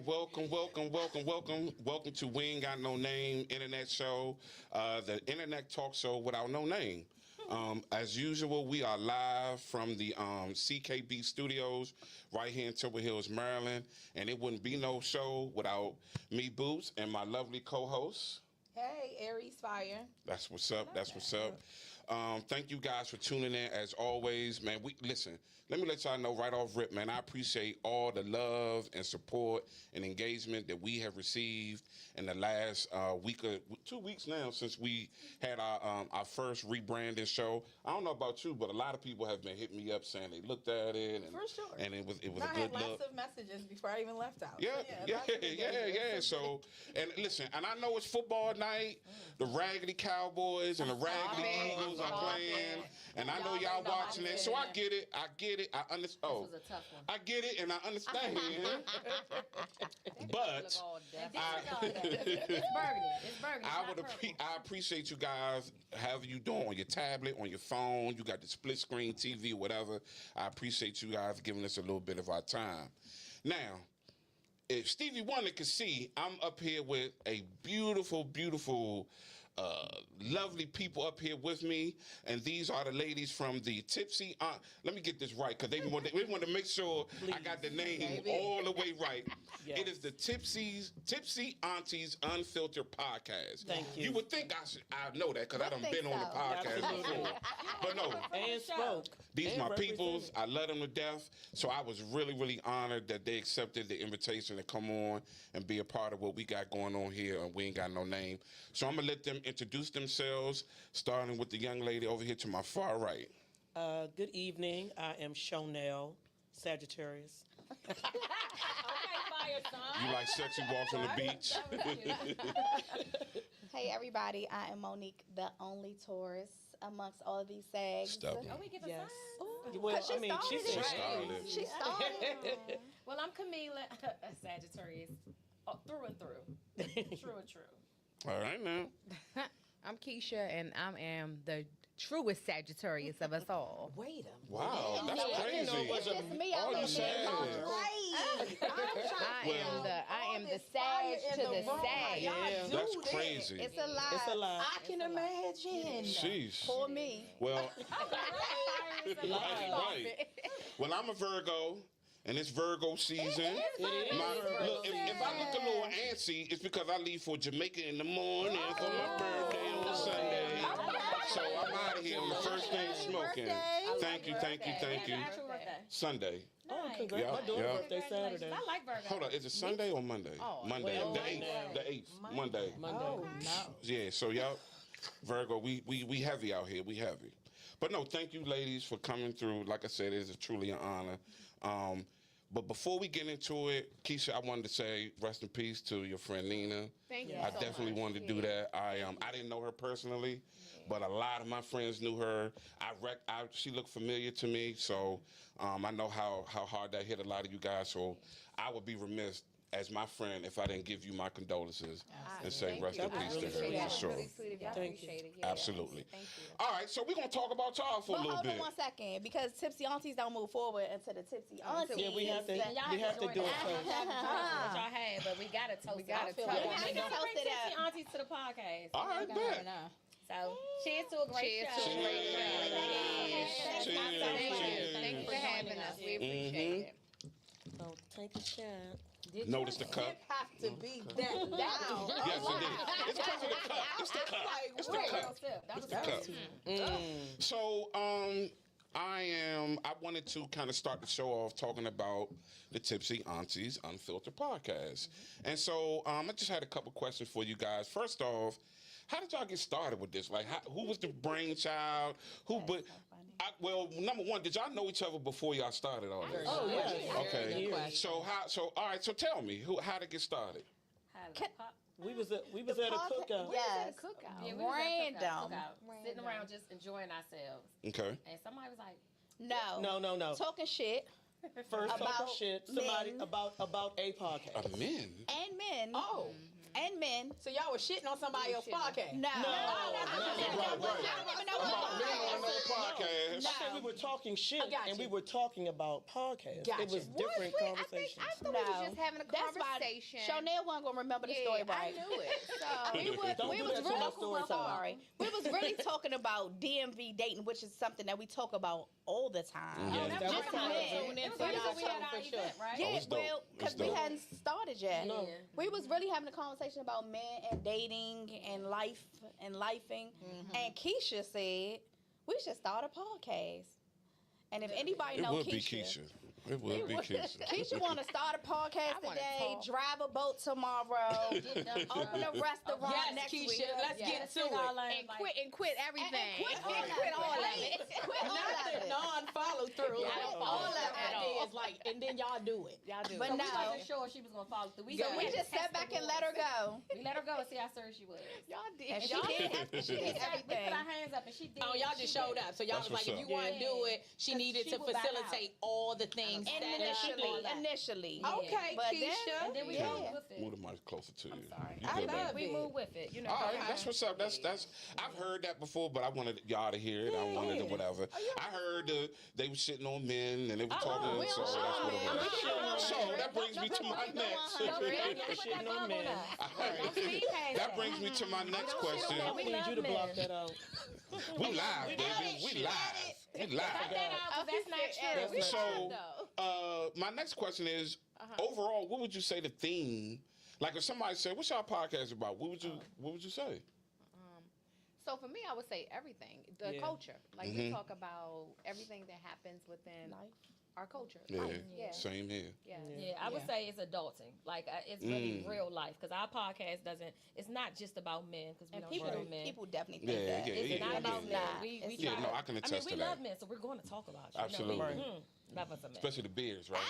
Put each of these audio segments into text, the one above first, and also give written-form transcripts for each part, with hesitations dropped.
welcome to We Ain't Got No Name Internet Show, the Internet Talk Show without no name. As usual, we are live from the CKB Studios right here in Temple Hills, Maryland, and it wouldn't be no show without me, Boots, and my lovely co-host. Hey, Aries Fire. That's what's up. That's what's up. Thank you guys for tuning in as always, man. Listen, let me let y'all know right off rip, man. I appreciate all the love and support and engagement that we have received in the last week or 2 weeks now since we had our first rebranding show. I don't know about you, but a lot of people have been hitting me up saying they looked at it and for sure. And it was a good look. I had lots of messages before I even left out. Yeah. So, listen, and I know it's football night. The Raggedy Cowboys and the Raggedy Eagles are playing, and I know y'all watching it, so I get it. I understand. This was a tough one. I get it, and I understand. But It's burgundy. I appreciate you guys. However you doing on your tablet, on your phone, you got the split screen TV, whatever. I appreciate you guys giving us a little bit of our time. Now, if Stevie Wonder could see, I'm up here with a beautiful, lovely people up here with me, and these are the ladies from the Tipsy Aunt. Let me get this right, because we want to make sure I got the name all the way right. Yes. It is the Tipsy Aunties Unfiltered Podcast. Thank you. You would think I know that, because I done been on the podcast before. But no. And spoke. These are my peoples. I love them to death. So I was really honored that they accepted the invitation to come on and be a part of what we got going on here, and We Ain't Got No Name. So I'm going to let them introduce themselves, starting with the young lady over here to my far right. Good evening. I am Shonell, Sagittarius. Okay, fire son. You like sexy walks on the beach? Hey everybody, I am Monique, the only Taurus amongst all of these sags. Stubborn. Oh, we give a Yes. sign? Well, I mean, she She said started. She started. Well, I'm Camila, a Sagittarius, through and through. True and true. All right now. I'm Keisha, and I am the truest Sagittarius of us all. Wait a minute. Wow, that's crazy. It's just me. All you I'm said. I am the Sag to the Sag. That's crazy. It's a lie. it's a lie. I can imagine. Sheesh. For me. Well, right. Well, I'm a Virgo. And it's Virgo season. Look, if I look a little antsy, it's because I leave for Jamaica in the morning for my birthday on Sunday. So I'm out of here on the first thing smoking. Thank you. Actual birthday. Sunday. Oh, congrats. Yeah, My daughter's yeah. birthday Saturday. I like Virgo. Hold on, is it Sunday or Monday? Monday, well, the 8th. Monday. Monday. Yeah, so y'all, Virgo, we heavy out here. We heavy. But no, thank you, ladies, for coming through. Like I said, it is truly an honor. But before we get into it, Keisha, I wanted to say rest in peace to your friend Nina. Thank you. I definitely wanted to do that. I didn't know her personally, but a lot of my friends knew her. She looked familiar to me, so I know how hard that hit a lot of you guys. So I would be remiss as my friend if I didn't give you my condolences and say rest in peace to her, for sure. Really sweet of you. I appreciate it. Yeah. Absolutely. Thank you. All right, so we're going to talk about y'all for a little Hold bit. on 1 second, because Tipsy Aunties don't move forward until the Tipsy Aunties. Yeah, we have to do it first. What y'all had, but we gotta toast. We gotta toast. Bring Toast it Tipsy up. Aunties to the podcast. All right, bet. So, cheers to a great show. Cheers. Thanks for having us. We appreciate it. So take a shot. Notice the cup. Have to be that loud. Yes, it is. It's because of the cup. It's the cup. It's the cup. That was Cup. So, I wanted to kind of start the show off talking about the Tipsy Aunties Unfiltered podcast. And so, I just had a couple questions for you guys. First off, how did y'all get started with this? Like, who was the brainchild? Well, number one, did y'all know each other before y'all started all this? Oh, yeah. Okay. So all right. So tell me, how did it get started? We was at a cookout. Yes. Yeah, we Random. sitting around just enjoying ourselves. Okay. And somebody was like, No. Talking shit. First About talking shit. Somebody men. about a podcast. Men. And men. Oh. And men. So y'all was shitting on somebody else's podcast? No. Podcast. I said we were talking shit and we were talking about podcasts. Gotcha. It was different conversations. I thought thought we was just having a That's why conversation. Chanel wasn't gonna remember the story right. I knew it. So Don't we do was that to really my story time. sorry. We was really talking about DMV dating, which is something that we talk about all the time. Yes, that was Just kind men. of Tune It into was like y'all we had show our for sure. event, right? Yeah, it's dope. well, because It's we dope. hadn't started yet. No. Yeah. We was really having a conversation about men and dating and life and lifing. And Keisha said we should start a podcast. And if anybody It knows would be Keisha. It would be Keisha. Keisha want to start a podcast I wanna today, talk. drive a boat tomorrow, open a restaurant Yes, next Keisha, week. let's get to it. and quit everything. quit all of Quit it. all of Right? it. Quit all Not of the it. non-follow through. Yeah, I don't follow all of through at all. ideas, like, and then y'all do it. Y'all do. But So no. we wasn't sure she was gonna follow through. So We just sat back and let her go. We let her go and see how serious she was. Y'all did. And she Y'all did. did. She did We everything. put our hands up and she did. Oh, y'all She just showed did. up. So y'all That's was like, what's if up. you want to Yeah. do it, she 'Cause needed she to would back facilitate all the things that Initially. Okay, But then- Keisha. And then we Yeah. moved with it. Move the mic closer to you. I'm sorry. You I good, love baby. it. We moved with it. You know. All right, that's what's up. That's I've heard that before, but I wanted y'all to hear it. I wanted to whatever. I heard they were shitting on men and they were talking, we so don't that's what it shit on was. men. So that brings me to my next. Don't put Shitting that on bug men. on us. All right. Speed past That brings me to my next question. I need you to block that out. We live, baby. We live. We Cut live. that out, 'cause that's not true. So, my next question is, overall, what would you say the theme? Like, if somebody said, "What's your podcast about?" What would you say? So for me, I would say everything. The Yeah. culture. Like we talk about everything that happens within our culture. Yeah, Life. Yeah. same here. Yeah. Yeah, I would say it's adulting. Like it's really real life because our podcast doesn't. It's not just about men because we And don't people, show men. people definitely think Yeah, that. yeah, It's yeah, not yeah, about yeah. men. not. We It's Yeah, try- no, I can attest we to that. love men, so we're going to talk about you. Absolutely. Love us a man. Especially the beers, right?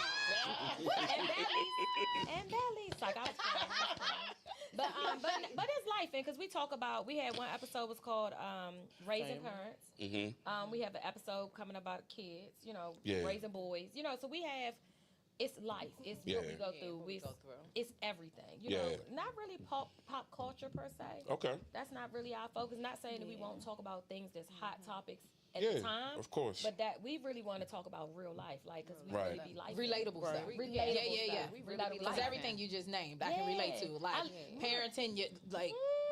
and bellies. Like I was playing. But it's life, and because we talk about, we had one episode was called Raising Parents. Mm-hmm. We have an episode coming about kids, Yeah. raising boys, so we have, it's life, it's what we Yeah. go through, it's everything, not really pop culture per se. Okay. That's not really our focus. Not saying that we won't talk about things that's hot topics at Yeah, the time, of course. but that we really want to talk about real life, like, because we Right. really be life Relatable stuff. Relatable Yeah. stuff. We Relatable really life. Because everything you just named, I can relate to. Yeah. Like parenting your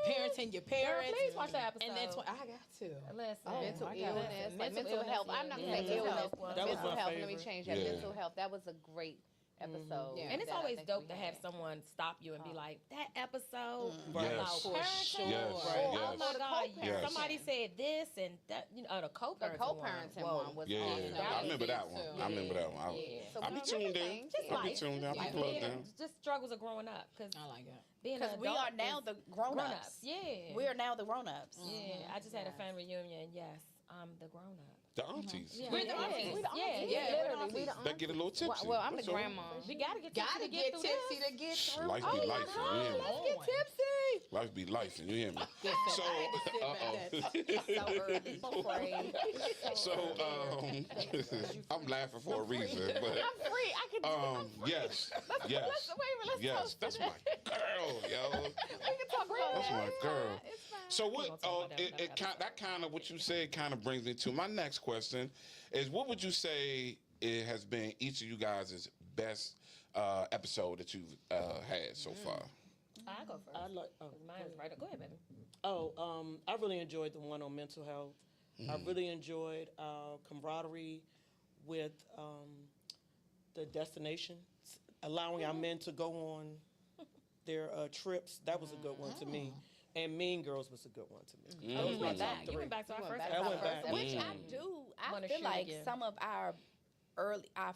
parenting your Girl, parents. please watch that episode. And then I got to. Listen, Mental my God. illness, like mental illness, health. yeah. I'm not Yeah. gonna say Mental illness. health was- That was Mental my health. Let me favorite. change that. Yeah. Mental health. That was a great episode. Yeah. And it's that I always think dope we to have had. someone stop you and be like, that episode Yes. about For parenting. Yes, or, right, oh yes. my the God, Yes. somebody said this and that, the The co-parenting co-parenting Whoa. one was Yeah, awesome. I was remember it that one. too. I remember that one. Yeah. So I'll be we tuned in. everything. Just I'll be life. tuned in. I'll be Yeah. plugged in. Just struggles of growing up. Because I like that. being an Because we adult are now is the grown-ups. Yeah. We are now the grown-ups. Yeah, I just had a family reunion. Yes, I'm the grown-up. The aunties. Yeah. We're the Yeah. aunties. We the Yeah, aunties. yeah, Literally, we the They get a little tipsy. Well, I'm the That's all. grandma. We gotta get Gotta to get through tipsy this. to get through. Life be life, you hear me? Let's get tipsy. Life be life, you hear me? So, So early. So afraid. So, I'm laughing for a reason, but I'm free. I can. yes, Let's yes, let's yes, toast that's to my that. girl, yo. We can talk about That's that. my girl. It's fine. So gonna what? talk about that in another That kind of what you said kind of brings me to my next question: is what would you say it has been each of you guys' best episode that you've had so far? I go first. I like. Oh, 'Cause mine is right up. Go ahead, baby. I really enjoyed the one on mental health. I really enjoyed our camaraderie with the destinations, allowing our men to go on their trips. That was a good one to me. And Mean Girls was a good one to me. That was You my went top back. You three. went back to our went first back I episode. went back. Which I Wanna feel shoot like again. some of our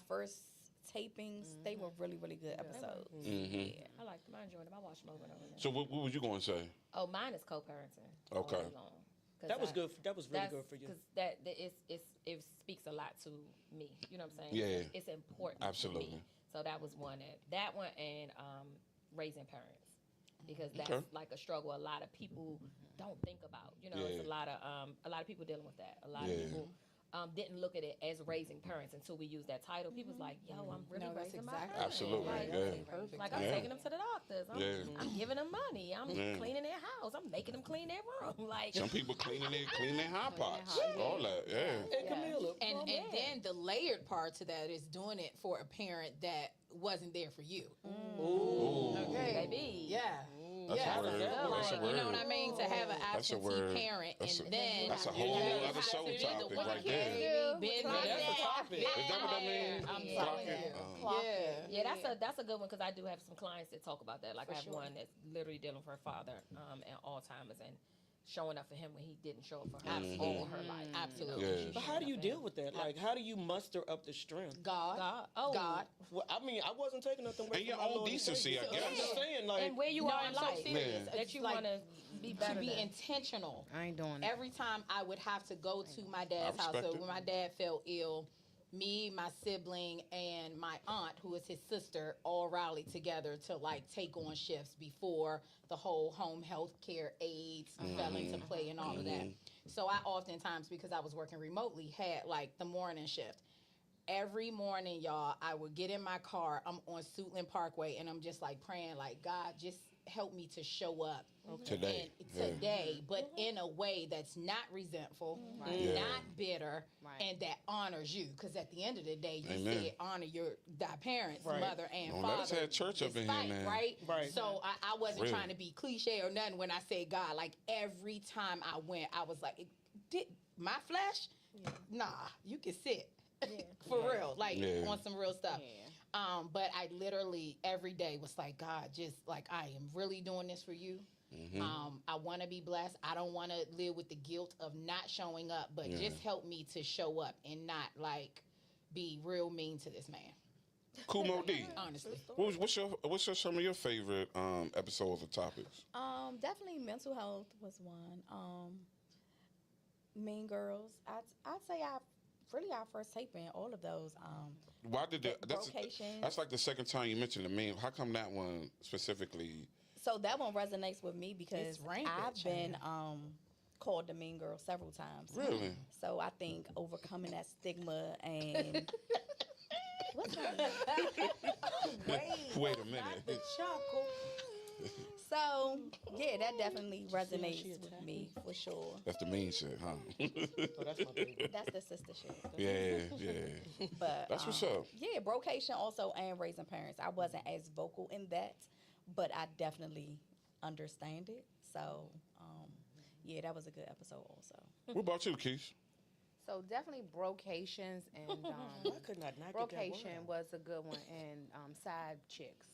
first tapings, they were really, really good episodes. Yeah. I liked them. I enjoyed them. I watched them over and over. Again. So what was you going to say? Oh, mine is co-parenting. Okay. all day long. 'Cause That was I- good. That was really That's good for you. because it speaks a lot to me. You know what I'm saying? Yeah. It's important. To Absolutely. me. So that was that one and raising parents because that's Okay. like a struggle a lot of people don't think about. It's Yeah. a lot of people dealing with that. A lot Yeah. of people didn't look at it as raising parents until we used that title. People's like, yo, I'm really No, that's raising my exactly- parents. Absolutely, Like, yeah. Perfect. like I'm Yeah. taking them to the doctors. I'm giving them money. I'm Yeah. cleaning their house. I'm making them clean their room. Like, Some people clean their hot pots, all that. Yeah. And Camilla, And then the layered part to that is doing it for a parent that wasn't there for you. Ooh. Okay. baby. Yeah. That's Yeah. a word. That's That's a Like, word. you know what I mean? To have an That's a absentee word. parent, That's and a- then that's a you whole have other to soul do the topic work, right baby, there. business. Clock that's the topic. Is that what that means? I'm Yeah. telling Clock it? you. Clock Yeah. it. Yeah, that's a good one because I do have some clients that talk about that. Like For I have sure. one that's literally dealing with her father and Alzheimer's and showing up for him when he didn't show up for her all her life. Absolutely. Yeah. but how do you deal with that? Like, how do you muster up the strength? God. God. Oh. God. Well, I mean, I wasn't taking nothing away And your from my own Lord and decency, I Savior. guess. I'm just saying, like, And where you No, are I'm in so life. serious. Yeah. That It's you like, want to be better to be than. intentional. I ain't doing it. Every time I would have to go to my dad's I house, respect so it. when my dad fell ill, me, my sibling, and my aunt, who is his sister, all rallied together to like take on shifts before the whole home health care aides fell into play and all of that. So I oftentimes, because I was working remotely, had like the morning shift. Every morning, y'all, I would get in my car. I'm on Suitland Parkway, and I'm just like praying, like, God, just help me to show up Today. today, but in a way that's not resentful, Yeah. not bitter, Right. and that honors you. Because at the end of the day, you Amen. said honor thy parents, Right. mother and Don't father. let us have church up in here, despite, man. Right? Right. So I wasn't Really. trying to be cliche or nothing when I said God. Like every time I went, I was like, did my flesh? Nah, you can sit. For real, like Yeah. on some real stuff. Yeah. But I literally every day was like, God, just like I am really doing this for you. I want to be blessed. I don't want to live with the guilt of not showing up, but Yeah. just help me to show up and not like be real mean to this man. Kumo D. Honestly, What's some of your favorite episodes or topics? Definitely mental health was one. Mean Girls. I'd say our first taping, all of those. Why did that's Brocations. like the second time you mentioned the meme? How come that one specifically? So that one resonates with me because It's rampant, I've been called the mean girl several times. Really? So I think overcoming that stigma and what's that? Wait a minute. So yeah, that definitely resonates with me for sure. That's the mean shit, huh? oh, that's my baby. That's the sister shit. yeah. But That's what's up. Yeah, brocation also and raising parents. I wasn't as vocal in that, but I definitely understand it. So yeah, that was a good episode also. What about you, Keith? So definitely brocations and I could not get that brocation word. was a good one, and side chicks.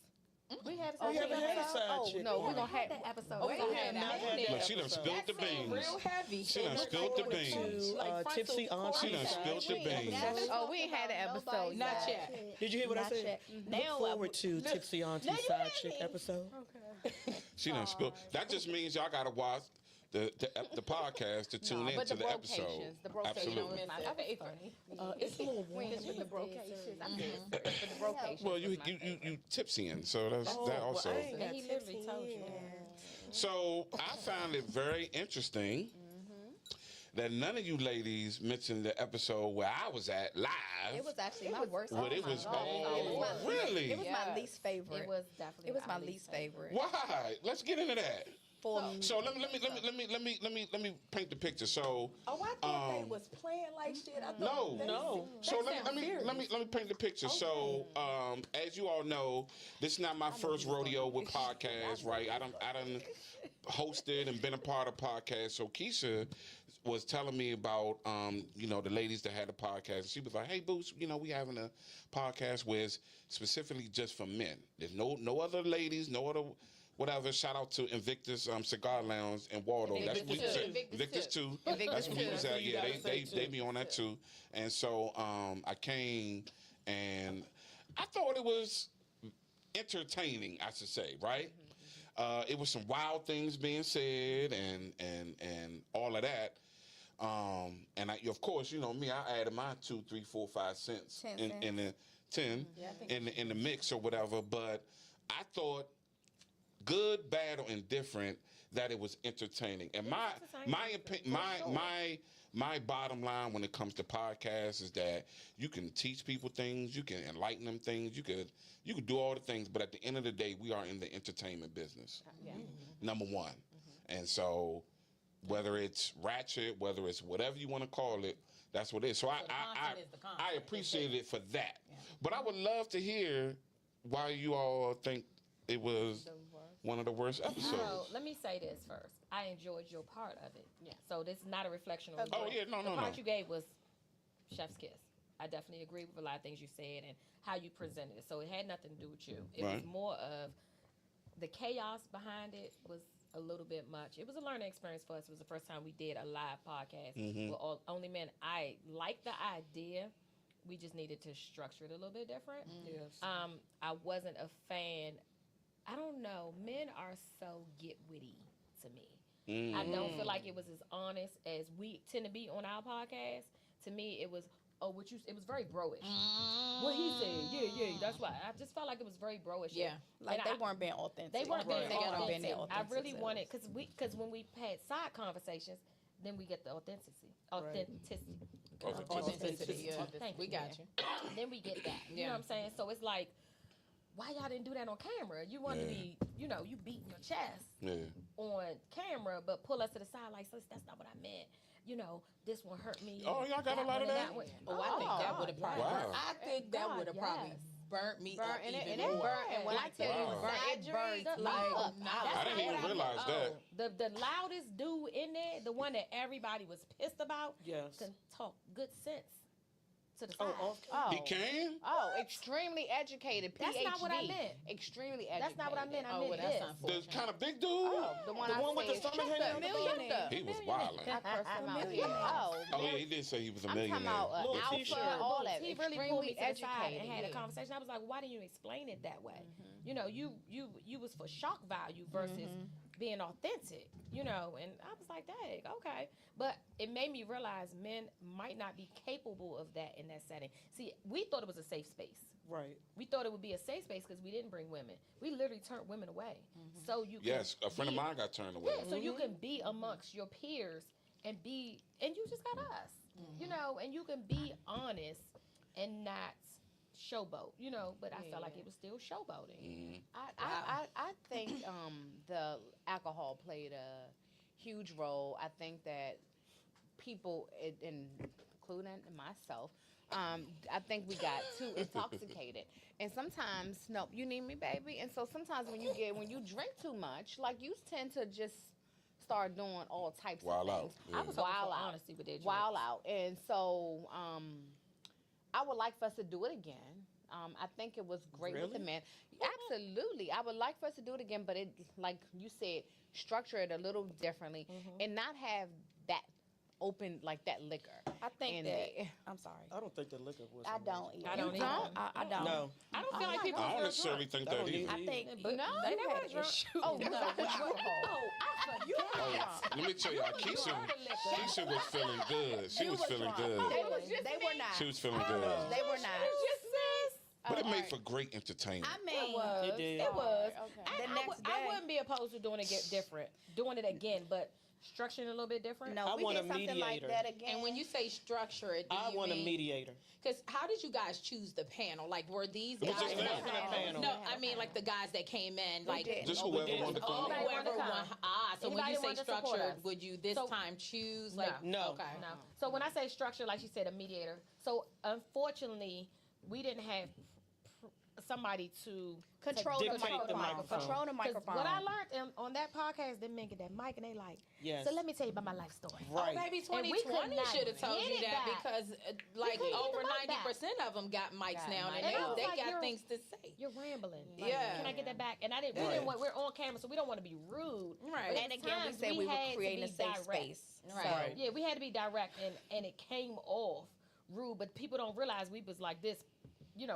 we had Oh, We haven't had a side Oh chick. no, one. we're gonna have that episode. Oh, right? we We had have not that. had that Look, she done episode. spilled the That seemed beans. real heavy. She done It spilled looked the like beans. like frontal Tipsy Auntie She done cortex. spilled the beans. Oh, we ain't had an episode Not yet. yet. Did you hear what I Not said? yet. Look Now, forward to Tipsy Auntie No, you side heard chick me. episode. She done spilled. That just means y'all gotta watch the podcast to tune But into the the episode. brocations, the brocations Absolutely. was my That was favorite. It's a little warm. Because with the brocations, I'm pissed. But the brocations. Well, was you my you favorite. you tipsying, so that's Oh, that well, also. I ain't got He literally tipsy told you. in. So I found it very interesting that none of you ladies mentioned the episode where I was at live. It was actually my worst. Well, it my was God. all- It was my really? It was my Yes. least favorite. It was definitely. It was my least favorite. Why? Let's get into that. For So let me paint the picture. So Oh, I thought they Um, was playing like shit. I no, thought No. So let me paint the picture. So as you all know, this is not my first rodeo with podcasts, right? I done hosted and been a part of podcasts. So Keisha was telling me about the ladies that had a podcast. She was like, "Hey, Boots, we having a podcast where it's specifically just for men. There's no other ladies, no other." Whatever. Shout out to Invictus Cigar Lounge in Waldo. That's where we was at. Invictus 2. That's where we was at. Yeah, they be on that too. And so I came and I thought it was entertaining, I should say, right? It was some wild things being said and all of that. And of course, you know me, I added my 2, 3, 4, 5 cents 10 in the 10 in the mix or whatever. But I thought, good, bad, or indifferent, that it was entertaining. And my my bottom line when it comes to podcasts is that you can teach people things, you can enlighten them things, you could do all the things, but at the end of the day, we are in the entertainment business. Yeah. Number one. And so whether it's ratchet, whether it's whatever you want to call it, that's what it is. So the content is the content. I appreciate it for that. But I would love to hear why you all think it was one of the worst episodes. So let me say this first. I enjoyed your part of it. Yeah. So this is not a reflection on Oh, you. yeah, no, the no, part no. you gave was chef's kiss. I definitely agree with a lot of things you said and how you presented it. So it had nothing to do with you. It was Right. more of the chaos behind it was a little bit much. It was a learning experience for us. It was the first time we did a live podcast Mm-hmm. with only men. I like the idea. We just needed to structure it a little bit different. Yes. I wasn't a fan. I don't know. Men are so get witty to me. I don't feel like it was as honest as we tend to be on our podcast. To me, it was it was very bro-ish. What he said, yeah, that's why. I just felt like it was very bro-ish. Yeah. Like And they I- weren't being authentic. They weren't being They gotta authentic. be their I authentic really selves. wanted because when we had side conversations, then we get the authenticity. Authenticity. Yeah. Thank We you. got you. Then we get that. You Yeah. know what I'm saying? So it's like, why y'all didn't do that on camera? You want to Yeah. be, you beating your chest Yeah. on camera, but pull us to the side like, sis, that's not what I meant. This one hurt me. Oh, y'all got a lot of one that? and one. Oh, I think that would have probably. Wow. I think that God, would have probably yes. burnt me Burnt, up and even it more. burnt. And when I Like tell you Wow. it burnt, The- like oh, I didn't even realize that. The loudest dude in there, the one that everybody was pissed about, Yes. can talk good sense to the Oh, side. off oh, He can? oh, extremely educated. PhD. That's not what I meant. Extremely educated. That's not what I meant. I Oh, meant well, that's this. The unfortunate. kind of big dude? Oh, the one The I one with the said, stomach hanging out the millionaire. He was wilding. I cursed him out. Millionaire. Oh, Oh, yeah, he did say he was a I'm millionaire. talking about Little alpha, t-shirt. all that. He really pulled me Extremely to the side educated. and had a yeah. conversation. I was like, why didn't you explain it that way? You was for shock value versus being authentic, and I was like, dang, okay. But it made me realize men might not be capable of that in that setting. See, we thought it was a safe space. Right. We thought it would be a safe space because we didn't bring women. We literally turned women away. So you Yes, can a friend of be- mine got turned away. Yeah, so you can be amongst your peers and you just got us, and you can be honest and not showboat, but I felt like it was still showboating. I think the alcohol played a huge role. I think that people, including myself, I think we got too intoxicated. And sometimes, no, you need me, baby. And so sometimes when you drink too much, like you tend to just start doing all types Wild of out, things. yeah. I was hoping Wild for out. honesty with their Wild drinks. out. And so I would like for us to do it again. I think it was great with the Really? men. Absolutely. I would like for us to do it again, but it, like you said, structure it a little differently and not have that open, like that liquor. I think in that. there. I'm sorry. I don't think the liquor was. I don't. Either. I don't You don't? either. I don't. No. I don't feel like people I don't feel necessarily drunk. think I that don't either. either. I think. But No, they you never had drunk. issues. Oh, No, no. Let me tell y'all, Keisha was feeling good. She was feeling good. They were not. She was feeling good. They were not. But it made for great entertainment. I mean, It was. It did. It was. Okay. The next I day. wouldn't be opposed to doing it different, doing it again, but structuring it a little bit different. no, I we want did a something like mediator. that again. And when you say structure it, do I you want a mean, mediator. Because how did you guys choose the panel? Like, were these It was guys? just them. Panel. No, I mean like the guys that came in, like did. Just Oh, we whoever did. wanted to come. Anybody wanted to whoever come. won. So when Anybody you say wanted to support structured, us. would you this So- time choose like? No. Okay. No. So when I say structure, like she said, a mediator. So unfortunately, we didn't have somebody to control Dictate the the microphone. microphone. Control the 'cause microphone. what I learned on that podcast, them men get that mic and they like, Yes. so let me tell you about my life story. Right. Maybe And we could 2020 not should have told get you it that back. because like couldn't get over the mic back. 90% of them got mics Got now mics. and And I was they like, got you're- things to say. You're rambling. Like, Yeah. Can I get that back? And I didn't. We Right. didn't want. We're on camera, so we don't want to be rude. Right. But And at again, we times, said we had were to creating a be safe direct. space. Right. So, Right. Yeah, we had to be direct, and it came off rude. But people don't realize we was like this.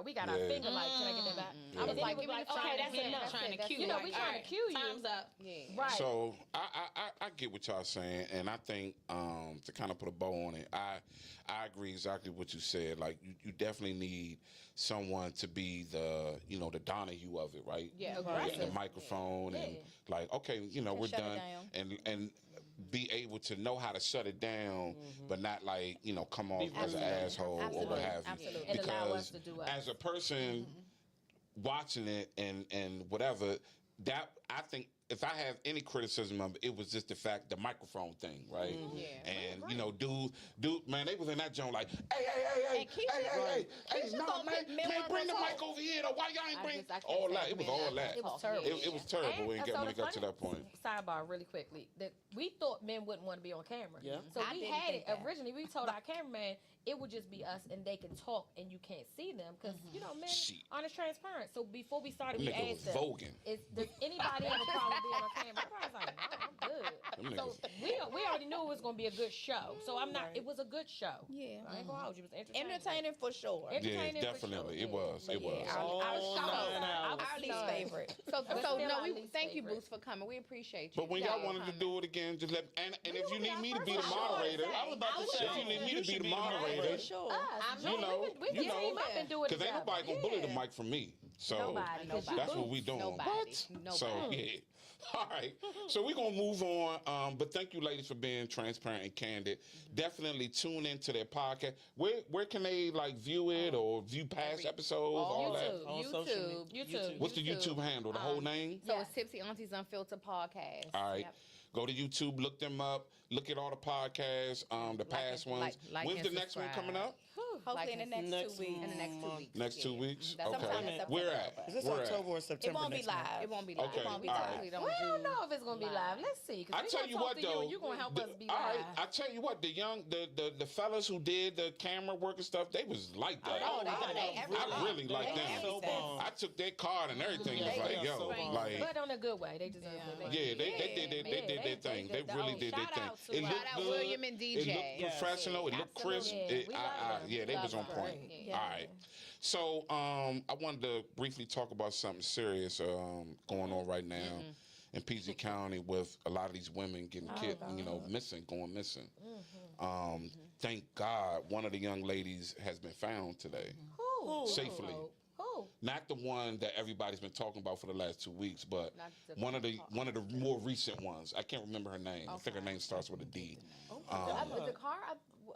We got our Yeah. finger like, can I get that back? Yeah. I was Yeah. like, Give me the okay, phone. that's That's it. enough. That's Trying it. to cue You know, like, we all trying to right, cue you. Time's up. Yeah. Right. So I get what y'all saying, and I think to kind of put a bow on it, I agree exactly what you said. Like you definitely need someone to be the the Donahue of it, right? Yeah. Getting the Aggressive. microphone and Yeah. like, okay, we're shut it done. down. And be able to know how to shut it down, but not like come off as an Absolutely. asshole or what Absolutely. have you. Absolutely. And allow us Because to do us. as a person watching it and whatever, that I think if I have any criticism of it, it was just the fact the microphone thing, right? Yeah. And dude, man, they was in that joint like, hey, And Keisha- Keisha no, gonna man, pick men man, one bring the more mic time. over here. Though. Why y'all ain't I bring just- I can't all say that? It was men, all I that. It was talk. terrible. It was terrible when And it so when the it got to funny- that point. Sidebar, really quickly, that we thought men wouldn't want to be on camera. Yeah. So I we didn't had think it that. originally. We told our cameraman it would just be us and they can talk and you can't see them because men Shit. aren't as transparent. So before we started, Them we niggas asked was them, voguing. does anybody have a problem being on camera? Everybody's like, no, I'm Them good. So niggas- we already knew it was going to be a good show. So I'm not. Right. It was a good show. Yeah. I ain't gonna hold you. It was entertaining. Entertaining for sure. Yeah, Entertaining for definitely. sure, It was. But It was. I was All stunned. 9 I hours. was Our least stunned. favorite. So That's no, still our we least thank you, favorite. Boost, for coming. We appreciate you. But when y'all Yeah, wanted to coming. do it again, just let and if you will be need our me to first be the show. moderator, I was about to say, if you need me you to be should the moderator, For sure. You know, we you can know, team up and do it because ain't together. nobody gonna bully the mic from me. So Nobody. 'Cause you that's what boost. we doing. Nobody. What? Nobody. So yeah. All right. So we're gonna move on. But thank you, ladies, for being transparent and candid. Definitely tune into their podcast. Where can they like view it or view past episodes? All that. YouTube. On social media. YouTube. What's the YouTube handle? The whole name? So it's Tipsy Aunties Unfiltered Podcast. All right. Yep. Go to YouTube, look them up, look at all the podcasts, the past and- ones. like When's and the next one subscribe. coming up? Hopefully Like in the in- next 2 weeks. In the next 2 month. weeks. Next 2 yeah. weeks? That's Okay. sometime in September. Where at? Is this Where at? October or It September? won't be next month? live. It won't be Okay, live. We all right. typically don't We do. don't know if it's gonna be live. Let's see. 'Cause I we tell gonna you talk what to though. you and you gonna help us be all live. right, I tell you what, the fellas who did the camera work and stuff, they was like that. Oh, they I really like they them. so bomb. I took their card and everything. Yeah, It's they like, are yo, so bomb. like, But on a good way. They deserve it. yeah, they did their thing. They really did their shout thing. out to It us. looked Shout out good. William and It DJ. looked Yes. professional. It looked crisp. Absolutely. It- We love them. yeah, they Love was on them. point. Yeah. All right. So I wanted to briefly talk about something serious going on right now in PG County with a lot of these women getting missing, going missing. Thank God one of the young ladies has been found today, Who? safely. Who? Not the one that everybody's been talking about for the last 2 weeks, but Not the one of the more recent ones. I can't remember her name. I think her name starts with a D. The car?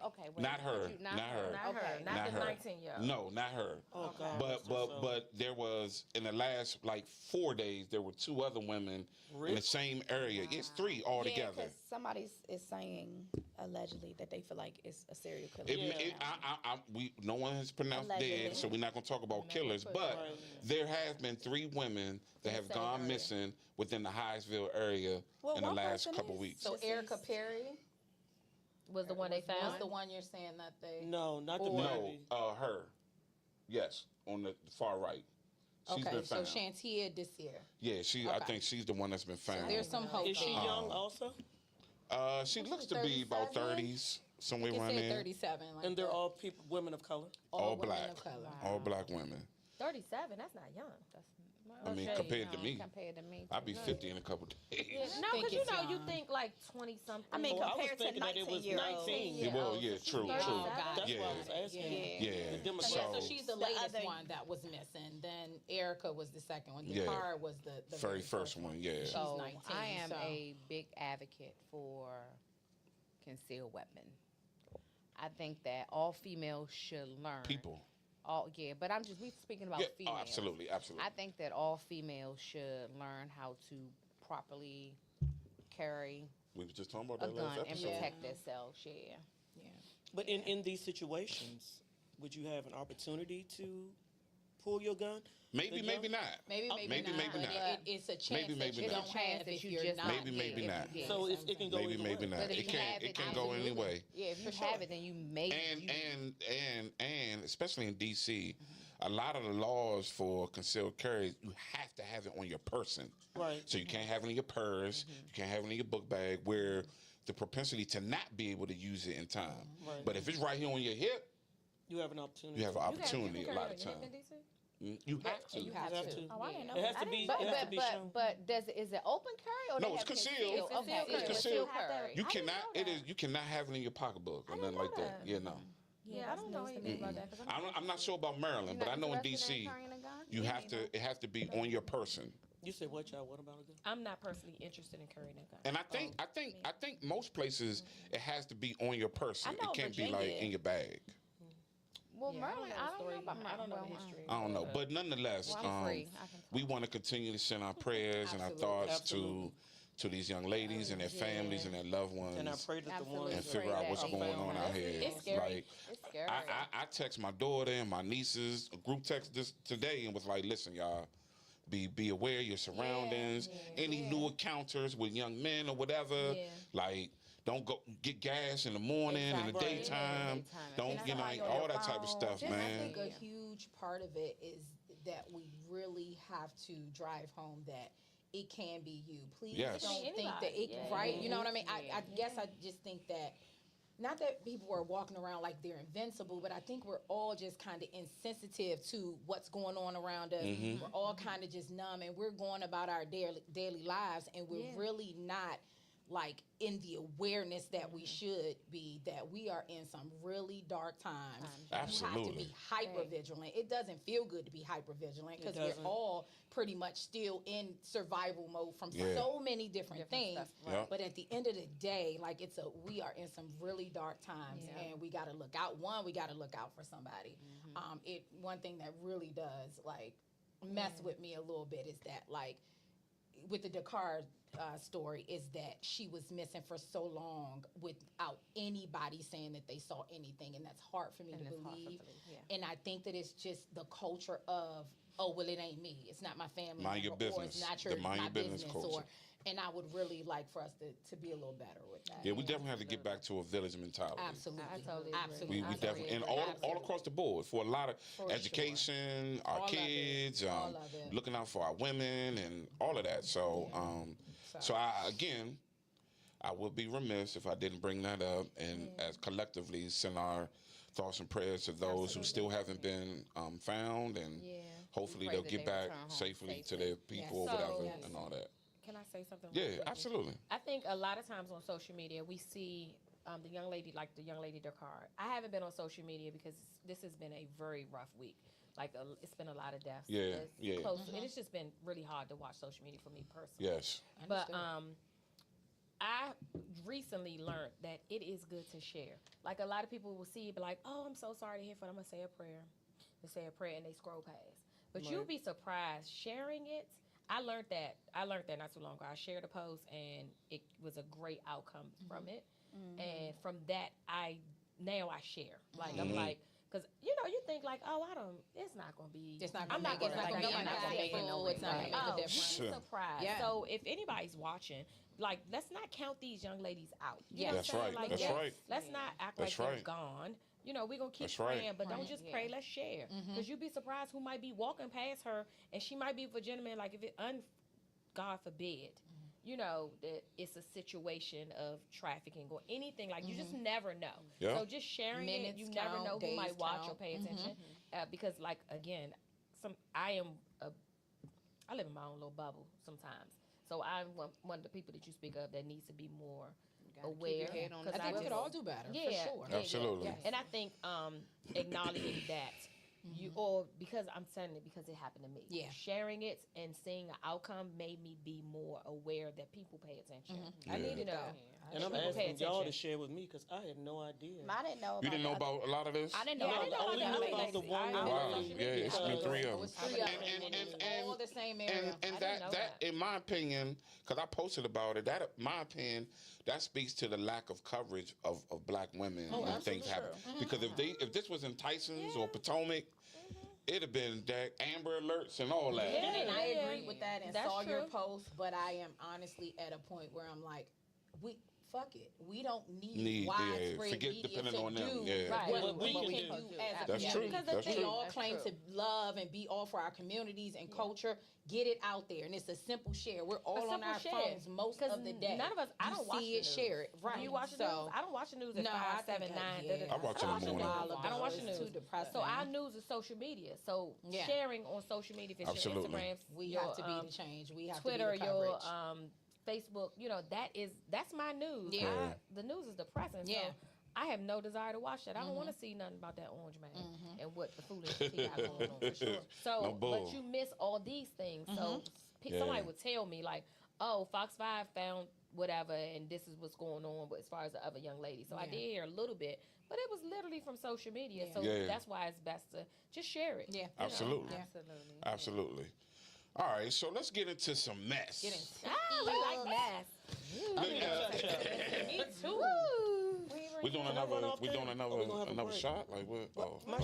Okay. Wait, Not her. you- Not her. Not her. Okay. Not Not the her. 19-year-old. No, not her. Oh God. But there was in the last like 4 days there were 2 other women in Really? the same area. It's 3 Yeah, altogether. because somebody is saying allegedly that they feel like it's a serial killer. No one has pronounced Allegedly. dead, so we're not going to talk about killers. But Right. there have been 3 women that have same gone area. missing within the Hyattsville area Well, in the one last person couple is- weeks. So This Erica is- Perry Was the one they was found? the one you're saying that they. No, not the No, baby. her. Yes, on the far right. She's Okay, been so found. Shantia Desir. Yeah, I Okay. think she's the one that's been found. There's some hope. Is she though. young also? She looks to be about 37? 30s, somewhere You around said there. 37. Like And they're that. all people, women of color. All women black. of color. All black women. 37. That's not young. I mean, shade. compared to me, Compared to me. I'd be 50 in a couple days. Yeah, no, think because you it's know you young. think like 20 something. I mean, Oh, I was compared to thinking that it was 19-year-olds. 19. It was, yeah, true, true. God. That's Yeah. why I was asking. Yeah. The Yeah, demographic. so she's the The latest other- one that was missing. Then Erica was the second one. Yeah. Dakara was the Very first one, yeah. She's So 19. I am so. a big advocate for concealed weapon. I think that all females should learn. People. But we speaking about Yeah, females. oh, absolutely, absolutely. I think that all females should learn how to properly carry We were just talking about a that gun last and episode. protect themselves. Yeah. Yeah. But in these situations, would you have an opportunity to pull your gun? Maybe, The maybe young- not. Maybe, Maybe, not. maybe but not. it's a chance Maybe, that maybe you not. don't It's a chance have that if you you're just not. Maybe, maybe if- not. yeah. So it can go Maybe, either maybe way. not. But if It you can have it can it, go any absolutely. way. Yeah, if you For have sure. it, then you may. And especially in DC, a lot of the laws for concealed carry, you have to have it on your person. Right. So you can't have it in your purse, you can't have it in your book bag, where the propensity to not be able to use it in time. Right. But if it's right here on your hip, You have an opportunity. you have an You can opportunity a carry lot on of your hip time. in DC? You have to. You have You have to. to. Oh, I didn't know It has that. to be. But It has to be shown. is it open carry or No, they it's have concealed. It's Okay, concealed It's carry. concealed. carry. You I didn't cannot. know It is. that. You cannot have it in your pocketbook or I nothing didn't like know that. that. Yeah, no. Yeah, I don't know anything about that. 'Cause I'm not sure about Maryland, but I know in DC, you have to. It has to be on your person. You said what, y'all? What about again? I'm not personally interested in carrying that gun. And I think most places it has to be on your person. I know It can't be Virginia. like in your bag. Well, Yeah, Maryland, I don't know about I don't know Maryland. the history. I don't know, but nonetheless, Well, I'm free. I can we want to continue to send our prayers and our Absolutely. thoughts Absolutely. to these young ladies and their families and their loved ones, And I pray that the Absolutely. ones and Pray figure out that what's they going don't on have- out here. It's scary. Like, It's scary. I text my daughter and my nieces a group text this today and was like, listen, y'all, be aware of your surroundings. Any new encounters with young men or whatever, Yeah. like don't go get gas in the morning, in the Exactly. daytime. Daytime. Don't And you know somebody like, on all your that type of phone. stuff, Just, I man. think a huge part of it is that we really have to drive home that it can be you. Please Yes. don't It can be think that anybody. it Yeah. right. You know what I mean? Yeah. I guess I just think that not that people are walking around like they're invincible, but I think we're all just kind of insensitive to what's going on around us. Mm-hmm. We're all kind of just numb, and we're going about our daily lives, and we're Yeah. really not like in the awareness that we should be, that we are in some really dark times. You have to Absolutely. be hyper vigilant. It doesn't feel good to be hyper vigilant because we're doesn't. all pretty much still in survival mode from Yeah. so many different things. stuff, right. Yep. But at the end of the day, like we are in some really dark times, Yeah. and we got to look out. We got to look out for somebody. One thing that really does like mess with me a little bit is that like with the Dakar story is that she was missing for so long without anybody saying that they saw anything, and that's hard for me And to it's hard to believe. believe, yeah. And I think that it's just the culture of, oh well, it ain't me, it's not my family, Mind your member, or it's business. not The your mind my your business culture. or. And I would really like for us to be a little better with that. Yeah, we definitely have to get back to a village mentality. Absolutely, I totally agree. absolutely. We I definitely, totally and agree. all Absolutely. across the board for a lot of For education, our All of it. kids, All of it. looking out for our women, and all of that. So, so I would be remiss if I didn't bring that up, and as collectively send our thoughts and prayers to those who still haven't been found, and Yeah. hopefully pray they'll that get they back return home safely to safely. their people or So- whatever, Yes. and all that. Can I say something? real Yeah, quick? absolutely. I think a lot of times on social media we see the young lady, like the young lady Dakar. I haven't been on social media because this has been a very rough week. Like it's been a lot of deaths. Yeah, It's yeah. Close. And it's just been really hard to watch social media for me personally. Yes. But I recently learned that it is good to share. Like a lot of people will see it, be like, "Oh, I'm so sorry to hear from." I'm gonna say a prayer. They say a prayer and they scroll past. But you'll be surprised sharing it. I learned that not too long ago. I shared a post and it was a great outcome from it. And from that, now I share. Like I'm like, because you think like, oh, it's not gonna be. It's not I'm gonna not make it. gonna It's not gonna be I'm not gonna make it impactful. It's not gonna make a Oh, difference. you'd be surprised. Yeah. So if anybody's watching, like, let's not count these young ladies out. You know what That's I'm saying? right. Like, That's right. Let's not act That's like they're right. gone. We're gonna keep That's right. praying, but don't just pray. Yeah. Let's share, because you'd be surprised who might be walking past her, and she might be with a gentleman. Like if it, God forbid, that it's a situation of trafficking or anything. Like you just never know. Yeah. So just sharing Minutes it, you never count, know who days might watch or count. pay attention. Because like again, I live in my own little bubble sometimes. So I'm one of the people that you speak of that needs to be more aware. head on 'cause the I think we just- could all do better. yeah, for sure. yeah, Absolutely. yeah. And I think acknowledging that or because I'm saying it because it happened to me. Yeah. Sharing it and seeing an outcome made me be more aware that people pay attention. I Yeah. needed that. And I'm People pay asking y'all to attention. share with me because I had no idea. I didn't know. You didn't know the other- about a lot of this? I didn't Yeah, know. I about didn't the know other about young the ladies. about the one I young didn't Wow. know. lady. Yeah, it's been three It of was them. three of And- them, and- and it was and- all the same area. And I that, didn't know that, that. in my opinion, because I posted about it, that, in my opinion, that speaks to the lack of coverage of black women when things happen. Because if this was in Tyson's or Potomac, it'd have been that Amber Alerts and all that. Yeah. And I agree with that and That's saw your true. post, but I am honestly at a point where I'm like, fuck it. We don't need Yeah, widespread forget media depending to on them, do yeah. Right. what we we can can do. do as a That's community. true. Because That's we true. all That's claim true. to love and be all for our communities and culture. Get it out there, and it's a simple share. We're all on simple our share. phones most 'Cause of the day. none of us- I You don't watch see the it, news. share it. Right. Do you watch the so, news? I don't watch the news at No, I 5, think 7, I- 9. yeah. I watch in the morning. I don't watch the It's news. too depressing. So our news is social media. So Yeah. sharing on social media, if it's your Absolutely. Instagram, we your, have to be the change. We have Twitter, to be the your coverage. Facebook, that's my news. Yeah. The news is depressing. Yeah. So I have no desire to watch that. I don't want to see nothing about that orange man and what the foolishness he got going on. For sure. So, No bull. but you miss all these things. So somebody Yeah. would tell me like, oh, Fox 5 found whatever, and this is what's going on. But as far as the other young lady, so I Yeah. did hear a little bit, but it was literally from social media. Yeah. So Yeah. that's why it's best to just share it. Yeah. you know? Absolutely. Yeah. Absolutely. Absolutely. All right, so let's get into some mess. Getting Ah, we like mess. me too. We're doing Can I another. run off We're doing there? another. Or we gonna have a Another break? shot. Like what? Oh, My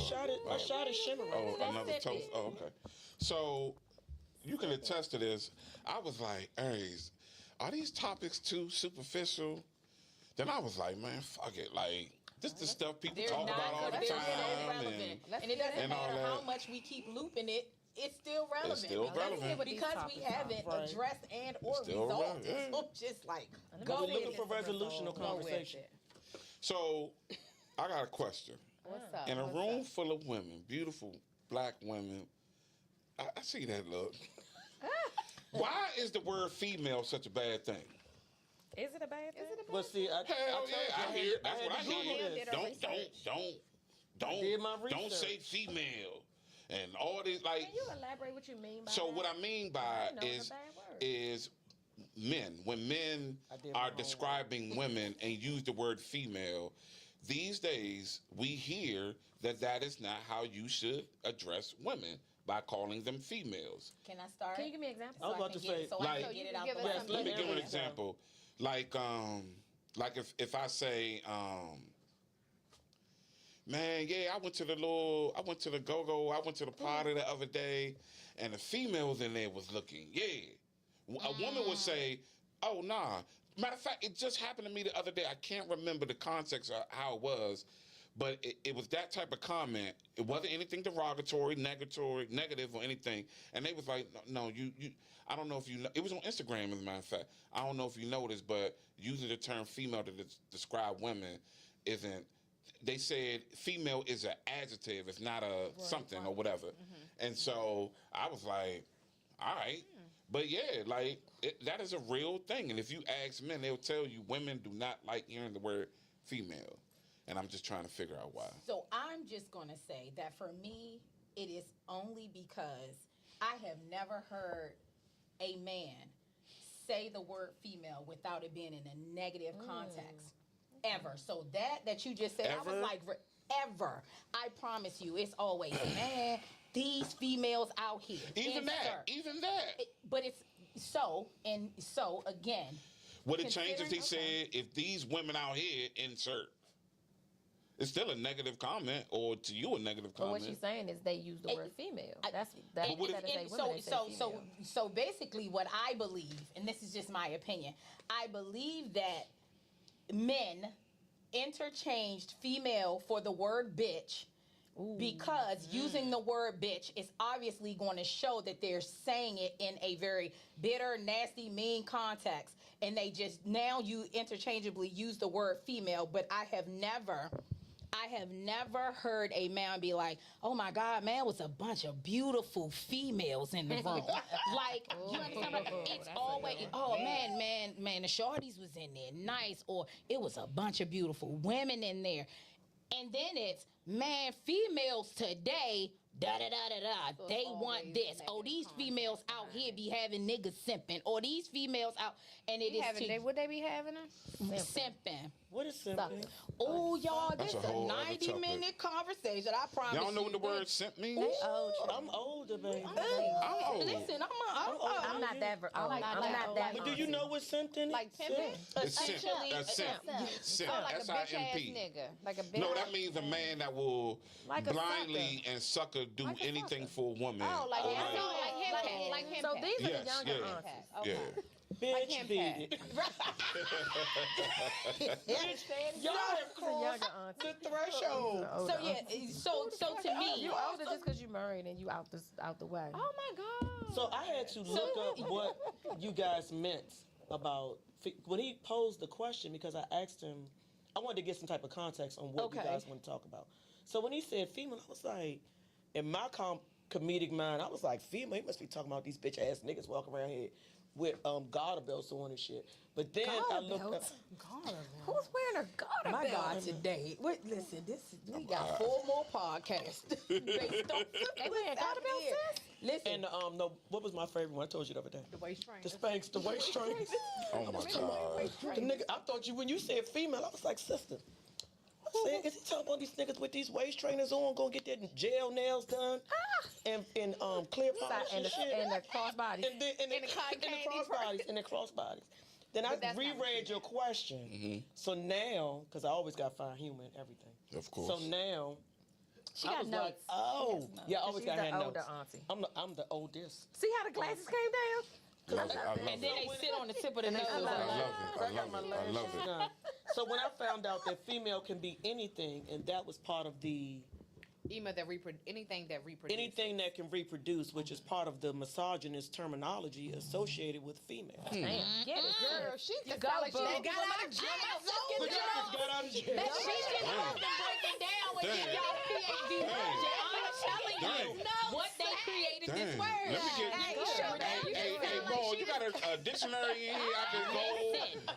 shot is shimmering. oh, Let's another sip toast. it. Oh, okay. So you can attest to this. I was like, Aries, are these topics too superficial? Then I was like, man, fuck it. Like this the stuff people They're talk not. about all the They're so time. relevant, Let's and it get doesn't and all matter how that. much we keep looping it. It's still relevant. still Let's relevant. hear what these Because we topics are. haven't Right. addressed and or still resolved relevant, it. yeah. So just like Let me go We're with looking it. for resolutional Go with conversation. it. So I got a question. What's up? In a What's room up? full of women, beautiful black women, I see that look. Why is the word female such a bad thing? Is it a bad thing? But see, Hell yeah, I hear. That's what I hear. did our Don't did my don't say research. female and all this like. Can you elaborate what you mean by So that? what I mean by I know it's is a bad word. is men when men I did my are homework. describing women and use the word female. These days, we hear that is not how you should address women by calling them females. Can I start? Can you give me an example? I was about to say, so I like- can get it You out give the us way. Yes, some Let me give an Yeah. example. Like if I say, man, yeah, I went to the go-go, I went to the party the other day, and the females in there was looking, yeah. A woman would say, oh, nah. Matter of fact, it just happened to me the other day. I can't remember the context of how it was, but it was that type of comment. It wasn't anything derogatory, negative or anything. And they was like, no, you I don't know if you know. It was on Instagram, as a matter of fact. I don't know if you noticed, but using the term female to describe women isn't. They said female is an adjective. It's not a something or whatever. And so I was like, all right. But yeah, like that is a real thing. And if you ask men, they'll tell you women do not like hearing the word female. And I'm just trying to figure out why. So I'm just going to say that for me, it is only because I have never heard a man say the word female without it being in a negative context. Ever. So that you just said, I Ever? was like, ever. I promise you, it's always, man, these females out here. Even that. But it's so, and so again, Would it change if they Considering- said, if these women out here insert? It's still a negative comment, or to you a negative But what comment. she's saying is they use the word female. That's But what if- instead of say And women, they say female. so basically what I believe, and this is just my opinion, I believe that men interchanged female for the word bitch because using the word bitch is obviously going to show that they're saying it in a very bitter, nasty, mean context. And they just now you interchangeably use the word female, but I have never heard a man be like, "Oh my God, man, it was a bunch of beautiful females in the room." Like, you understand? What it's that's a always, good "Oh man, the shorties was in there, nice," or "It was a bunch of beautiful women in there," and then it's, "Man, females today." Da da da da da. So it's They always want this. a Oh, negative these context females out behind here it. be having niggas simping. Or these females out, and it is Would they be having her? simping. What is simping? Oh, y'all, That's this a is a whole other 90-minute conversation. I promise Y'all know you what the this. word simp means? Ooh, I'm older, baby. I'm old. Listen, I'm not that. I'm like not that that. But do you know what simping? Like pimping? It's simp. essentially, That's simp. Simp. Oh, like a bitch ass S-I-M-P. nigga. Like a bitch. No, that means a man that will Like a blindly and sucker do Like a anything sucker. for a woman. Oh, like Or him. Like him. So these are Yes, the younger yeah. aunties. Okay. Yeah. Bitch, him, beat it. Y'all have These are younger crossed aunties. the threshold. so yeah, so to me, You older just because you married and you out the way. Oh my God. So I had to look up what you guys meant about when he posed the question, because I asked him, I wanted to get some type of context on what you Okay. guys want to talk about. So when he said female, I was like, in my comedic mind, I was like, female, he must be talking about these bitch ass niggas walking around here with garter belts on and shit. But then I looked up. Who's wearing a garter My belt? God, today. Wait, listen, we got 4 more podcasts based on They wearing garter belts, sis? Listen, And no, what was my favorite one? I told you the other day. The waist train. The Spanx, the waist trains. Oh my God. The nigga, I thought when you said female, I was like, sister. I said, is he talking about these niggas with these waist trainers on, gonna get their gel nails done, and clear polish And and shit, the crossbody. and the crossbodies, and the crossbodies. Then I But that's not what reread your question. So now, because I always got to find humor in everything. Of course. So now, She I got was like, notes. oh, yeah, I always She's got the had notes. older auntie. I'm the oldest. See how the glasses came down? Love it. I love and then it. they sit on the tip of the nose. I love it. I love it. I love it. Yeah. So when I found out that female can be anything, and that was part of the Ema that anything that reproduces. anything that can reproduce, which is part of the misogynist terminology associated with female. Damn, get it, Girl, she You just go, sound like she boo. done got out of jail. The guys got out of jail. That she can help them break it down and Dang. get y'all PhD project. I'm telling Dang. you what they created this Dang. word. Let me get. Hey, Hey, Bo, you got a dictionary in here I can go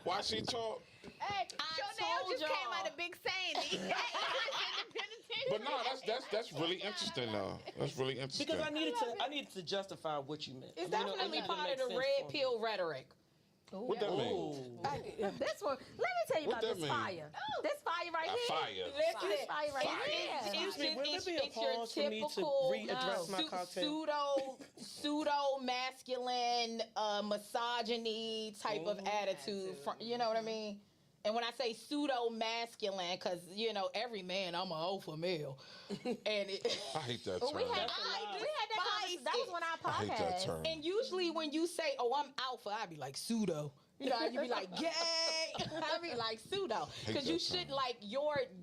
while she talk? Hey, Chanel told just came y'all. out of Big Sandy. But no, that's really interesting though. That's really interesting. Because I needed to justify what you meant. It's I mean, definitely it needed to part make of the sense red for me. pill rhetoric. What that mean? Ooh. This one, let me tell you What about that this mean? fire. This fire right here. Fire. Listen, This fire right Fire. here. Excuse me, will there be a it's your pause for me to typical, readdress my cocktail? pseudo masculine misogyny type of attitude. You know what I mean? And when I say pseudo masculine, because every man, I'm an alpha male, and I hate that Well, term. we had that conversation. That was on our I hate that podcast. term. and usually when you say, "Oh, I'm alpha," I'd be like pseudo. You be like gay. I'd be like pseudo, because you that should term.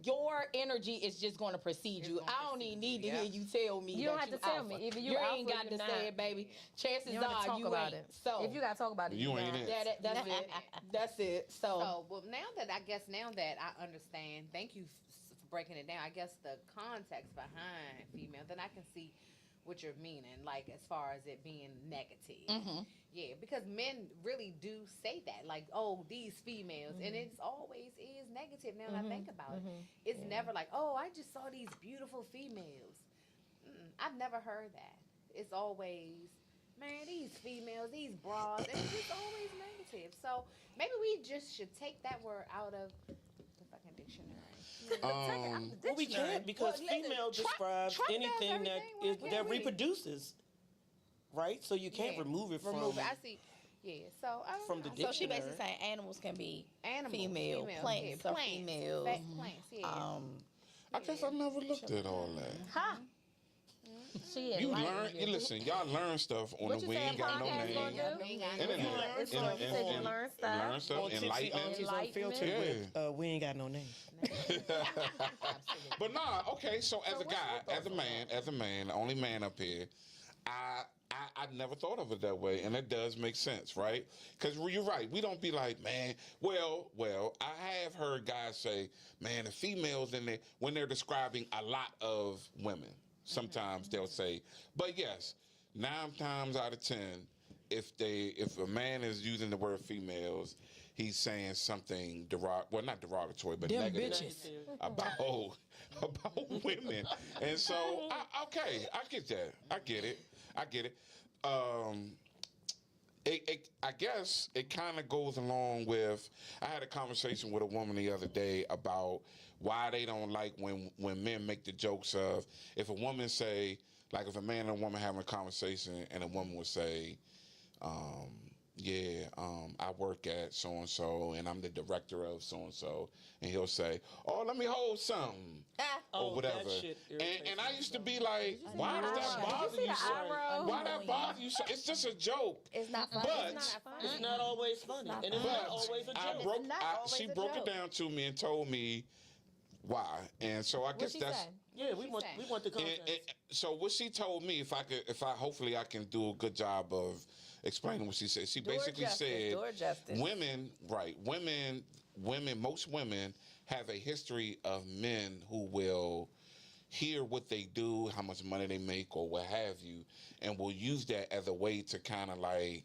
your energy is just going to precede you. I don't even need to hear you tell me. You don't that have to tell me. alpha. Either you you alpha ain't or got you to not. say it, baby. Chances You don't have are to talk you about ain't. it. So If you got to talk about it, You ain't it. that's it. That's it. So So, well, now that I understand, thank you for breaking it down. I guess the context behind female, then I can see what you're meaning, like as far as it being negative. Yeah, because men really do say that, like, oh, these females, and it's always is negative. Now that I think about it, it's never like, oh, I just saw these beautiful females. I've never heard that. It's always, man, these females, these bras, and it's just always negative. So maybe we just should take that word out of the fucking dictionary. Well, we can't because Well, listen, female Trump describes does anything that everything. Why can't we? reproduces, right? So you can't Yeah. remove it from. Remove it. I see. Yeah. So I don't From the know. So she basically Dictionary. saying animals can be Animals, female, plants are plants, females. Plants, yeah. I guess I never looked at all that. Huh? She You enlightened learn. you. You listen. Y'all learn stuff on What the you We say Ain't Got No podcast Name. gonna do? We ain't got Internet. no learn It's gonna stuff. say you learn stuff. Learn stuff. On Tipsy Enlightenment. Aunties Enlightenment. Unfiltered with We Ain't Got No Name. But nah, okay. So as a guy, as a man, the only man up here, I never thought of it that way, and it does make sense, right? Because you're right. We don't be like, man. Well. I have heard guys say, man, the females in there when they're describing a lot of women. Sometimes they'll say, but yes, 9 times out of 10, if a man is using the word females, he's saying something not derogatory, but Them negative bitches. about women. And so, okay, I get that. I get it. I guess it kind of goes along with. I had a conversation with a woman the other day about why they don't like when men make the jokes of if a woman say, like if a man and a woman having a conversation and a woman would say, I work at so and so and I'm the director of so and so, and he'll say, oh, let me hold something. Or whatever. That shit irritates And I me used so to be like, why does that Did you bother see you the so? eyebrow? Why that bother you so? It's just a joke. It's not funny. But It's not always funny, and it's not always a joke. she broke it down to me and told me why. And so I guess What she that's. said? Yeah, we want the context. So what she told me, hopefully I can do a good job of explaining what she said. She basically said, most women have a history of men who will hear what they do, how much money they make, or what have you, and will use that as a way to kind of like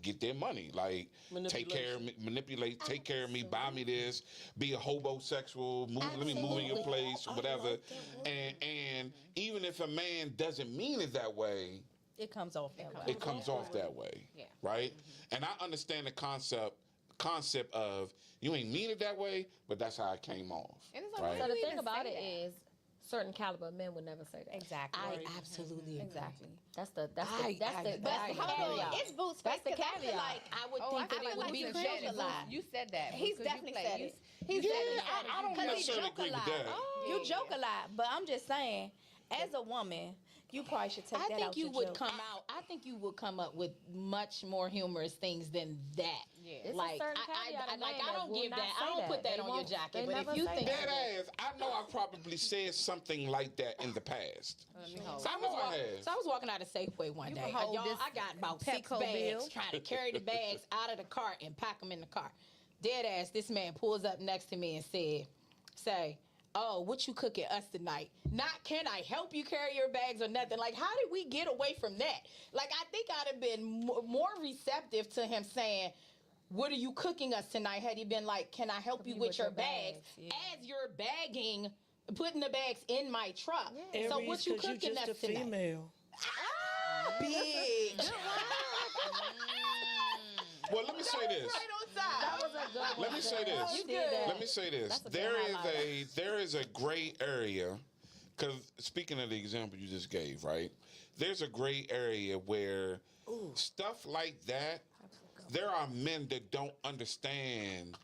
get their money. Like take care of me, manipulate, take care of me, buy me this, be a hobosexual, let me move in your place, whatever. And even if a man doesn't mean it that way, It comes off that way. it comes off that way. Yeah. Right? And I understand the concept of you ain't mean it that way, but that's how it came off. And it's like, right? So the You thing even about say it that. is, certain caliber men would never say that. Exactly. I absolutely agree. Exactly. That's the But Hold on, it's Boots. That's the because I feel caveat. like I would Oh, think I that feel it like would be you you said joke it. a lot. You said that. He's because you definitely play- said you- it. He's Yeah, definitely I said it. don't 'Cause he necessarily joke a agree with lot. that. You joke a lot, but I'm just saying, as a woman, you probably should take I that think out you your would joke. come out. I think you would come up with much more humorous things than that. Yeah. It's a Like certain I caveat of like men I don't that will give not that. say I don't put that. that They on your won't- jacket. they But if never you say think that. Dead ass. I know I probably said something like that in the past. Let me hold. I know I have. So I was walking out of Safeway one You day. can hold Y'all, this I got about 6 Pepco bags bill. trying to carry the bags out of the cart and pack them in the car. Dead ass, this man pulls up next to me and say, oh, what you cooking us tonight? Not can I help you carry your bags or nothing. Like, how did we get away from that? Like, I think I'd have been more receptive to him saying, what are you cooking us tonight? Had he been like, can I help you with your bags? yeah. As you're bagging, putting the bags in my truck. So Aries, what you 'cause cooking just us a tonight? female. Big. Well, let me say this. That was a good one. Let me say this. You did that. Let me say this. That's a good There is a gray area, because speaking of the example you just gave, right? There's a gray area where stuff like that, there are men that don't understand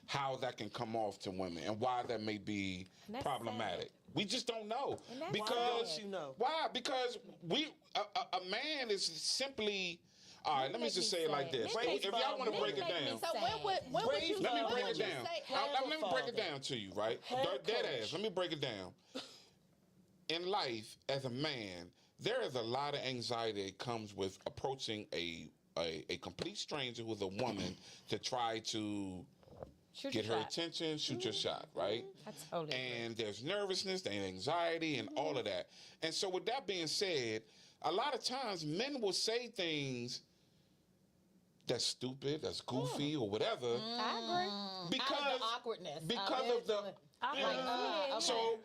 how that can come off to women and why that may be And that's problematic. We just don't know. And that's Because Why don't you know? why? Because a man is simply. All right, let me make just me say it like sad. this. Men If y'all want to break it make me down, So when would you let me when break would it you down. say- Let me break it father. down to you, right? Head Dead coach. ass. Let me break it down. In life, as a man, there is a lot of anxiety that comes with approaching a complete stranger who's a woman to try to Shoot get your her shot. attention, shoot your shot, right? I totally agree. And there's nervousness, there's anxiety, and all of that. And so, with that being said, a lot of times men will say things that's stupid, that's goofy, or whatever, I agree. because Out of the awkwardness. because of the. I'm Yeah. like, yeah, So,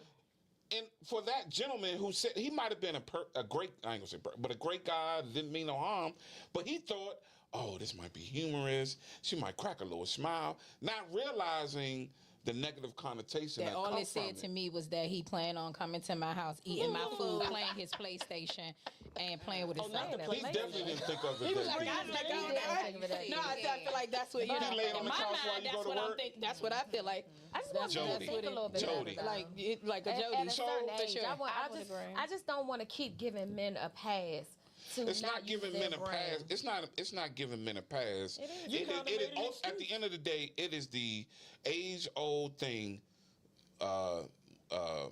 and for that gentleman who said he might have been a great, I ain't gonna say, but a great guy, didn't mean no harm, but he thought, oh, this might be humorous. She might crack a little smile, not realizing the negative connotation that That all comes it said from to it. me was that he planned on coming to my house, eating my food, playing his PlayStation, and playing with his not son. the He definitely didn't think of it He was that like, way. I He didn't think of it that No, way. I feel like that's what you He know. laid on In the my couch while mind, you go that's to what I'm work? thinking. That's what I feel like. I just want you to Jody. think a little bit Jody. better, though. Like a At Jody. a certain for age, sure. I just don't want to keep giving men a pass to It's not use giving their men a brand. pass. It's not giving men a pass. It is. You It kinda is made an at the end of the day, it is the age-old thing.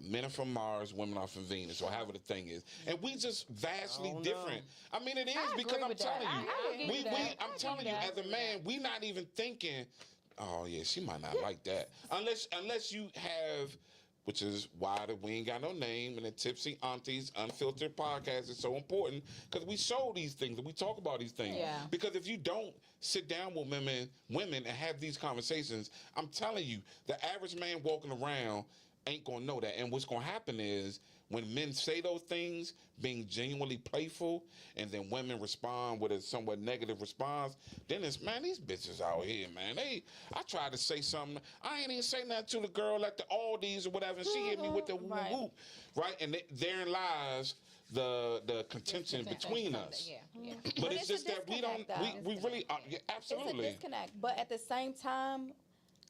Men are from Mars, women are from Venus, or however the thing is, and we just vastly Oh, no. different. I mean, it is I because agree I'm with telling that. you, I give you that. I'm I telling give you, you that. as a man, we not even thinking, oh yeah, she might not like that, unless you have. Which is why we ain't got no name, and the Tipsy Aunties Unfiltered podcast is so important, because we show these things and we talk about these things. Yeah. Because if you don't sit down with women and have these conversations, I'm telling you, the average man walking around ain't gonna know that. And what's gonna happen is when men say those things, being genuinely playful, and then women respond with a somewhat negative response, then it's, man, these bitches out here, man. I tried to say something. I ain't even say nothing to the girl at the Aldi's or whatever, and she hit me with the whoop Right. whoop, right? And therein lies the contention between us. Yeah, yeah. But it's it's a just that we don't, disconnect, we though. really, yeah, It's a absolutely. disconnect. But at the same time,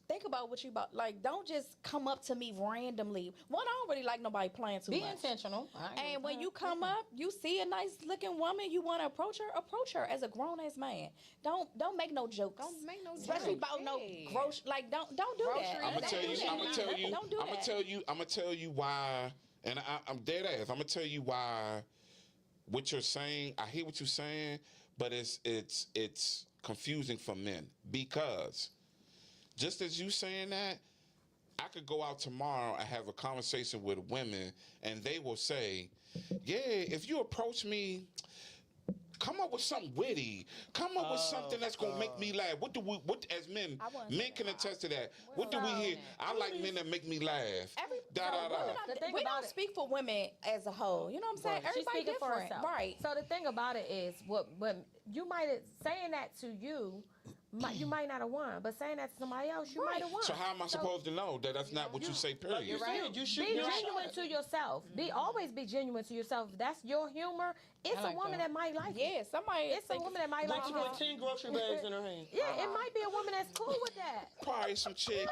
think about what you about. Like, don't just come up to me randomly. One, I don't really like nobody playing too Be much. intentional. And when you come up, you see a nice looking woman, you want to approach her as a grown ass man. Don't make no jokes. Don't make no Especially jokes. about no Hey. grocery. Like don't do that. I'm gonna tell you. Don't I'm gonna tell you. Don't do I'm gonna that. tell you. I'm gonna tell you why. And I'm dead ass. I'm gonna tell you why. What you're saying, I hear what you're saying, but it's confusing for men, because just as you saying that, I could go out tomorrow and have a conversation with women, and they will say, "Yeah, if you approach me, come up with something witty. Come up with something that's gonna make me laugh. What as men? I wouldn't Men say can that. attest to that. What do we hear? I like men that make me laugh. Da da da. The thing We about don't it- speak for women as a whole. You know what I'm saying? She's Everybody speaking for different, herself. right? So the thing about it is, what you might have saying that to you, you might not have won, but saying that to somebody else, you might have won. So how am I supposed to know that that's not what you say? Period. You're right. You should Be be genuine to yourself. Always be genuine to yourself. If that's your humor. It's I like a woman that might like it. Yeah, somebody. It's a woman that might like With it. 10 grocery bags in her hand. Yeah, it might be a woman that's cool with that. Probably some chicken.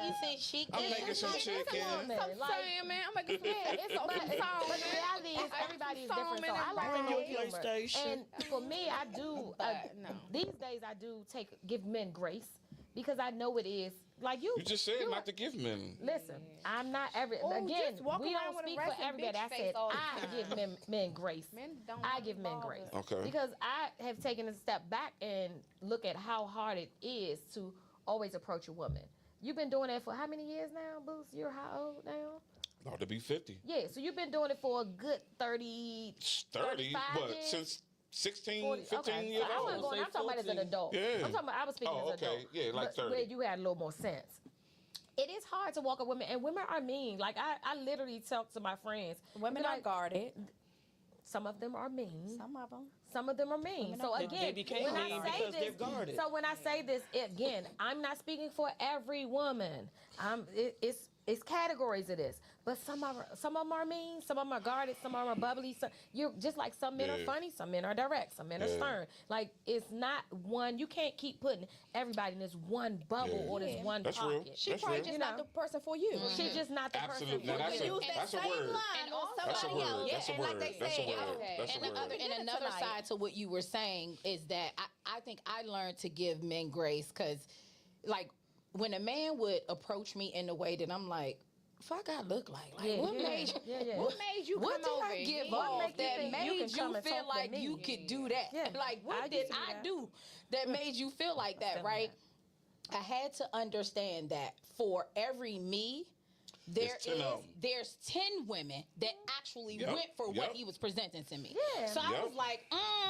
You said chicken. I'm making some chicken. Woman, man. I'm making some it's but the reality is everybody is different. So I like Bring to your get humor. PlayStation. And for me, I do. no. These days, I do give men grace because I know it is like you. You just said not to give men. Listen, I'm not every Or again. just walk We around don't with a speak for resting everybody. bitch I face said all the I time. give men grace. Men don't I wanna give men bother. grace. Okay. Because I have taken a step back and look at how hard it is to always approach a woman. You've been doing that for how many years now, Boots? You're how old now? About to be 50. Yeah, so you've been doing it for a good 30, 30, 35 but years? since 16, 40, 15 okay. years So I old. wasn't going, I'm talking about as an 14. adult. Yeah. I'm talking about, I was speaking Oh, as an okay. adult. Yeah, like but 30. Where you had a little more sense. It is hard to walk up women, and women are mean. Like, I literally talk to my friends. Women Be are like, guarded. some of them are mean. Some of them. Some of them are mean. So are- again, They became when mean I say because this, they're guarded. so when I say this again, I'm not speaking for every woman. It's categories of this, but some of them are mean, some of them are guarded, some of them are bubbly. Some, you're just like some men are Yeah. funny, some men are direct, some men are Yeah. stern. Like it's not one. You can't keep putting everybody in this one bubble Yeah. or this Yeah. one That's real. pocket. She That's probably real. just You not know. the person for you. She's just not the Absolutely. person. Now, for that's you. a- that's a word. line on That's a somebody word. else. That's a and like word. they That's a say, word. okay. That's a And the word. other, and another tonight. side to what you were saying is that I think I learned to give men grace because, like, when a man would approach me in the way that I'm like, fuck, I look like Yeah, what yeah, made you? yeah. What made you What come did over I give here? What off make you that think you made can come you and feel talk to like me? you could do that? Yeah. Like, I what used did to do I that. do that made you feel like that, right? I had to understand that for every me, There's 10 of 'em. there's 10 women that actually Yep, went for yep. what he was presenting to me. Yeah. So I Yep. was like,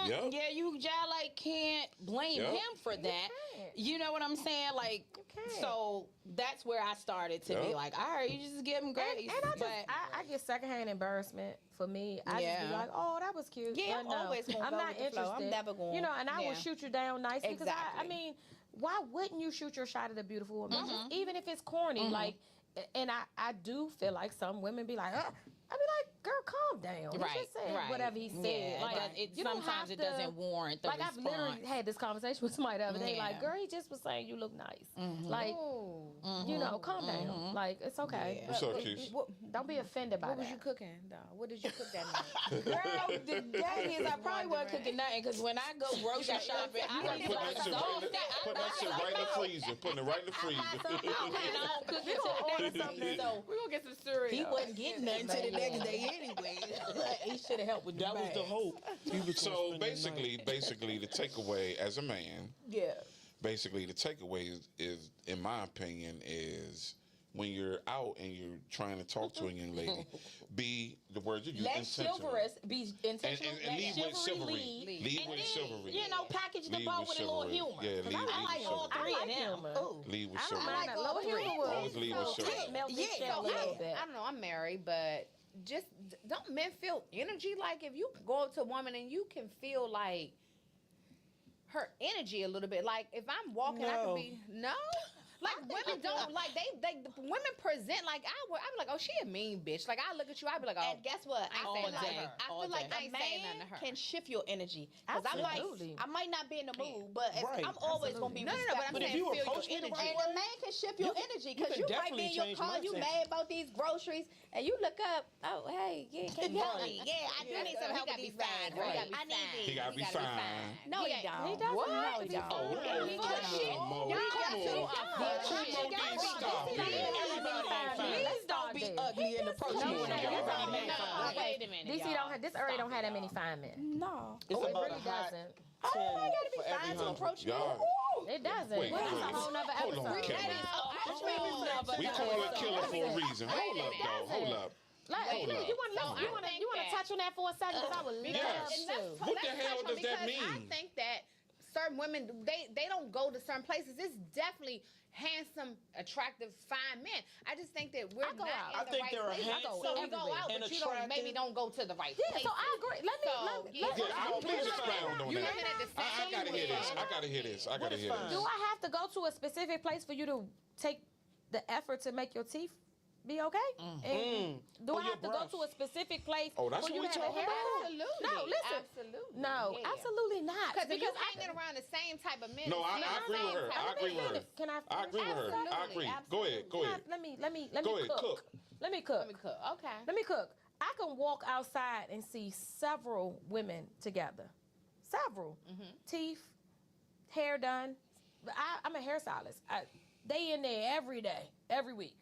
Yep. yeah, you just like can't blame Yep. him for that. can't. You know what I'm saying? Like, can't. so that's where I started to be Yep. like, all right, you just give him grace. And I just, but I get secondhand embarrassment for me. I just Yeah. be like, oh, that was cute. Yeah, But I'm no, always gonna I'm go not with the interested. flow. I'm never gonna- You know, and I will Yeah. shoot you down nice because I Exactly. mean, why wouldn't you shoot your shot at a beautiful woman? Even if it's corny, like, and I do feel like some women be like, I be like, girl, calm down. He right, just said right. whatever he said. Yeah, like, it you don't sometimes have it to- doesn't warrant the like I've response. literally had this conversation with somebody the other day. Like, Yeah. girl, he just was saying you look nice. Like, Ooh. you know, calm down. Like, it's okay. Yeah. What's up, It- Keisha? Don't be offended by What that. was you cooking, though? What did you cook that night? Girl, the thing is, I probably wasn't cooking nothing because when I go grocery shopping, I Right, don't put that shit right in the, put that shit right in the freezer. Putting it right in the freezer. I don't cook it till the next day. So We gonna get some cereal. he wasn't getting nothing till the next day anyway. He should have helped with That was the bags. hope. He was gonna So spend the night. basically, the takeaway as a man, Yeah. basically the takeaway is, in my opinion, is when you're out and you're trying to talk to a young lady, be the word you use Less intentional. chivalrous, be intentional. And let lead with chivalry. lead. Lead And with then, chivalry. you know, package the Lead bow with with a little chivalry. humor. Yeah, 'Cause lead I with like all chivalry. three I of like them. humor. Ooh. Lead with I chivalry. like a little humor will Always lead with chivalry. melt this Yeah, shit a so little I- bit. I don't know. I'm married, but just don't men feel energy? Like if you go up to a woman and you can feel like her energy a little bit. Like if I'm walking, I No. could be no. Like women don't like they women present like I be like, oh, she a mean bitch. Like I look at you, I be like, oh, And guess what? I All feel day. like All I feel like day. a I ain't saying nothing man to her. can shift your energy. Because I'm like, Absolutely. I might not be in the mood, but Right. I'm always gonna be no, but I'm But if saying you feel approach me your the energy. right And a man can shift your energy because can you might definitely be in your change car, you mindset. mad about these groceries, and you look up, oh hey, yeah, can you help me? Yeah, I do Yeah, need so some he help gotta with be these fine. bags. He gotta be I need fine. these. He gotta be fine. No, he don't. He doesn't What? have to be He don't. Oh, fine. come on, You come got to. on. Come on, stop it. Everybody ain't fine. Please don't be ugly and approach No, me when no, I'm no, around. no, No, wait a minute, DC y'all. don't have this area don't have that many fine men. No. It's It about really a hot doesn't. 10 I gotta be for every fine to 100. approach me. Y'all- Ooh. It doesn't. Wait, That's wait. a whole nother Hold on, episode. Kelly. That is a We call her killer for a reason. Hold up, though. Hold up. Like, Hold up. you want So I to think touch that- on that for a second? Because I would love Yes. And let's to. What the let's hell touch on does that because I mean? think that certain women they don't go to certain places. It's definitely handsome, attractive, fine men. I just think that we're I go not out. in I the think right there are place. handsome So we go out, and but you don't maybe attractive. don't go to the right Yeah, places. so I agree. So, yeah. Yeah, please expound on You're that. looking at the I same gotta hear this. women. I gotta hear this. I gotta is hear fine? this. Do I have to go to a specific place for you to take the effort to make your teeth be okay? And do Or I your have to go brush. to a specific place Oh, that's for what you we to have a talking about? haircut? Absolutely. No, listen. Absolutely. No, Yeah. absolutely not. Because if you're I- hanging around the same type of men, No, I the agree with same her. type I of agree with men- her. Can I? I agree with her. I Absolutely, agree. Go ahead. Go ahead. Let me Go ahead. cook. Cook. Let me cook. Let me cook. Okay. Let me cook. I can walk outside and see several women together. Several. Teeth, hair done. I'm a hairstylist. They in there every day, every week.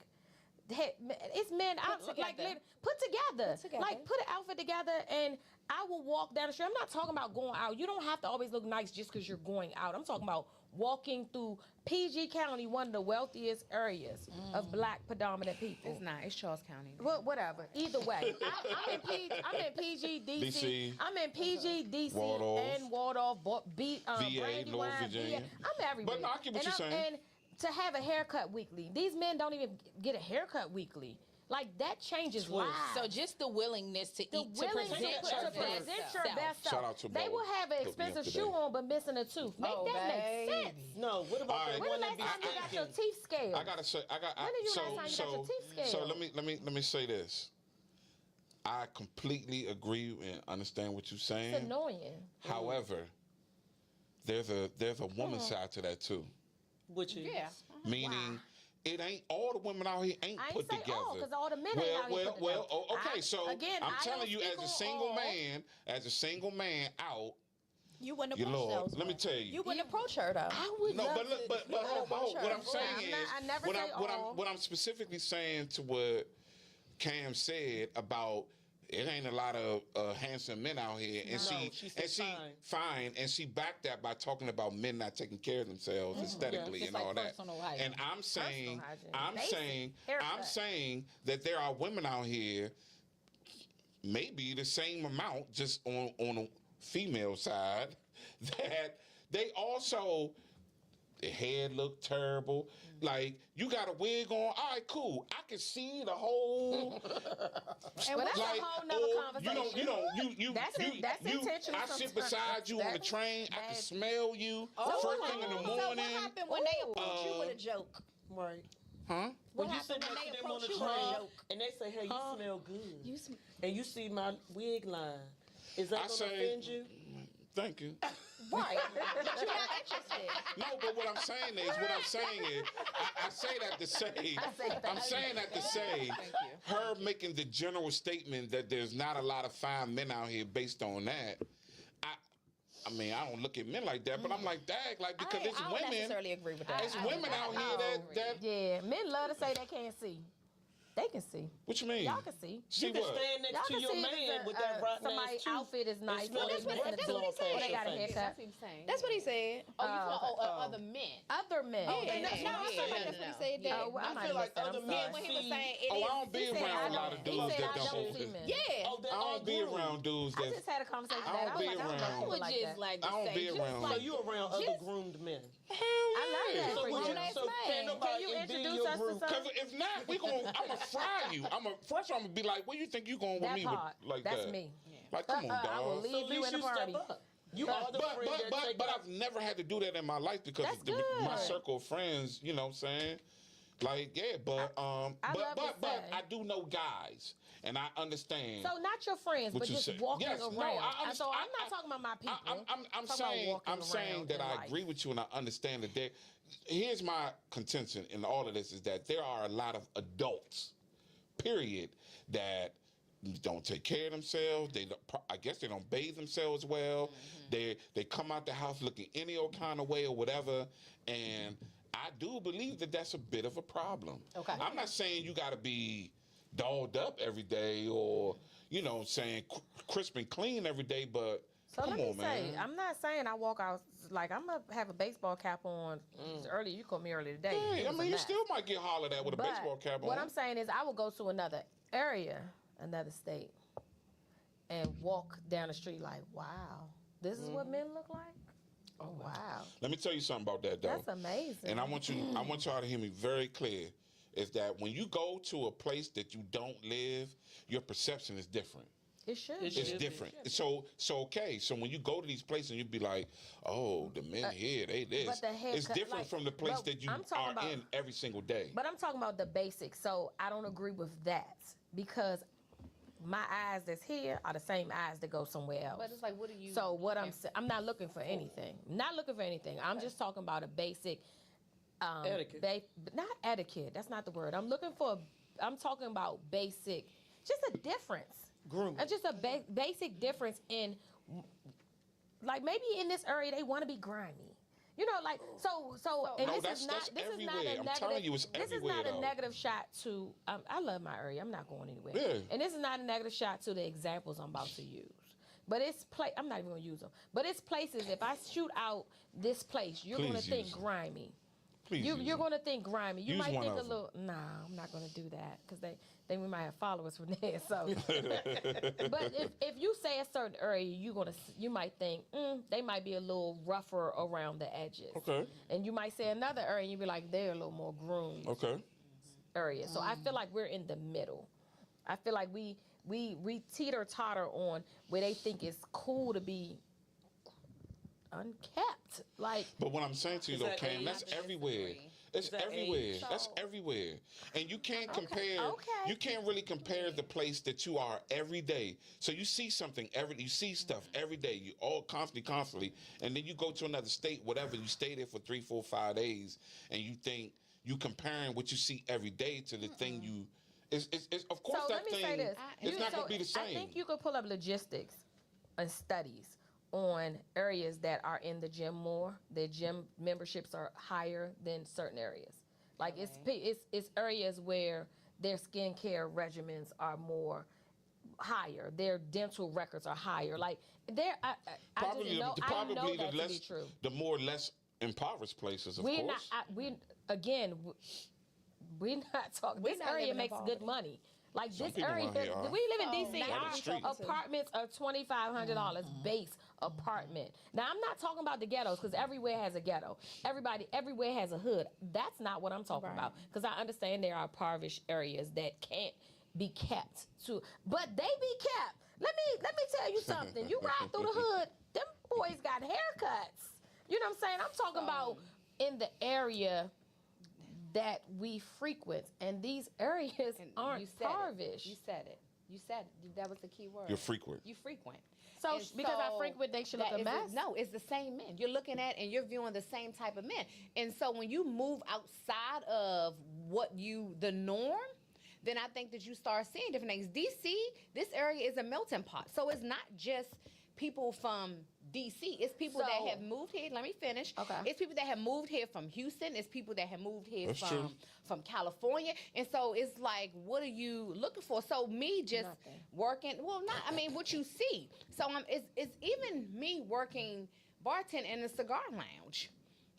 It's men out like together. put together. together. Like put an outfit together and I will walk down the street. I'm not talking about going out. You don't have to always look nice just because you're going out. I'm talking about walking through PG County, one of the wealthiest areas of black predominant people. It's not. It's Charles County. Well, whatever. Either way, I'm in PG, DC. DC. I'm in PG, DC, Waldorf. and Waldorf, VA, Brandywine, North Virginia. VA. I'm everywhere. But no, I get what And you're I'm- saying. And to have a haircut weekly, these men don't even get a haircut weekly. Like that changes Twist. lives. So just the willingness to the eat, to willingness present to your present best your self. best self. Shout out to They Bo. will have an Hooked me up expensive today. shoe on, but missing a tooth. Make Oh, that make baby. sense. No, what about All the right. When one the that last time be you got your thinking? teeth scaled? I gotta say, When did you last time you got your teeth scaled? so let me say this. I completely agree and understand what you're It's saying. annoying. However, there's a woman side to that too. Which is Yeah. Meaning, it ain't all the women out here ain't I ain't put say together. all, 'cause all the men ain't out here put together. Okay. So Again, I'm I telling don't you, speak as a on single all. man, out, You wouldn't your approach Lord, those let me women. tell you. You wouldn't approach her though. I would No, love but look, to. but You hold, gotta hold. What I'm approach her. saying is, I never what say I'm what I'm specifically saying to what Cam said about it ain't a lot of handsome men out here, and she said fine. and she backed that by talking about men not taking care of themselves aesthetically It's and like all that. personal hygiene. And I'm saying, hygiene. Basic haircut. I'm saying that there are women out here, maybe the same amount, just on the female side, that they also. The head look terrible. Like you got a wig on. All right, cool. I can see the whole. And that's like, a whole nother conversation. you. That's intentional I sit sometimes. beside you on the That's- train. I can that's- smell you Oh, first thing in the so morning. what happened when they approach you with a Uh, joke? Right. Huh? When you happened sit when next they to them on the approach you with a train joke? and they say, "Hey, you smell good," You sm- and you see my wig line, is that I gonna say- offend you? Thank you. right, but you're not interested. No, but what I'm saying is, I say that to say, I'm saying that to say, her making the general statement that there's not a lot of fine men out here based on that. I mean, I don't look at men like that, but I'm like, dag, like because I it's don't women, necessarily agree with that. it's women out here that. Yeah, men love to say they can't see. They can see. What you mean? Y'all can see. See You can what? stand Y'all next to can your see if man it's with that rotten somebody's ass tooth outfit is nice. smell or his they breath missing a blown tooth, past or they your got a face. haircut. That's what he's saying. That's what he said. Oh, you talking okay. other men? Other men. Yeah, yeah, no, I yeah, feel yeah, like that's what he no. said. That Oh, well, I I might feel have like missed that. other I'm men sorry. when he was see- saying it Oh, I is- don't be He said around I a lot of don't- he dudes said that I don't don't. see men. yeah. Oh, that I don't be unglued. around dudes I that. just had a conversation I with that. don't I be was like, I around. don't I know would like just that. like to I don't say, be just around. So like you around other groomed men? I love that So for would you. you? Nice So man. can Can nobody you be in introduce your us to group? some- Because if not, I'm gonna fry you. First I'm gonna be like, where you think you going with That me part. with, like That's that? me. Like, come on, I will dog. leave So at you least in you the party. step up. You are the friend that take But up. I've never had to do that in my life because That's my good. circle of friends, you know what I'm saying? Like, yeah, but I love but to say. I do know guys and I understand. So not your friends, What but you just said. walking Yes, around. no, I And so I'm understand. not talking about my people. I'm talking about saying walking I'm saying around that in I life. agree with you and I understand that here's my contention in all of this is that there are a lot of adults, period, that don't take care of themselves. I guess they don't bathe themselves well. They come out the house looking any old kind of way or whatever, and I do believe that that's a bit of a problem. Okay. I'm not saying you got to be dolled up every day or saying crisp and clean every day, but So come let me on, say, man. I'm not saying I walk out like I'm gonna have a baseball cap on. Earlier, you called me earlier today. Hey, It I was mean, a you mess. still might get hollered at with a But baseball cap on. what I'm saying is, I will go to another area another state and walk down the street like, wow, this is what men look like? Oh, wow. Let me tell you something about that, though. That's amazing. And I want y'all to hear me very clear. Is that when you go to a place that you don't live, your perception is different. It should. It It's should be. different. So okay. So when you go to these places, and you be like, "Oh, the men here, they this." but the haircut, It's different like, from the place but that you I'm talking are about- in every single day. But I'm talking about the basics. So I don't agree with that because my eyes that's here are the same eyes that go somewhere else. But it's like, what are you? So what I'm not looking for anything. Not looking for anything. I'm just talking about a basic Etiquette. not etiquette. That's not the word. I'm talking about basic, just a difference. Grooming. Just a basic difference in, like, maybe in this area they want to be grimy. You know, like, so and No, this that's is not this is everywhere. not a I'm negative. telling you, it's this is everywhere, not a though. negative shot to. I love my area. I'm not going anywhere. Yeah. And this is not a negative shot to the examples I'm about to use. But it's I'm not even gonna use them. But it's places. If I shoot out this place, you're Please gonna think use them. grimy. Please, You're use gonna think grimy. You Use might one think a of 'em. little. Nah, I'm not gonna do that because then we might have followers from there. So, but if you say a certain area, you might think they might be a little rougher around the edges. Okay. And you might say another area, and you be like they're a little more groomed Okay. area. So I feel like we're in the middle. I feel like we teeter totter on where they think it's cool to be unkept. Like, But what I'm saying to you, Is though, that Cam, age? that's everywhere. It's Is that everywhere. age? That's everywhere. And you can't compare. okay. You can't really compare the place that you are every day. So you see something you see stuff every day. You all constantly, and then you go to another state, whatever. You stay there for 3, 4, 5 days, and you think you comparing what you see every day to the thing you. It's of course so that let me thing. say this. It's not gonna be the same. I think you could pull up logistics and studies on areas that are in the gym more. Their gym memberships are higher than certain areas. Like it's areas where their skincare regimens are more higher. Their dental records are higher. Like I just know I know that to be true. The more less impoverished places, of We're course. we're not talking. We're This not area living in makes good poverty. money. Like Some this people area, around here are. we live in DC. Right up the street. Apartments are $2,500 base apartment. Now I'm not talking about the ghettos because everywhere has a ghetto. Everybody everywhere has a hood. That's not what I'm talking about because I understand there are impoverished areas that can't be kept to, but they be kept. Let me tell you something. You ride through the hood, them boys got haircuts. You know what I'm saying? I'm talking about in the area that we frequent, and these areas And aren't you said impoverished. it. You said it. You said it. That was the key word. You're frequent. You frequent. So And because I so frequent, they should look that a is mess. No, it's the same men. You're looking at and you're viewing the same type of men. And so when you move outside of the norm, then I think that you start seeing different things. DC, this area is a melting pot. So it's not just people from DC. It's people that So- have moved here. Let me finish. Okay. It's people that have moved here from Houston. It's people that have moved here That's true. from California. And so it's like, what are you looking for? So me just Nothing. working, well, not, I mean, what you see. So it's even me working bartending in a cigar lounge.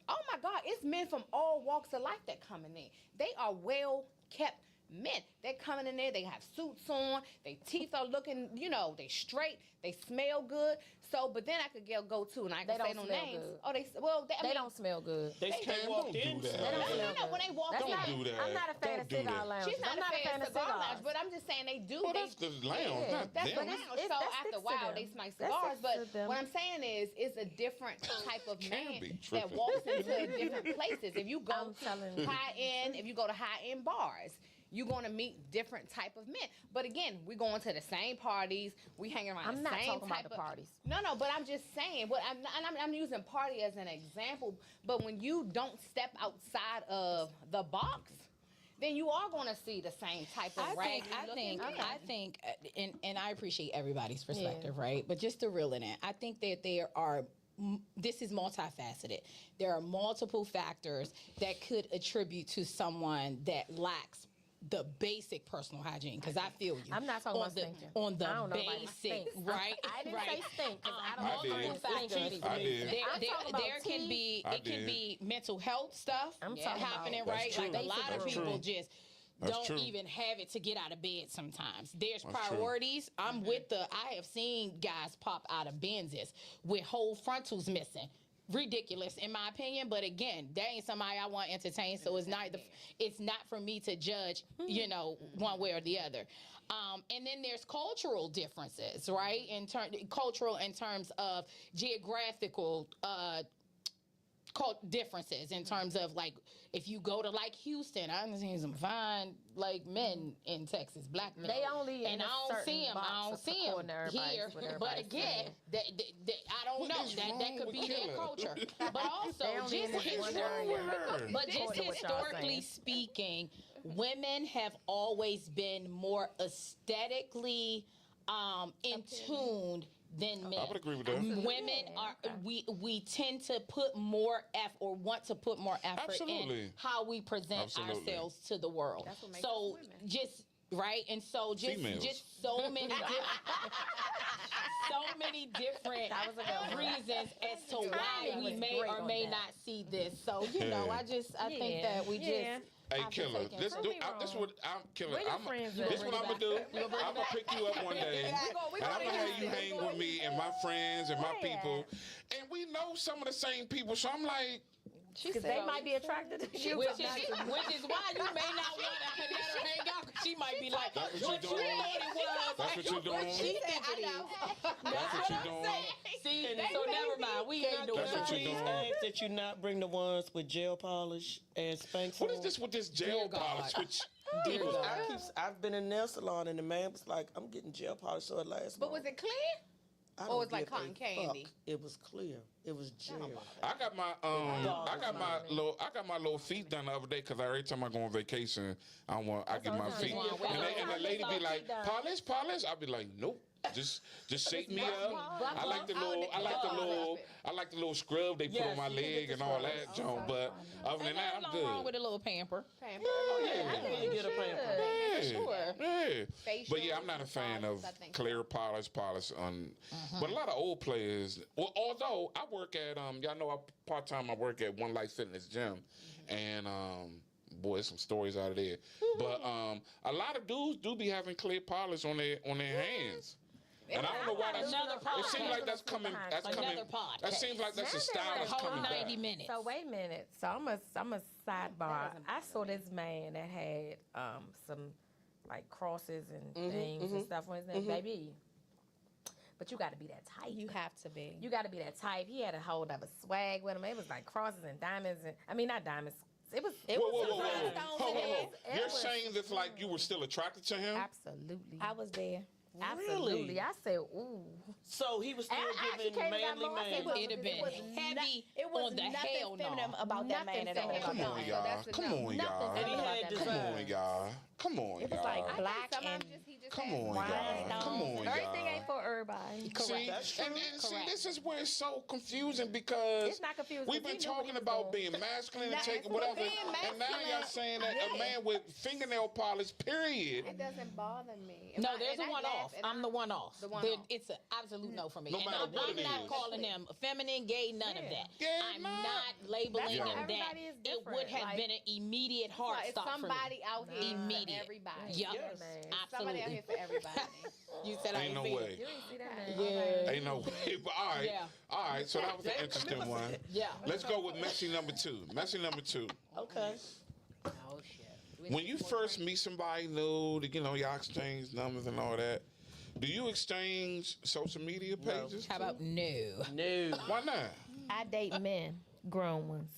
Oh my God, it's men from all walks of life that coming in. They are well kept men. They're coming in there, they have suits on, their teeth are looking, they straight, they smell good. So, but then I could go to, and I They can say don't no smell names. good. Oh, They don't smell good. They Cam, came walked don't in. do that. They don't No, smell good. when they walk That's in. not- Don't do that. I'm not a fan Don't of do cigar that. lounges. She's not I'm not a fan of cigar cigars. lounge, but I'm just saying they do. Well, they, that's the lounge, Yeah. not That's them. the lounge. It's- So that after sticks a to while, them. they smoke That cigars. sticks to But them. what I'm saying is, it's a different type of Can't man be that tripping. walks into different places. If you go I'm telling you. high end, if you go to high end bars, you're going to meet different type of men. But again, we going to the same parties. We hanging around I'm the not same talking about type the of parties. No, but I'm just saying. But I'm using party as an example. But when you don't step outside of the box, then you are going to see the same type of raggedy looking men. I think, and I appreciate everybody's perspective, right? But just to reel it in, I think that there are. This is multifaceted. There are multiple factors that could attribute to someone that lacks the basic personal hygiene. Because I feel you. I'm not talking on about the stinking. on the I don't know about basic, stink. right? I didn't right. say stink because I don't I know did. about Multiple factors. I did. There, I'm there, talking about there can teeth. be I it can did. be mental health stuff I'm talking about- happening, That's right? true. Like a lot of That's people true. just That's don't true. even have it to get out of bed sometimes. There's That's true. priorities. I'm with I have seen guys pop out of Benzes with whole frontals missing. Ridiculous in my opinion, but again, that ain't somebody I want to entertain, so it's not for me to judge, one way or the other. And then there's cultural differences, right? Cultural in terms of geographical differences in terms of like if you go to like Houston, I've seen some fine like men in Texas, black men. They only in and a I don't certain see them. box I don't of see supporting them everybody's here. what But everybody's again, I don't What know. is That wrong could with be their Killer? culture. But They also only in just this one wrong with her? but just According to what y'all historically saying. speaking, women have always been more aesthetically in tune than men. I would agree with that. Women are we tend to put more or want to put more effort Absolutely. in how we present Absolutely. ourselves to the world. That's what makes So us women. just right, and so Females. just so many so many different That was a good one. reasons as to why timing we was may great or on may that. not see this. So I think Yeah, that we yeah. just Hey, have to Killer, take this into do, me I, this wrong. what I'm Killer. Where your I'm friends this at? what I'm gonna do. I'm gonna pick you up one day, we and I'm gonna gonna have have you to. hang with me and my friends and my Yeah. people, and we know some of the same people. So I'm like, Because they might be attracted to you. which is why you may not want to let her hang out, 'cause she might be like, That's what what you you doing? thought it was. that's what you're doing. She think it is. That's what you're doing. See, so never mind. We ain't doing That's what that. you're doing. Ask that you not bring the ones with gel polish and Spanx. What is on. this with this gel Dear God. polish? Which, Dear God. I've been in a nail salon and the man was like, "I'm getting gel polish so it lasts." But was it clear? I or don't it's like give a cotton candy? fuck. It was clear. It was gel. I got my little feet done the other day because every time I go on vacation, I get my That's feet, all I'm saying. and the lady be like, polish. I be like, nope. Just shake me up. I like the little scrub they put on my leg and all that, John. But other than that, I'm Nothing wrong good. with a little pamper. Yeah, you get a pamper. Yeah. Facial But yeah, I'm not a fan of I think. clear polish. But a lot of old players. Well, although I work at y'all know part time I work at One Life Fitness Gym, and boy, there's some stories out of there. But a lot of dudes do be having clear polish on their hands. And I don't know why that's. Another It seems like that's coming. That's coming. Another podcast. That seems like that's a style that's Whole coming 90 back. minutes. So wait a minute. So I'm a sidebar. I saw this man that had some like crosses and things and stuff on his neck, baby. But you got to be that type. You have to be. You got to be that type. He had a whole other swag with him. It was like crosses and diamonds, and I mean not diamonds. It was. It Whoa, was. whoa, whoa, whoa, whoa. Stones Hold, in hold, hold. it. You're It was- saying this like you were still attracted to him? Absolutely. I was there. Absolutely. I said, ooh. So he was still I actually giving came and got manly more. I said, man. look, It'd have been was heavy It was on the nothing hell feminine no. about that Nothing man at all. feminine Come on, No, y'all. that's a Come no. on, Nothing y'all. feminine about had that Come design. man. on, y'all. Come on, It was y'all. like black Some and he just Come had on, one. y'all. Come on, everything y'all. ain't for everybody. See, That's true. and see, Correct. this is where it's so confusing because It's not confusing, we've 'cause been he knew what he talking was about doing. being masculine and Nah, taking but whatever, being and now masculine, y'all saying that a yeah. man with fingernail polish, period. It doesn't bother me. No, And there's I a one laugh off. and I'm the one off. The one There- off. It's an absolute no for me. No and matter what I'm it not is. calling them feminine, gay, none of that. Yeah, I'm nah. not labeling That's why them that. everybody is It would different. have Like, been an immediate heart It's stop somebody for out me. here Immediate. for everybody. Yup. Yes. Man. Somebody out Absolutely. here for everybody. You said I Ain't no see it. way. You ain't see that man. Yeah. Ain't no way. But all right. Yeah. All right. So that was an interesting one. Yeah. Let's go with messy number two. Messy number two. Okay. Oh shit. When you first meet somebody new, y'all exchange numbers and all that. Do you exchange social media pages? How about no? No. Why not? I date men, grown ones.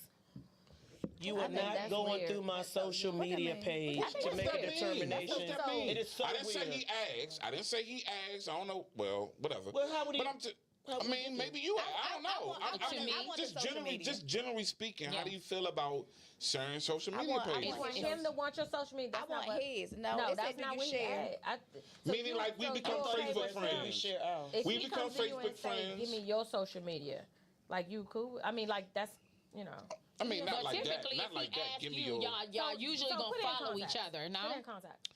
You I are think not that's going weird. through my social media page I think to that's make a what that means. determination. That's what that means. It is so I didn't say weird. he asked. I didn't say he asked. I don't know. Well, whatever. Well, how would he- But I'm how I would mean, he- maybe you. I don't know. I want just the social generally, media. generally speaking, Yeah. how do you feel about sharing social media want- I pages? It's for want him to want your social media. I That's not want what, his. No, No, it that's said, do not you what he share? asked. Meaning, like, we become you're okay Facebook with friends. him. We share ours. If We he become comes to you and Facebook say, friends. Give me your social media. Like, you cool? I mean, like, that's, you know. I mean, not But like that. typically, Not if like he that. asks Give me you, your. y'all usually So gonna put it in follow each contact. other. Put No. it in contact.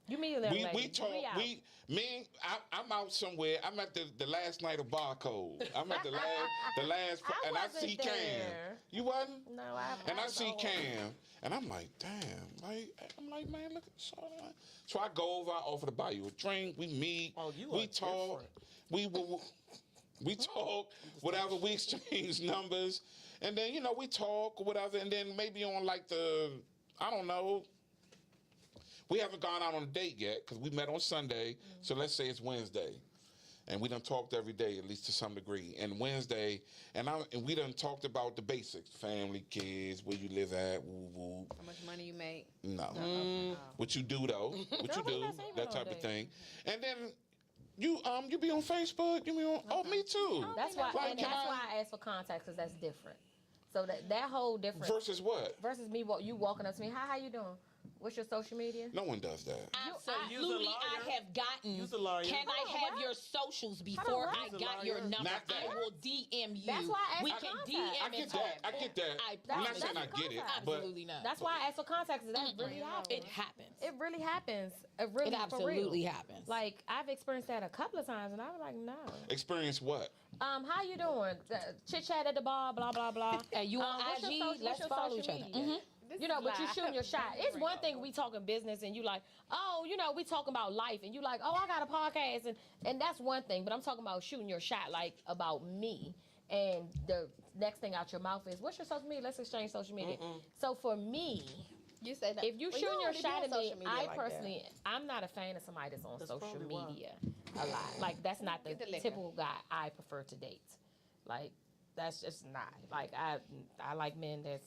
You mean that We lady. talk. out. I'm out somewhere. I'm at the last night of Barcode. I'm at the last, I and I wasn't see Cam. there. You wasn't? No, And I was see old. Cam, and I'm like, damn. I'm like, man, look at this. So I go over. I offer to buy you a drink. We meet. Oh, you we are talk. different. We talk. Whatever. We exchange numbers, and then we talk or whatever, and then maybe on like I don't know. We haven't gone out on a date yet because we met on Sunday. So let's say it's Wednesday. And we done talked every day, at least to some degree. And Wednesday, and we done talked about the basics. Family, kids, where you live at, woo woo. How much money you make? No. Oh. What you do though. What you Girl, we do. not saying That no type of date. thing. And then you be on Facebook, you be on me too. That's why, Like, and can that's why I asked for contact, because that's different. So that whole different Versus what? versus me, you walking up to me, how you doing? What's your social media? No one does that. Absolutely, Use a I lawyer. have gotten. Use a lawyer. Can I Hold on, have what? your socials before what? I Use a got lawyer. your number? Not that. I will DM you. That's why I we asked can for DM contact. I and get talk. that. I get that. I I'm not promise saying I you. get it, but Absolutely not. That's why I asked for contact, because that really happens. It happens. It really happens. It really It absolutely happens. Like, I've experienced that a couple of times, and I was like, no. experience what? How you doing? Chit chat at the bar, blah blah blah. Hey, you on What's your IG? social- Let's what's your follow social each other. media? This You know, is but you why shooting your shot. It's one thing we talking business and you like, oh, we talking about life, and you like, oh, I got a podcast, and that's one thing. But I'm talking about shooting your shot, like about me. And the next thing out your mouth is, what's your social media? Let's exchange social media. So for me, You said that. if you Well, shooting your already be shot on at me, social media I like that. personally, I'm not a fan of somebody that's on That's social probably why. media a lot. Like, that's not the Get the liquor. typical guy I prefer to date. Like, that's just not. Like, I like men that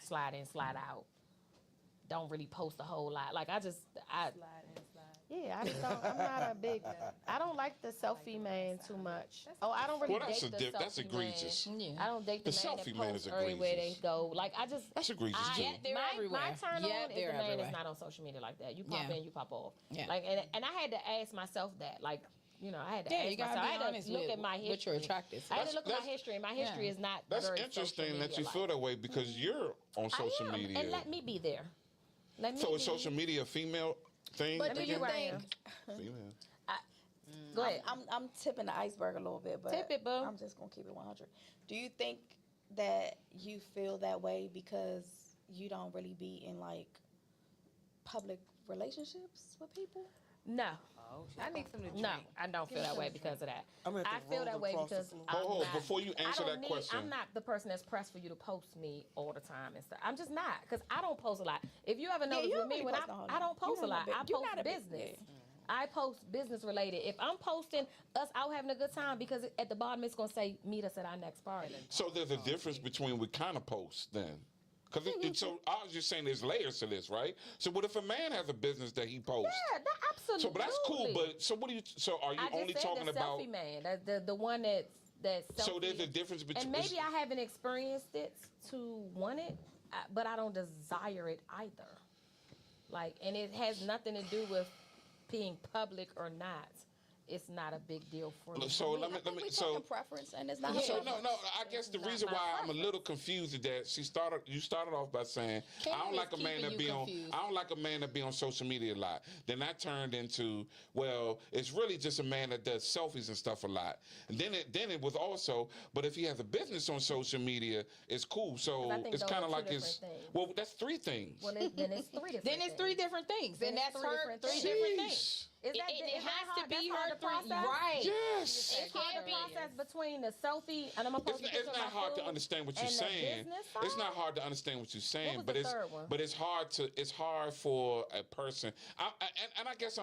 slide in, slide out. Don't really post a whole lot. Like, I just don't, I'm not a big, I don't like the selfie man too much. Oh, I don't really Well, that's date the that's selfie egregious. man. Yeah. I don't date the, The man selfie that man posts is everywhere they egregious. go. Like, I just, That's egregious too. Yeah, they're my everywhere. turn Yeah, on is they're the man everywhere. that's not on social media like that. You pop Yeah. in, you pop off. Yeah. Like, and I had to ask myself that. Like, I had to Yeah, ask you gotta myself. I be had honest to look with at my history. what you're attracted to. I had to look at That's- my history, and my history is not That's very interesting social that you media feel like. that way because you're on social I am, media. and let me be there. Let me So is be- social media a female thing? But do me you be where I think? am. Female. Go ahead. I'm tipping the iceberg a little bit, but Tip it, boo. I'm just gonna keep it 100. Do you think that you feel that way because you don't really be in like public relationships with people? No. I need some to drink. No, I don't feel that way because of that. I'm gonna I have to feel roll that way across the because floor. I'm Hold, not, before you answer I don't that question. I'm not the person that's pressed for you to post me all the time and stuff. I'm just not, because I don't post a lot. If you ever notice you with don't me, really when post a whole I lot. don't post You're a not lot. a big- I you're post not a big- business. I post business related. If I'm posting us out having a good time, because at the bottom it's gonna say meet us at our next party. So there's a difference between what kind of posts then? Because so I was just saying there's layers to this, right? So what if a man has a business that he posts? Yeah, that absolutely. So, but that's cool. But so what do you? So are you I just only said talking the about? selfie man, the one that's So selfie. there's a difference between. And maybe I haven't experienced it to want it, but I don't desire it either. Like, and it has nothing to do with being public or not. It's not a big deal for me. So let me. We So talking preference, and it's not. So a no. I guess the not reason my why I'm a preference. little confused is that you started off by saying Cam I don't is like a man keeping that you be confused. on. I don't like a man that be on social media a lot. Then that turned into it's really just a man that does selfies and stuff a lot. And then it was also, but if he has a business on social media, it's cool. So I think it's those kind are of two like different it's things. well, that's three things. Well, then it's three different. Then it's three things. different things, Then and it's that's three her different three things. different Jeez. things. Is that, It is that has hard? to be That's hard her to three. process? Right. Yes. It It's hard can't to be. process between the selfie and I'm supposed It's to not hard to understand what you're and the saying. business It's not side? hard to understand what you're saying, was but the it's third one? it's hard for a person. I guess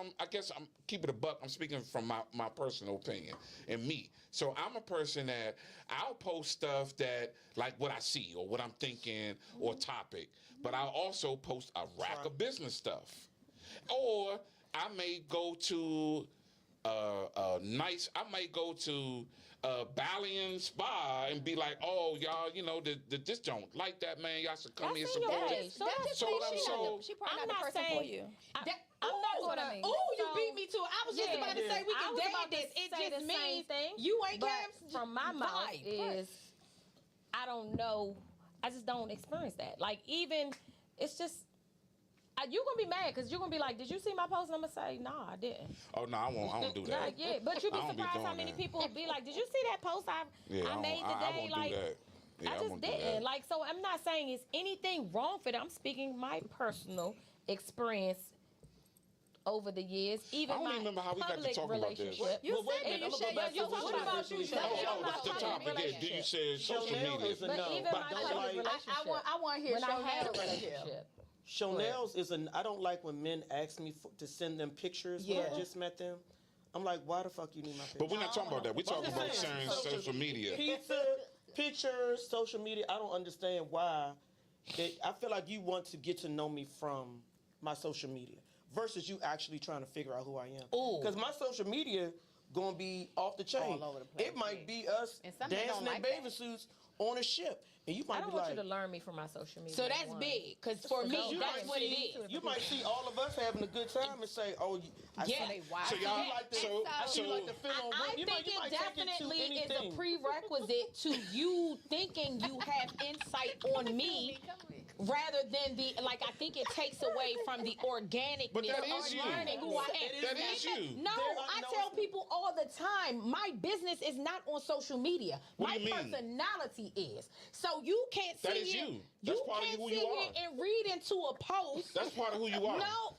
I'm keeping it a buck. I'm speaking from my personal opinion and me. So I'm a person that I'll post stuff that like what I see or what I'm thinking or topic, but I'll also post a rack of business stuff, or I may go to I might go to Balian Spa and be like, oh y'all, this don't like that, man. Y'all should come That's here in support your it. page. So That that's just So means I'm she so- not the, she probably I'm not the not person for saying- you. I'm not Ooh, gonna. Ooh, you so- beat me too. I was just Yeah. about to say we I can was date about to this. It say just the same means thing, you ain't but Cam's from my mouth vibe. is I don't know. I just don't experience that. Like, even it's just You gonna be mad because you're gonna be like, "Did you see my post?" And I'm gonna say, "Nah, I didn't." Oh no, I won't do that. Like, yeah, but you'd be I don't be surprised how doing many that. people would be like, "Did you see that post I made I today?" won't Like, do that. Yeah, I just won't do didn't. that. Like, so I'm not saying it's anything wrong for that. I'm speaking my personal experience over the years. Even I don't my even remember how we got to public talking about this. relationship. You Well, wait a said minute, you I'm gonna share go back your to what social you media. originally That's said. your That's the public topic. Yeah, relationship. did you say social Chanel media? is a But no. even But my don't public like- relationship. I want to hear when I had a Chanel's relationship. Chanel's is an. I don't like when men ask me to send them pictures when I Yeah. just met them. I'm like, why the fuck you need my picture? But we're not talking about that. We're But I'm talking just about saying, sharing social media. Pizza, pictures, social media. I don't understand why. I feel like you want to get to know me from my social media versus you actually trying to figure out who I am. Ooh. Because my social media gonna be off the chain. All over the place, It might yeah. be us And some men dancing don't in like that. bathing suits on a ship, and you I might don't be want like. you to learn me from my social media. So that's one. big, because for me, you that's might what it see- is. You might see all of us having a good time and say, "Oh, I Yeah. see, So I y'all, see you like the, so I see you like the so film on I women." You think you it take to definitely is a anything. prerequisite to you thinking you have insight on me rather than the, like, I think it takes away from the organicness But that of is you. learning who I am. That is you. No, There are I no- tell people all the time, my business is not on social media. What My do you mean? personality is. So you can't That sit is here, you. That's part of can't who sit you here are. and read into a post. That's part of who you are. No,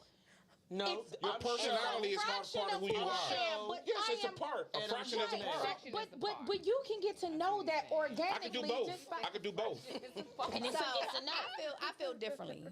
No, It's- Your I'm personality is fraction part of who of you who are. I am, but Yes, I it's a am- part. A And fraction I'm is a right. part. Fraction is a but part. but you can get to know that I organically could do both. just by I could do both. and it's, So it's enough. I feel differently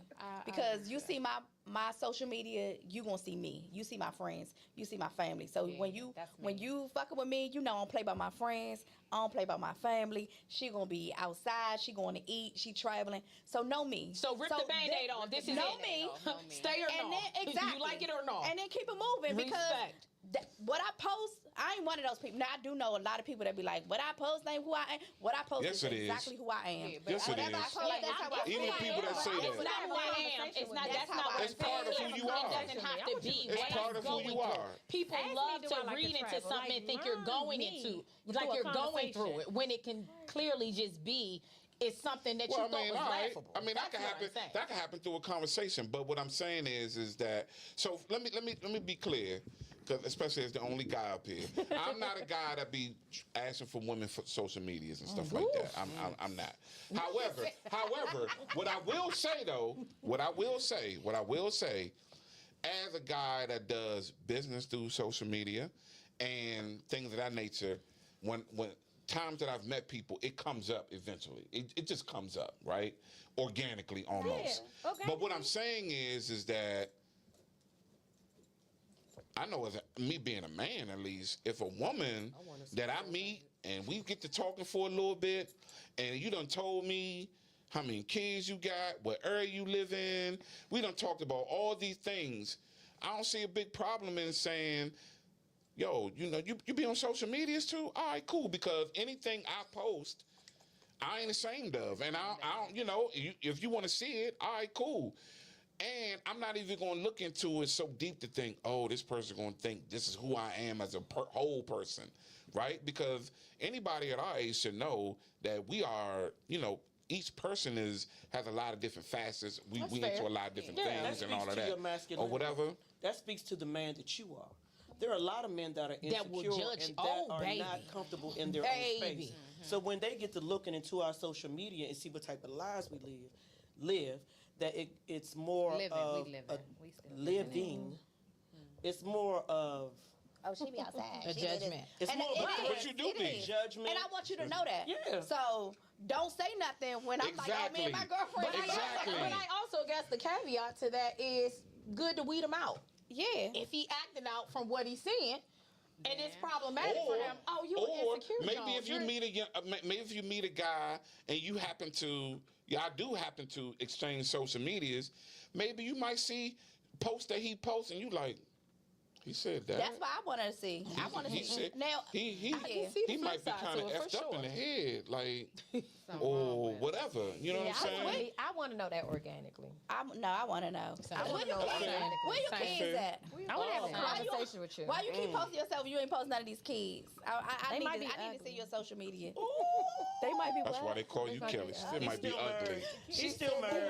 because you see my social media, you gonna see me. You see my friends. You see my family. So Yeah, that's when me. you fucking with me, you know I don't play by my friends. I don't play by my family. She gonna be outside. She going to eat. She traveling. So know me. So rip the Band-Aid off. This is know it. me. Know me. Stay or And no. then exactly You like it or not. and then keep it moving because Respect. what I post, I ain't one of those people. Now I do know a lot of people that be like, "What I post ain't who I am. What I post Yes, is it is. exactly who I am." Yeah, but Yes, it Whatever I is. post, that's how I Even feel. people that say It's that. not who I am. It's not. That's not what It's I'm part of saying. who you are. It doesn't have to be. It's what part I'm of who going you through. are. People Ask me, love do to I like read to into travel? something Like, and think you're learn going me into, through like a you're going through conversation. it, when it can clearly just be it's something that Well, you I thought mean, was all right. laughable. I mean, that That's can what happen. I'm saying. That can happen through a conversation. But what I'm saying is that. So let me be clear, because especially as the only guy up here, I'm not a guy that be asking for women for social medias and stuff like that. I'm not. However, what I will say though, what I will say, as a guy that does business through social media and things of that nature, when times that I've met people, it comes up eventually. It just comes up, right? Organically almost. Yeah, But what I'm saying is that I know as me being a man at least, if a woman that I meet and we get to talking for a little bit and you done told me how many kids you got, what area you live in, we done talked about all these things. I don't see a big problem in saying, yo, you know, you be on social medias too? All right, cool, because anything I post, I ain't ashamed of. And I don't, you know, if you want to see it, all right, cool. And I'm not even going to look into it so deep to think, oh, this person's going to think this is who I am as a whole person, right? Because anybody at our age should know that we are, you know, each person has a lot of different facets. We That's into fair. a lot of different Yeah. things and all of to that. your masculinity. Or whatever. That speaks to the man that you are. There are a lot of men that are insecure That will judge. and that Oh, are baby. not comfortable in their own Baby. space. So when they get to looking into our social media and see what type of lives we live, that it's more Living, we of living. a We still living it. living. It's more of Oh, she be outside. A She did it. judgment. It's And more it about is. But you do It be. is. judgment. And I want you to know that. Yeah. So don't say nothing when I'm like, oh, me and my girlfriend. But Exactly. But I also guess the caveat to that is good to weed him out. Yeah. If he acting out from what he's seeing, and it's problematic for him, oh, you Or insecure. maybe Jones. if you You're- meet maybe if you meet a guy and you happen to, I do happen to exchange social medias, maybe you might see posts that he posts and you like, he said that. That's what I want to see. I want to He see. said Now, he I can see the he flip might be side kind to of it, for effed up in the sure. head, like Something wrong or with it. whatever. You know Yeah, what I'm saying? I want to know that organically. I want to know. I Where wanna your know kids? organically. Where your Same. kids at? I want to have a Why you- conversation with you. Why you keep posting yourself? You ain't posting none of these kids. I They need might to, be I need to ugly. see your social media. They might be That's why what? they call you might Kelly. be Still ugly. might be Still ugly. married. He's still married.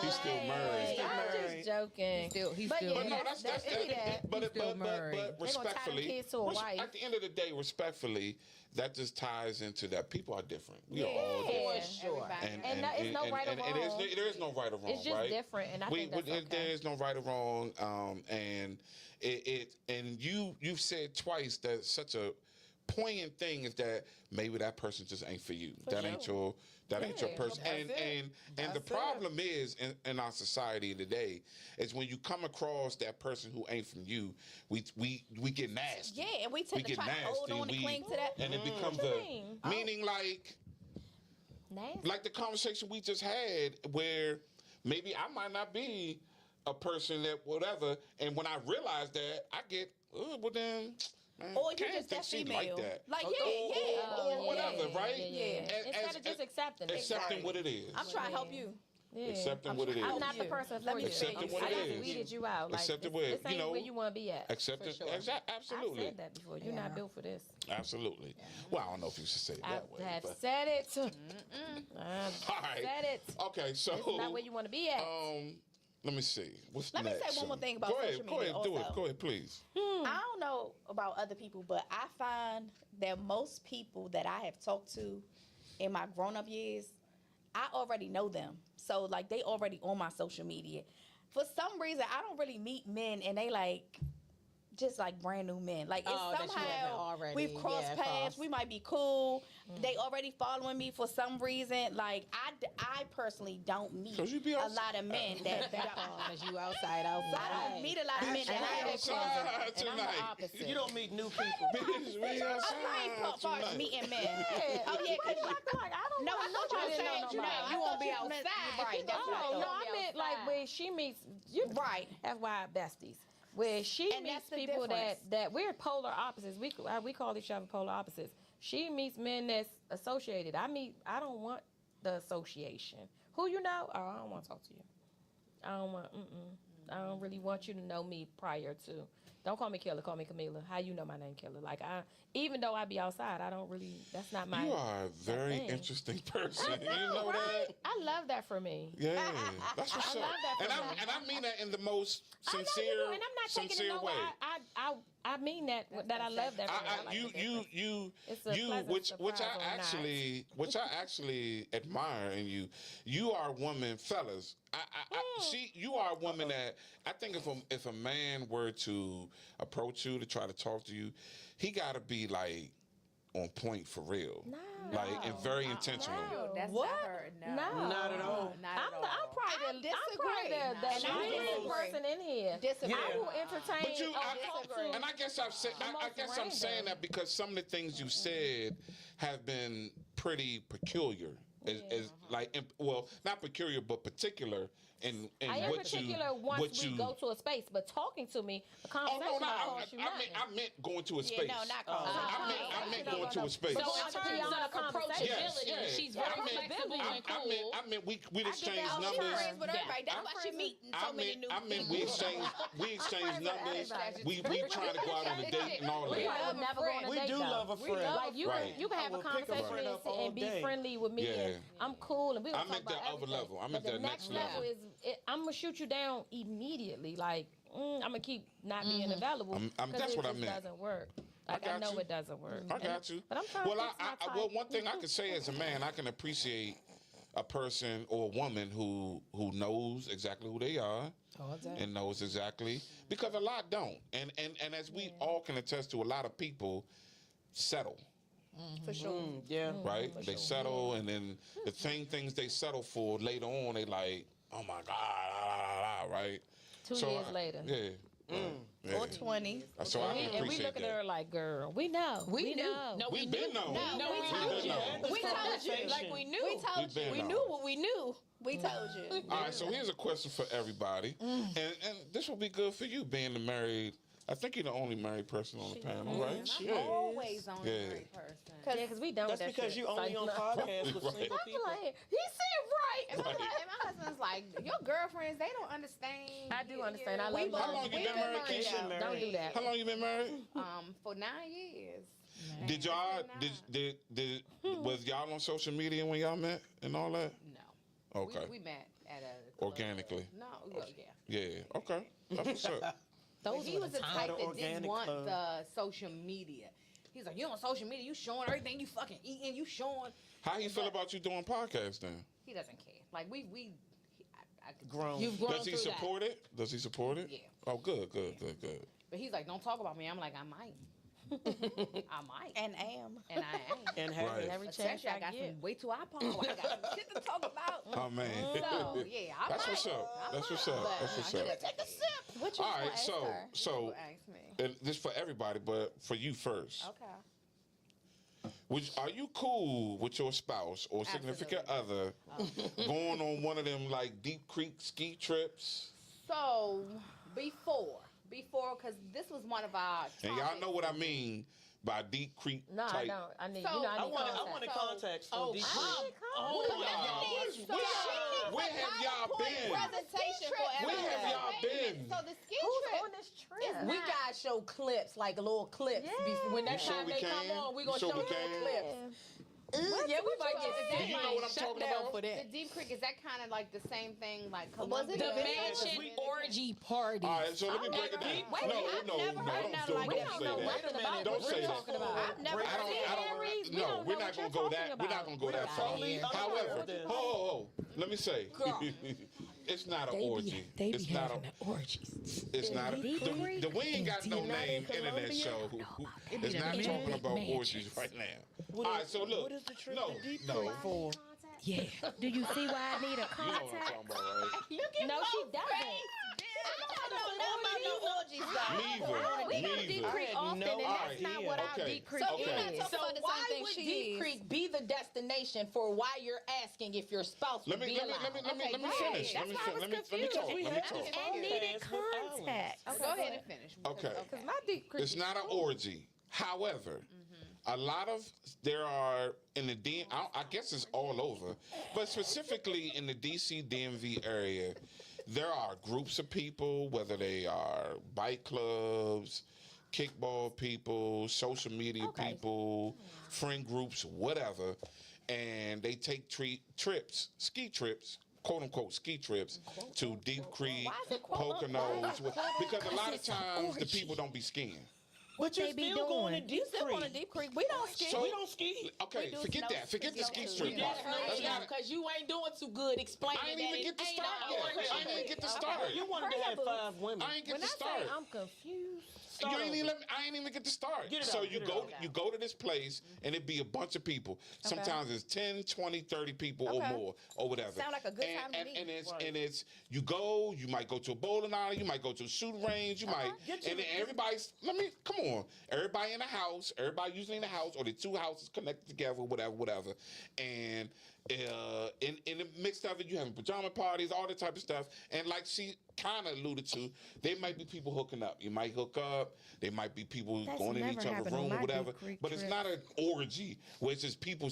He's still married. I'm married. just joking. He's But still. yeah, But no, that's It be that. but still married. but They gonna tie them respectfully, kids to a wife. at the end of the day, respectfully, that just ties into that people are different. We are all Yeah. different. Sure. And that is no right or and wrong. there is no right or wrong, It's just right? different, and I think that's there okay. is no right or wrong, and and you've said twice that such a poignant thing is that maybe that person just ain't for you. That ain't your Yeah, person. And that's it. and the That's it. problem is in our society today is when you come across that person who ain't from you, we get nasty. Yeah, and we tend to get try to hold nasty, on and we- cling to that. And it becomes What you a mean? meaning Nasty. like the conversation we just had where maybe I might not be a person that whatever, and when I realize that, I get, oh, well then, man, Or you Karen just that thinks she female. like that. Like, Or- yeah. or whatever, right? Instead of just accepting it. Accepting what it is. I'm trying to help you. Yeah. Accepting what it is. I'm not the person for Let me you. Accepting what I it just is. weeded you out. Like, Accepting this what- ain't you know, where you want to be at. Accepting, sure. absolutely, I said that before. You're not built for this. absolutely. Well, I don't know if you should say it I that way. have but- said it. All I've right. said it. Okay, so It's not where you want to be at. let me see. What's Let me say next? one more thing about go ahead, social Go media ahead, do it. also. Go ahead, please. I don't know about other people, but I find that most people that I have talked to in my grown up years, I already know them. So like they already on my social media. For some reason, I don't really meet men and they like just like brand new men. Like it's Oh, that you haven't somehow already, we've crossed yeah, paths. crossed. We might be cool. They already following me for some reason. Like I personally don't meet 'Cause you be a outside. lot of men that Because you outside. I don't meet a lot of men that be I outside And I'm the tonight. opposite. You don't meet new people. Bitch, we I'm outside not far as tonight. meeting men. Oh yeah, cause I don't no, know. I thought you Nobody were know saying nobody. you won't be outside. Right, that's what I Oh, no, thought. I meant like when she meets you. Right. That's why besties. Where she And meets that's the people difference. that we're polar opposites. We call each other polar opposites. She meets men that's associated. I don't want the association. Who you know? Oh, I don't want to talk to you. I don't want. I don't really want you to know me prior to. Don't call me Killer. Call me Camila. How you know my name, Killer? Like even though I be outside, I don't really. That's not my. You are a very thing. interesting person. I you know right? that? I love that for me. Yeah, that's what's I up. love that And for I me. and I mean that in the most I know sincere, you do, and I'm not taking it sincere nowhere. way. I mean that I love that. For me. I like the difference. It's a You, pleasant which surprise I actually admire in you. You are a woman, fellas. See, you are a woman that I think if a man were to approach you to try to talk to you, he got to be like on point for real, like and very intentional. No. That's What? not her. No. No. Not at all. Not at all. I'm probably the disagree. the And I shyest disagree. person in here. Disagree. I will entertain. But you, talk to- and I guess I've said, The I most guess I'm saying random. that because some of the things you said have been pretty peculiar. As like, well, not peculiar, but particular in I am what particular you, once what we you. go to a space, but talking to me, a Oh conversation no, no, don't cost you nothing. I meant going to a space. Yeah, no, not calling. I meant going to a space. So But in I terms think of beyond a conversation. approachability, Yes, yeah. she's I very meant- flexible and cool. I meant we'd I get exchange that. She's numbers. friends with everybody. That's I'm why she friends meet so many new I meant we people. exchange numbers. everybody. We trying to go out on a date and all We that. probably would never go on a We date do though. love a friend. Like you, Right. you can have I a would pick a conversation friend and, up all and be day. friendly with me. Yeah. And I'm cool, and we I'm gonna talk at the about other everything. level. I'm But at the that next next level is I'm gonna shoot you down immediately. Like I'm gonna keep not being available. I'm- 'cause that's it what I just meant. doesn't work. Like I got know you. it doesn't work. I got you. But I'm trying well, to fix my well, type. one thing I can say as a man, I can appreciate a person or a woman who knows exactly who they are and knows exactly because a lot don't, and as we all can attest to, a lot of people settle. For sure. Yeah. Right? They settle, and then the things they settle for later on, they like, oh my God, right? 2 years later. Yeah. Yeah. Or 20. So I can And we appreciate look at that. her like, girl, we know. We knew. know. No, We've been known. No, we We've told been you. known. We told you. Conversation. Like we knew. We told We've been you. We known. knew what we knew. We told you. All right, so here's a question for everybody, and this will be good for you being the married. I think you're the only married person on the panel, right? I'm always on Yeah. the right person. Yeah, because we done That's with that because shit. you only Like, on look, podcasts with Right. single I feel people. like he said right. And my husband's like, like your girlfriends, they don't understand. I do understand. I love We you. both- How long you we've been married, married Keisha? now. Don't do that. How long you been married? For 9 years. Did y'all did was y'all on social media when y'all met and all that? No. Okay. We met at a club. Organically. No, yeah. Yeah. Okay. That's what's up. But he was the type that didn't organic want club. the social media. He's like, you on social media, you showing everything you fucking eating, you showing. How you feel about you doing podcasts then? He doesn't care. Like I could Grown. You've grown Does he through support it? Does he support it? Yeah. Oh, good. But he's like, don't talk about me. I'm like, I might. I might. And am. And I ain't. And have Right. Every chance Essentially, I I got get. some way too iPod. I got some shit to talk about. Oh man. So, yeah, I That's might. what's up. I That's what's might. up. But, That's what's he up. doesn't take a sip. What you All gonna right. ask So her? so Ask me. and this for everybody, but for you first. Okay. Are you cool with your spouse or significant other going on one of them like Deep Creek ski trips? So before, because this was one of our. And y'all know what I mean by Deep Creek No, I type. don't. I need. So, you know, I I need wanted context. context from D. Where have y'all been? Presentation for Where have y'all been? So the ski Who's trip. on this trip? We gotta show clips, like little clips. Yeah. When You that sure time we they can? come on, we You gonna sure show we little can? clips. Yeah, we might get Do you know what I'm shut talking down about? for The that. Deep Creek, is that kind of like the same thing like Was Columbia? it The Yeah. mansion orgy party. All right, so let me break it down. Wait, No, I've no, never heard don't nothing do like it. that Don't before. say Wait a that. minute. Don't say We're that. talking about. I've never I don't. Aries, we No, don't we're know not what gonna you're go that. talking We're not about. gonna go that far. Totally unaware However, of this. let me say, it's not an orgy. It's not a. orgies. It's not a. The we ain't got no name internet show. It's not talking about orgies right now. All right, so look. What is the trip No, to Deep no. Creek for? Yeah. Do you see why I need a You know what I'm contact? talking about, right? No, she doesn't. I don't know about no orgies though. We go to Neither. Deep Neither. Creek had often, no and that's not idea. what our Okay. Deep Creek So you're not is. talking So about the why same thing would she Deep is. Creek be the destination for why you're asking if your spouse Let would me be let me allowed? let me let me let me Okay, finish. yeah, Let me that's why I was let me confused. talk. We Let me had talk. this And needed podcast with Alan. contact. Go ahead and finish. Okay. Because my Deep Creek It's not an orgy. However, a lot of there are in the I guess it's all over, but specifically in the DC DMV area, there are groups of people, whether they are bike clubs, kickball people, social media people, friend groups, whatever, and they take trips, ski trips. "Quote unquote" ski trips to Deep Creek, Poconos, because a lot of times the people don't be skiing. But you're they be still going to doing? Deep You still Creek. on a Deep Creek. We don't ski. So- We don't ski. Okay, We do forget snow- that. Forget the ski snow trip too. part. Hurry That's up, not. because you ain't doing too good explaining I ain't that even it get to ain't start an yet. orgy. I ain't even get to start. You wanted to have 5 women. I ain't get When to I start. say I'm confused, You ain't even I ain't even get to start. Get it So out, you get it go out. you go to this place and it be a bunch of people. Sometimes it's 10, 20, 30 people or Okay. more or whatever. Sound like a good time to and, me. and it's Right. and it's you go, you might go to a bowling alley, you might go to a shooting range, you might Get and you- then everybody's come on. Everybody in the house, everybody usually in the house or the two houses connected together, whatever. And in the mix of it, you having pajama parties, all that type of stuff. And like she kind of alluded to, there might be people hooking up. You might hook up. There might be people That's going in never each other's happened on room or my whatever. Deep Creek But it's trip. not an orgy where it's just people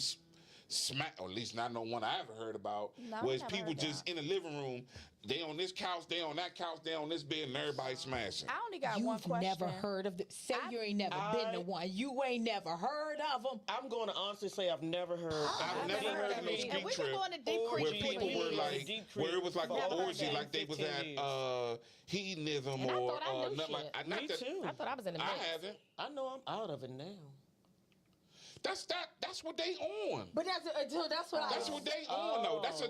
smack, or at least not no one I ever heard about, No, where it's never people heard just in the living room. They on this couch, they on that couch, they on this bed, and everybody smashing. I only got one You've question. never heard of the. Say you ain't never been to one. You ain't never heard of them. I'm going to honestly say I've never heard. I've never heard of no ski And we've trip been going to Deep Or Creek where for people were years. like, Deep Creek where it was like for an over orgy, 10, like they was 15 at years. hedonism And I or thought I knew nothing like. shit. Not Me that, too. I thought I was in the mix. I haven't. I know I'm out of it now. That's what they on. But that's what That's what they on though. That's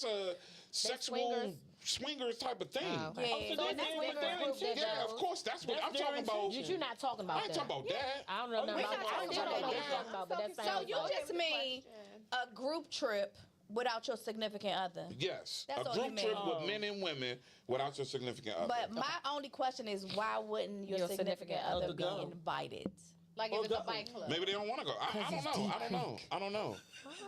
a sexual swingers type of thing. Oh, okay. Yeah, so and that's that's what their we're intention. Yeah, of course. That's what That's I'm their talking about. intention. You're not talking about I ain't that. talking about that. I don't know nothing We're about not that. I talking still don't know about what you're that. talking about, but that So sounds you like just mean a group trip without your significant other. Yes, That's a all you group trip meant. with men and women without your significant other. But my only question is, why wouldn't your, Your significant, significant other other be go. invited? Like if it's a bike club. Maybe they don't want to go. I don't know. I don't know.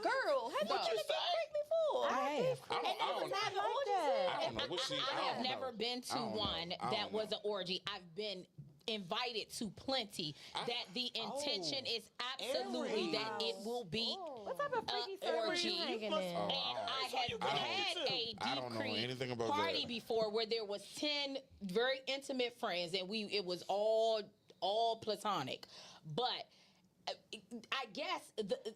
Girl, have you been to Deep Creek before? I have. I don't. And I it was don't, not like orgies. that. I don't know. What she? I I have don't never know. been to I don't know. one I that don't was know. an orgy. I've been invited to plenty. That the intention is absolutely that it will be What type of freaky orgy. circle you hanging in? Oh, and I have I don't- had a I don't know Creek anything about party that. before where there was 10 very intimate friends, and it was all platonic. But I guess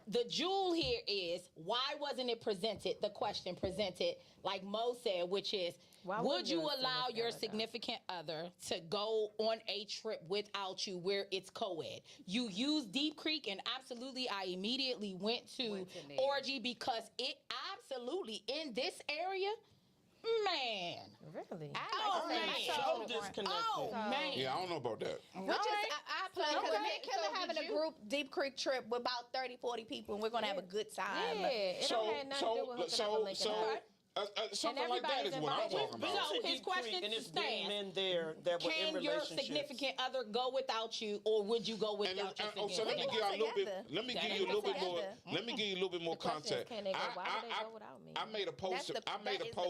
the jewel here is, why wasn't it presented? The question presented, like Mo said, which is, Why would wouldn't you your allow your significant significant other to go on a trip without you where it's co-ed? You used Deep Creek, and absolutely, I immediately went to there. Orgy because it absolutely in this area, man. Really? Oh, man. So disconnected. Oh man. Yeah, I don't know about that. Which is, I plan So, because okay, me and Killer so having did a you- group Deep Creek trip with about 30, 40 people, and we're gonna have a good time. Yeah, it don't have nothing to do with hooking up and linking up. Something like that is what I'm everybody's talking Been about. So to his Deep question Creek, and to it's been Stan, men there that were in Can your relationships. significant other go without you, or would you go And, without your so let me significant give you a little bit. together. Let me That give ain't you a little bit together. more. Let me give you a little bit more The question is, context. can they go? Why would they go without me? I made a post. That is the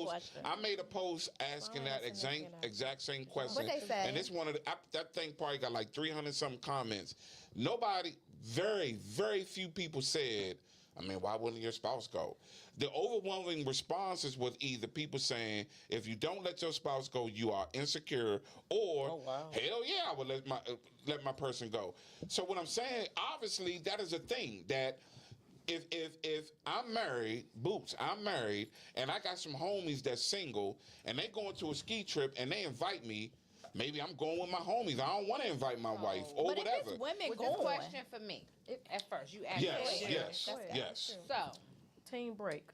question. I made a post asking Why that would somebody get out? exact same question. What they say? And it's one of the, that thing probably got like 300 something comments. Nobody, very few people said, I mean, why wouldn't your spouse go? The overwhelming responses was either people saying, if you don't let your spouse go, you are insecure, or Oh, wow. hell yeah, I would let my person go. So what I'm saying, obviously, that is a thing that if I'm married, Boots, I'm married, and I got some homies that's single, and they going to a ski trip, and they invite me. Maybe I'm going with my homies. I don't want to invite my wife or But whatever. if it's women With going, this question for me, at first you asked Yes, me. yes, Go ahead. yes. So, Team break.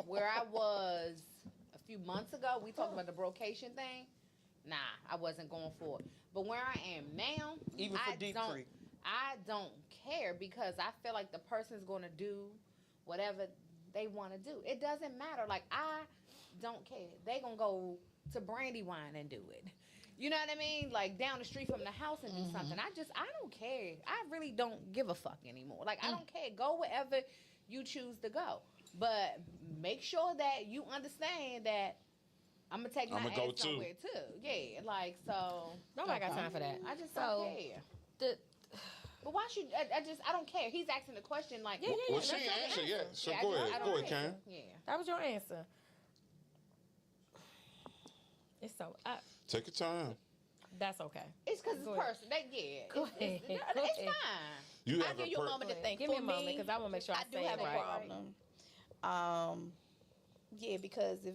where I was a few months ago, we talked about the brocation thing. Nah, I wasn't going for it. But where I am now, Even for I Deep don't, Creek. I don't care because I feel like the person's going to do whatever they want to do. It doesn't matter. Like, I don't care. They going to go to Brandywine and do it. You know what I mean? Like down the street from the house and do something. I don't care. I really don't give a fuck anymore. Like, I don't care. Go wherever you choose to go. But make sure that you understand that I'm gonna take my I'ma ass go too. somewhere too. Yeah, like so. Nobody got time for that. I just So, don't care. The, But why should I don't care. He's asking the question like. Yeah, Well, that's she ain't not the answered answer. yet. So Yeah, I go just- ahead. I Go don't ahead, care. Cam. Yeah. that was your answer. It's so. Take your time. That's okay. It's because it's Go ahead. person. They yeah. Go It's ahead. fine. Go It's ahead. fine. You I'll have give a you a moment to think. Give me For a moment because I want to make sure I, do say have it a right. problem. Yeah, because if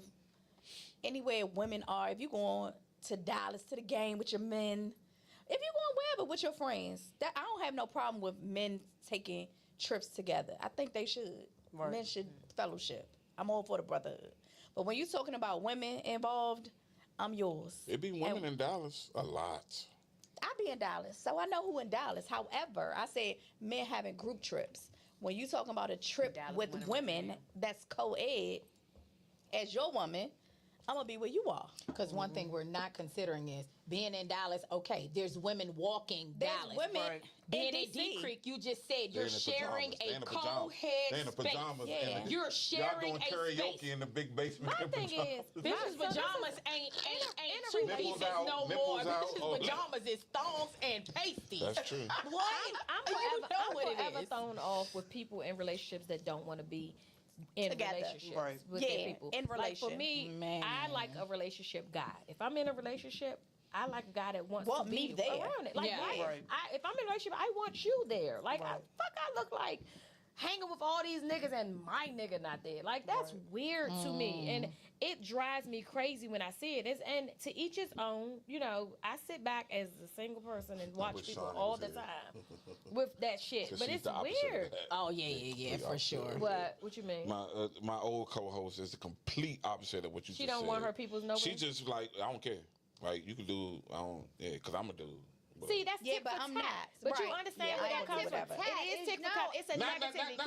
anywhere women are, if you going to Dallas to the game with your men, if you going wherever with your friends, that I don't have no problem with men taking trips together. I think they should. Right. Men should fellowship. I'm all for the brotherhood. But when you're talking about women involved, I'm yours. It be women in Dallas a lot. I be in Dallas, so I know who in Dallas. However, I said men having group trips. When you talking about a trip Dallas with women, women that's co-ed, as your woman, I'm gonna be where you are. Because one thing we're not considering is being in Dallas. Okay, there's women walking There's Dallas. women Right. Being in in Deep DC. Creek, you just said you're in the sharing pajamas. They in a the pajamas. co-head They in the space. pajamas. Yeah. and the- You're y'all sharing doing a karaoke space. in the big basement. My in the thing pajamas. is, Bitches' so this pajamas is- ain't in a two relationship- pieces no more. nipples out, Bitches' oh. pajamas is thongs and pasties. That's true. What? I'm You know what it forever is. thrown off with people in relationships that don't want to be in Together. relationships Right. with Yeah, their people. in Like for relation. me, Man. I like a relationship guy. If I'm in a relationship, I like a guy that wants Want to be me there. around it. Like, Yeah. why- Right. if I'm in a relationship, I want you there. Like, Right. I look like hanging with all these niggas and my nigga not there. Like, that's weird to me. And it drives me crazy when I see it. And to each his own, you know, I sit back as a single person and watch wish people Shawnee all was the here. time with that shit. So But she's it's the opposite of weird. that. Oh yeah, for sure. What you mean? My old co-host is the complete opposite of what you She just don't said. want her people's know. She just like, I don't care. Like, you can do, I don't, yeah, because I'm a dude. But- See, that's Yeah, tit but for I'm tat. not. But you Right. understand Yeah, where I that am comes tit from. for It tat. is tit for No. tat. It's a No, negativity.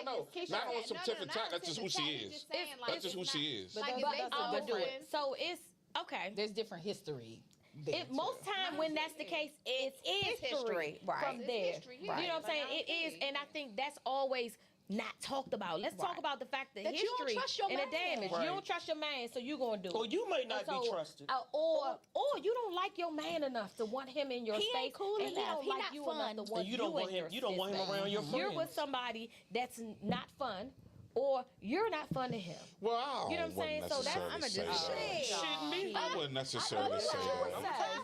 no, Keisha. not on some tit for tat. That's just who she is. That's just who she is. Like, But if they I'm gonna do doing- it. So it's okay. There's different history. There, It, most time when that's the case, it is history, history right. from It's there. history, You yeah. know what I'm Like, saying? I It is, agree. and I think that's always not talked about. Let's talk Right. about the fact that That you don't history trust your and the man. damage. Right. You don't trust your man, so you gonna do it. Or you may not And be so, trusted. or you don't like your man enough to want him in your He space. ain't cool and enough. He don't He like not you fun. enough to want And you don't want in him. your You don't want him space. around your You're friends. with somebody that's not fun, or you're not fun to him. Well, I You know what I'm saying? wouldn't So that's- necessarily I'ma say just- that. Shouldn't be. I wouldn't necessarily say that.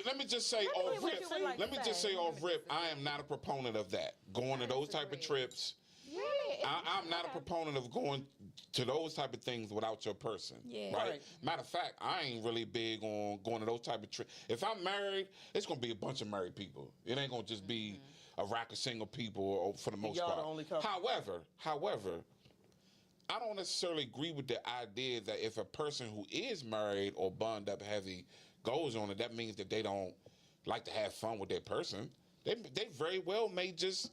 Let me just say Let me hear off what rip. you would like Let to me just say. say off rip. I am not a proponent of that. Going to those type of trips. Really? I'm not a proponent of going to those type of things without your person. Yeah. Right? Right. Matter of fact, I ain't really big on going to those type of trips. If I'm married, it's gonna be a bunch of married people. It ain't gonna just be a rack of single people or for the most Y'all part. the only couple. However, I don't necessarily agree with the idea that if a person who is married or bond up heavy goes on it, that means that they don't like to have fun with their person. They very well may just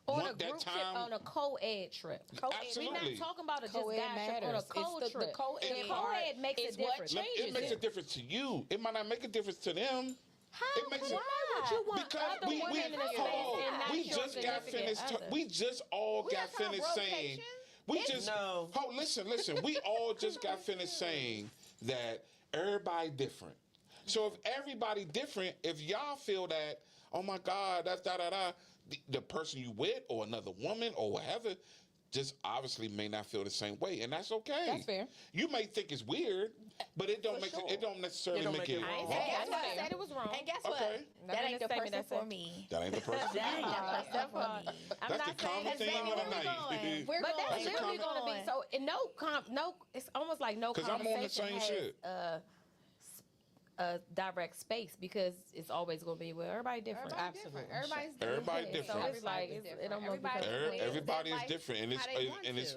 On a want that group trip, time. on a co-ed trip. Absolutely. We're not talking about a just Co-ed guy trip on a matters. co It's the trip. co-ed The part co-ed makes is a what difference. changes It makes a difference to you. It might not make a difference to them. How? It makes Why would you want because other we women in the space hold on. and not We your just got significant finished. other? We just all got not talking finished saying. rotation. We just No. hold. Listen. We all just got finished saying that everybody different. So if everybody different, if y'all feel that, oh my God, that's the person you with or another woman or whatever, just obviously may not feel the same way, and that's okay. That's fair. You may think it's weird, but it don't make it don't necessarily It don't make make it it I ain't wrong. say And I guess what? said it was wrong. And guess what? Okay. That ain't the Nothing in the person statement for that me. That ain't the person. for That ain't you. the person for me. I'm That's not the saying common that's theme bad. of the Where we night. going? We're But that's That's a literally comment. going to be so. And no. It's almost like no 'Cause I'm on the conversation same has shit. A direct space because it's always going to be everybody different. Absolutely. Everybody's Everybody different. different. So it's like it almost becomes Everybody is different, and it's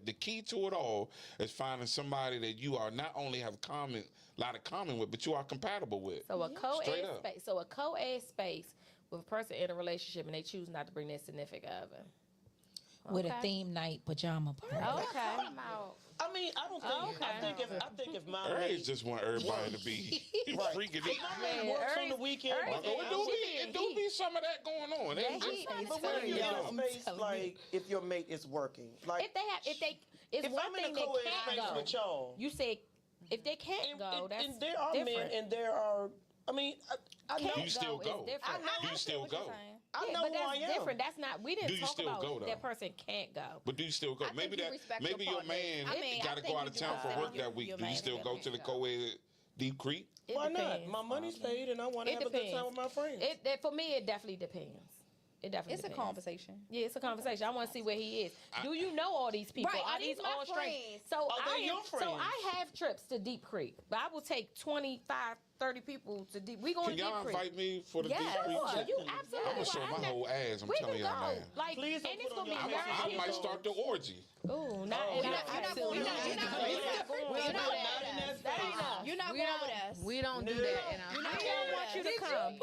the key to it all is finding somebody that you are not only have a lot of common with, but you are compatible with. So a co-ed Straight up. space. So a co-ed space with a person in a relationship and they choose not to bring their significant other. With a Okay. theme night pajama party. Okay. I mean, I don't think. I think if my Aries mate, just want everybody to be Right. freaking if my mate works on the weekend, Aries- but It do be some of that going on. Yeah, It's just- but what if you're in Yeah. a space like if your mate is working, like It's if one I'm in thing a they co-ed can't space go. with y'all, You said if they can't go, that's and there are different. men and there are. I mean, I know. Can't You still go. go. Is different. Do you still go? I Yeah, know but who I that's am. different. That's not. We Do didn't you talk still about go, though? that person can't go. But do you still go? I think you respect Maybe your your partner. man I mean, got to I go think out of you town do for that. work that week. Your Do you man still can go to the go. co-ed Deep Creek? It Why not? depends. My money's paid, and I want to It have a good depends. time with my friends. For me, it definitely depends. It definitely It's a depends. conversation. Yeah, it's a conversation. I want to see where he is. Do you know all these people? Right, Are are these my all strangers? friends? So Are they your So friends? I have trips to Deep Creek, but I will take 25, 30 people to Deep. We going Can to Deep y'all Creek. invite me for the Yes. Deep Creek? Sure, trip? you absolutely. I'm gonna show my whole ass. I'm we telling can y'all go. now. Like, Please don't and it's put gonna on be your married I people. might start the orgy. Ooh, not. Oh, not- you're not going absolutely with not. us. You're not You're going not with going us. with Not us. that enough. That ain't enough. You're not We going don't- with us. We don't do No. that in our I house. don't want you to come.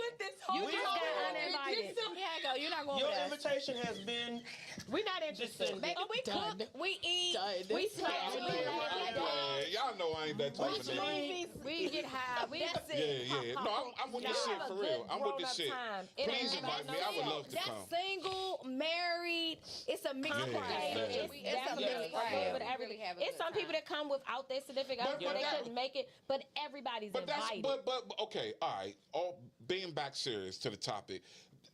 You We just don't. got uninvited. Yeah, go. You're not going Your with us. invitation has been We're not interested. Listen. Baby, we Done. cook, we eat, Done. we That's smoke, it. we Y'all know I ain't that type of nigga. Movies, we get high. We That's Yeah, it. yeah. No, I'm with this shit for real. I'm with this shit. Please invite me. I would love to That's come. single, married. It's a mixed Yeah, crowd. yeah. It's We a definitely mixed have crowd. But We really have a it's good some people time. that come without their significant But- other, but they that- couldn't make it, but everybody's But that's invited. but okay, all right. All being back serious to the topic,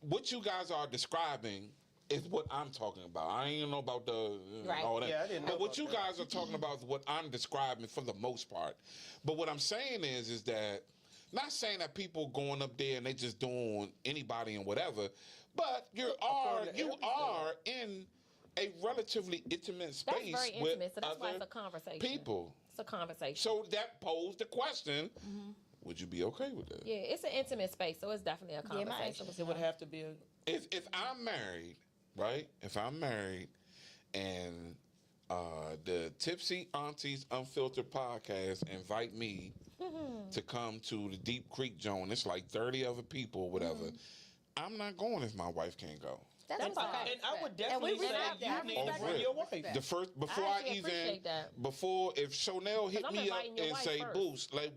what you guys are describing is what I'm talking about. I ain't know about the Right. all that. Yeah, I didn't know but what about you that. guys are talking about is what I'm describing for the most part. But what I'm saying is that not saying that people going up there and they just doing anybody and whatever, but you are in a relatively intimate That's space very with intimate, so that's why other it's a conversation. people. It's a conversation. So that posed the question: would you be okay with that? Yeah, it's an intimate space, so it's definitely a Yeah, my conversation. It would have to be a. If I'm married, right? If I'm married, and the Tipsy Aunties Unfiltered podcast invite me to come to the Deep Creek Joan, it's like 30 other people, or whatever. I'm not going if my wife can't go. That's And fine. I would definitely say respect you that. need to Over bring it. your wife. The first before I actually even appreciate that. before if Chanel hit I'm me up inviting your and wife say, first. "Boost, like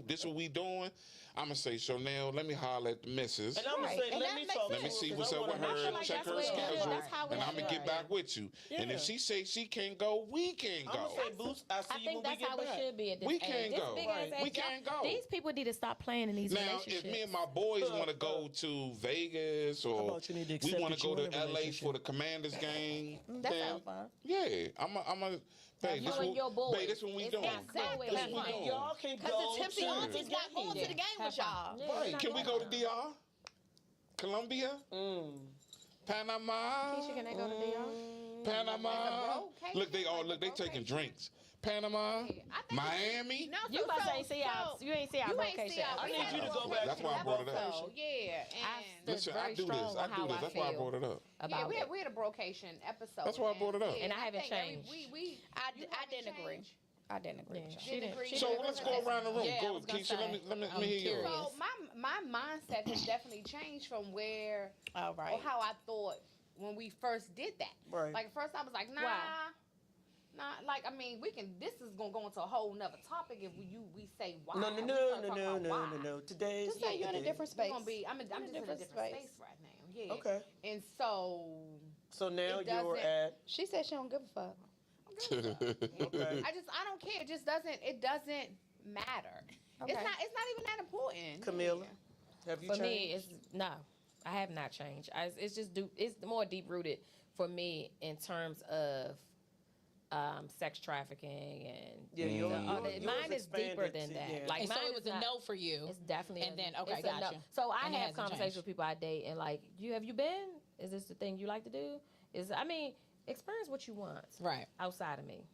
this what we doing," I'ma say, "Chanel, let me holler at the missus." And I'm gonna Right. say, And let that me makes talk. Let me sense. see because what's I up with wanna her, make feel sure like check that's her what it should. schedule, That's how it and I'm gonna should. get back with you. And if Yeah. she say she can't go, we can I'm go. gonna say, Boost, I see I you think when we that's get how back. it should be at this We age. can't This go. big Right. ass We age, y'all- can't go. These people need to stop playing in these Now, relationships. if me and my boys want to go to Vegas or about you need to we accept want that to go you to in a LA relationship. for the Commanders game, That then sounds fun. yeah, I'm a. Babe, You this and what, your boys. babe, this what we It's doing. exactly This what what we we doing. Y'all can Because go the Tipsy to Aunties not going to the game with y'all. Yeah, Right? not Can we going go to DR? Colombia? Mm. Panama? Keisha, can they go to DR? Panama? brocation, Look, they all like a look. They taking brocation. drinks. Panama, I think- Miami. No, You about to say see our you ain't see our you ain't brocation. see our I need you to go brocation back That's to why I the brought it up. So, yeah, I and stood Listen, very I do strong this. on I how do this. I That's why I feel brought it up. yeah, about it. we had a brocation episode. That's why I brought it up. And I haven't think every- changed. We I you didn't haven't agree. changed. I didn't agree. Yeah, with y'all. she didn't. agree. She So didn't. let's go around the room. Yeah, I Go, was gonna Keisha. Let me I'm hear yours. curious. So my mindset has definitely changed from where All right. or how I thought when we first did that. Right. Like at first I was like, nah. Why? Nah, like I mean, we can. This is gonna go into a whole nother topic if we say why. No, We no, start no, talking no, about no, why. no, no. Today's Just say you're in a the different We're space. gonna be. I'm in a different space right now. Yeah. Okay. And so So now It you're doesn't- at She said she don't give a fuck. okay. I don't care. It doesn't matter. Okay. It's not even that important. Camila, have you For changed? me, it's no. I have not changed. It's just it's more deep rooted for me in terms of sex trafficking and Yeah, yours- yours mine is deeper expanded than to- that. yeah. Like And so mine it is was a not- no for you. It's definitely And then, okay, it's a no. gotcha. So I And it have hasn't conversations changed. with people I date and like, have you been? Is this the thing you like to do? Experience what you want Right. outside of me.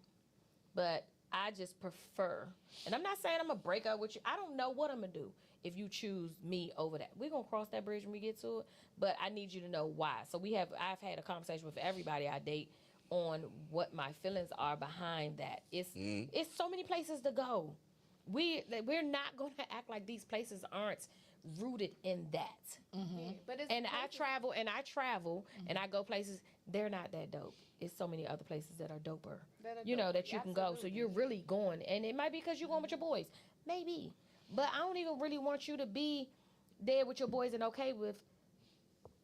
But I just prefer, and I'm not saying I'm gonna break up with you. I don't know what I'm gonna do if you choose me over that. We're gonna cross that bridge when we get to it. But I need you to know why. So I've had a conversation with everybody I date on what my feelings are behind that. It's so many places to go. We're not gonna act like these places aren't rooted in that. Yeah, but it's And I places- travel and I go places, they're not that dope. It's so many other places that are doper. That are You know, dope. that you can go. So Absolutely. you're really going. And it might be because you're going with your boys. Maybe. But I don't even really want you to be there with your boys and okay with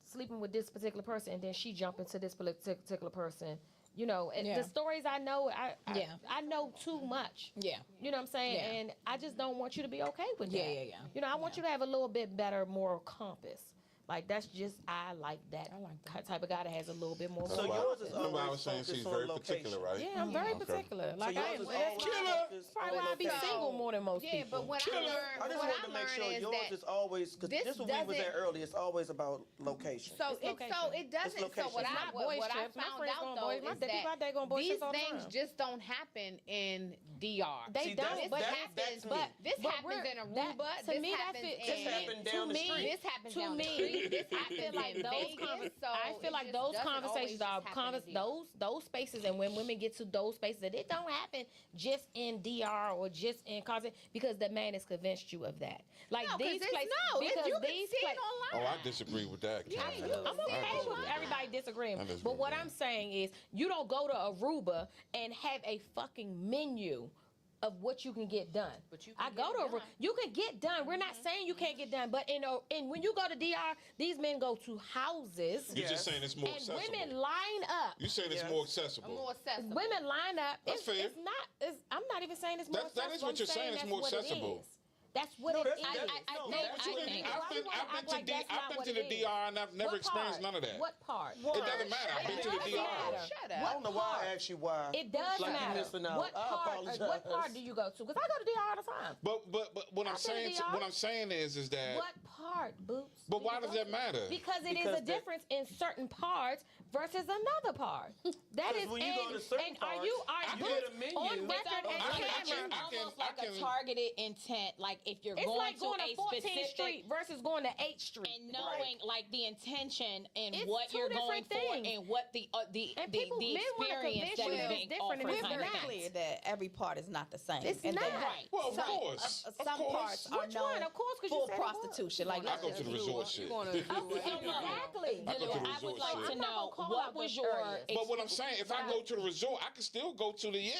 sleeping with this particular person and then she jump into this particular person. You know, and Yeah. the stories I know, Yeah. I know too much. Yeah. You know what I'm saying? Yeah. And I just don't want you to be okay with Yeah, that. yeah, yeah. You know, I want you to have a little bit better moral compass. Like that's just I like that. I like that. Type of guy that has a little bit more. So moral yours is compass. Remember I always was saying focused she's on very location. particular, right? Yeah, I'm very Okay. particular. So Like I yours am. is That's always probably focused why on I be location. single more than most Yeah, people. but what I Killer. learned, I just what wanted to make I sure learned is yours that is always because this this what we was doesn't- there early. It's always about location. So It's it location. doesn't. So location. what It's I not what, boys what I trips. My found friends out go on though boys- my is people I date go on that boys these trips all the things time. just don't happen in DR. They See, don't. that's- But happens, that's me. but this but happens we're- in Aruba. that- to this me, that happens fit- in This happened down to the me, street. This happens to down the me, street. This I happens feel like in those Vegas. So I feel it like just those doesn't always conversations just are happen in DR. those spaces, and when women get to those spaces, that it don't happen just in DR or just in Cosmo because the man has convinced you of that. Like No, 'cause these it's- places, no, it's- because you can these see it places. online. Oh, I disagree with that. Kim. I'm okay with everybody disagreeing. I disagree But with what that. I'm saying is, you don't go to Aruba and have a fucking menu of what you can get done. But you can I get go it to Aruba. done. You can get done. We're not saying you can't get done, but in when you go to DR, these men go to houses You're Yes. just saying it's more and accessible. women line up. You're saying it's Yes. more I'm accessible. more accessible. Women line up. That's fair. It's not. I'm not even saying it's more That- that is accessible. what I'm you're saying, it's that's more what it accessible. is. That's what No, it that's- is. that's- I no, think- that's I what it think- is. why you wanna act like that's not I've been what to it the is? DR and I've never What experienced part? none of that. What part? It doesn't matter. I've been to the It DR. doesn't matter. Shut I up. don't know why I asked you why. It does Like you matter. missing out. What I part? apologize. What part do you go to? Because I go to DR all the time. But what I'm I've been to saying DR. what I'm saying is that What part, Boots? but do why you does go that to? matter? Because it is Because a difference in certain parts versus another part. That 'Cause is, when you go to certain and are parts, you I Boots, get a menu. on It's record and I camera? can- almost I like can- a targeted intent. Like if you're It's going like to going a to 14th specific Street versus going to 8th Street. and knowing like the intention and It's what two you're going different for things. and what the And people- the men wanna experience convince that you is that being it's different and offered. it's We're kind of very not. clear that every part is not the same. It's and not. that- Right. Well, of some, course. Of some course. parts are Which known one? Of course, 'cause you full said it was. prostitution. Like I go to the resort shit. Exactly. I go to the I would resort like shit. to I'm not know gonna call what out was those your areas. But what I'm saying, if I go to the resort, I can still go to the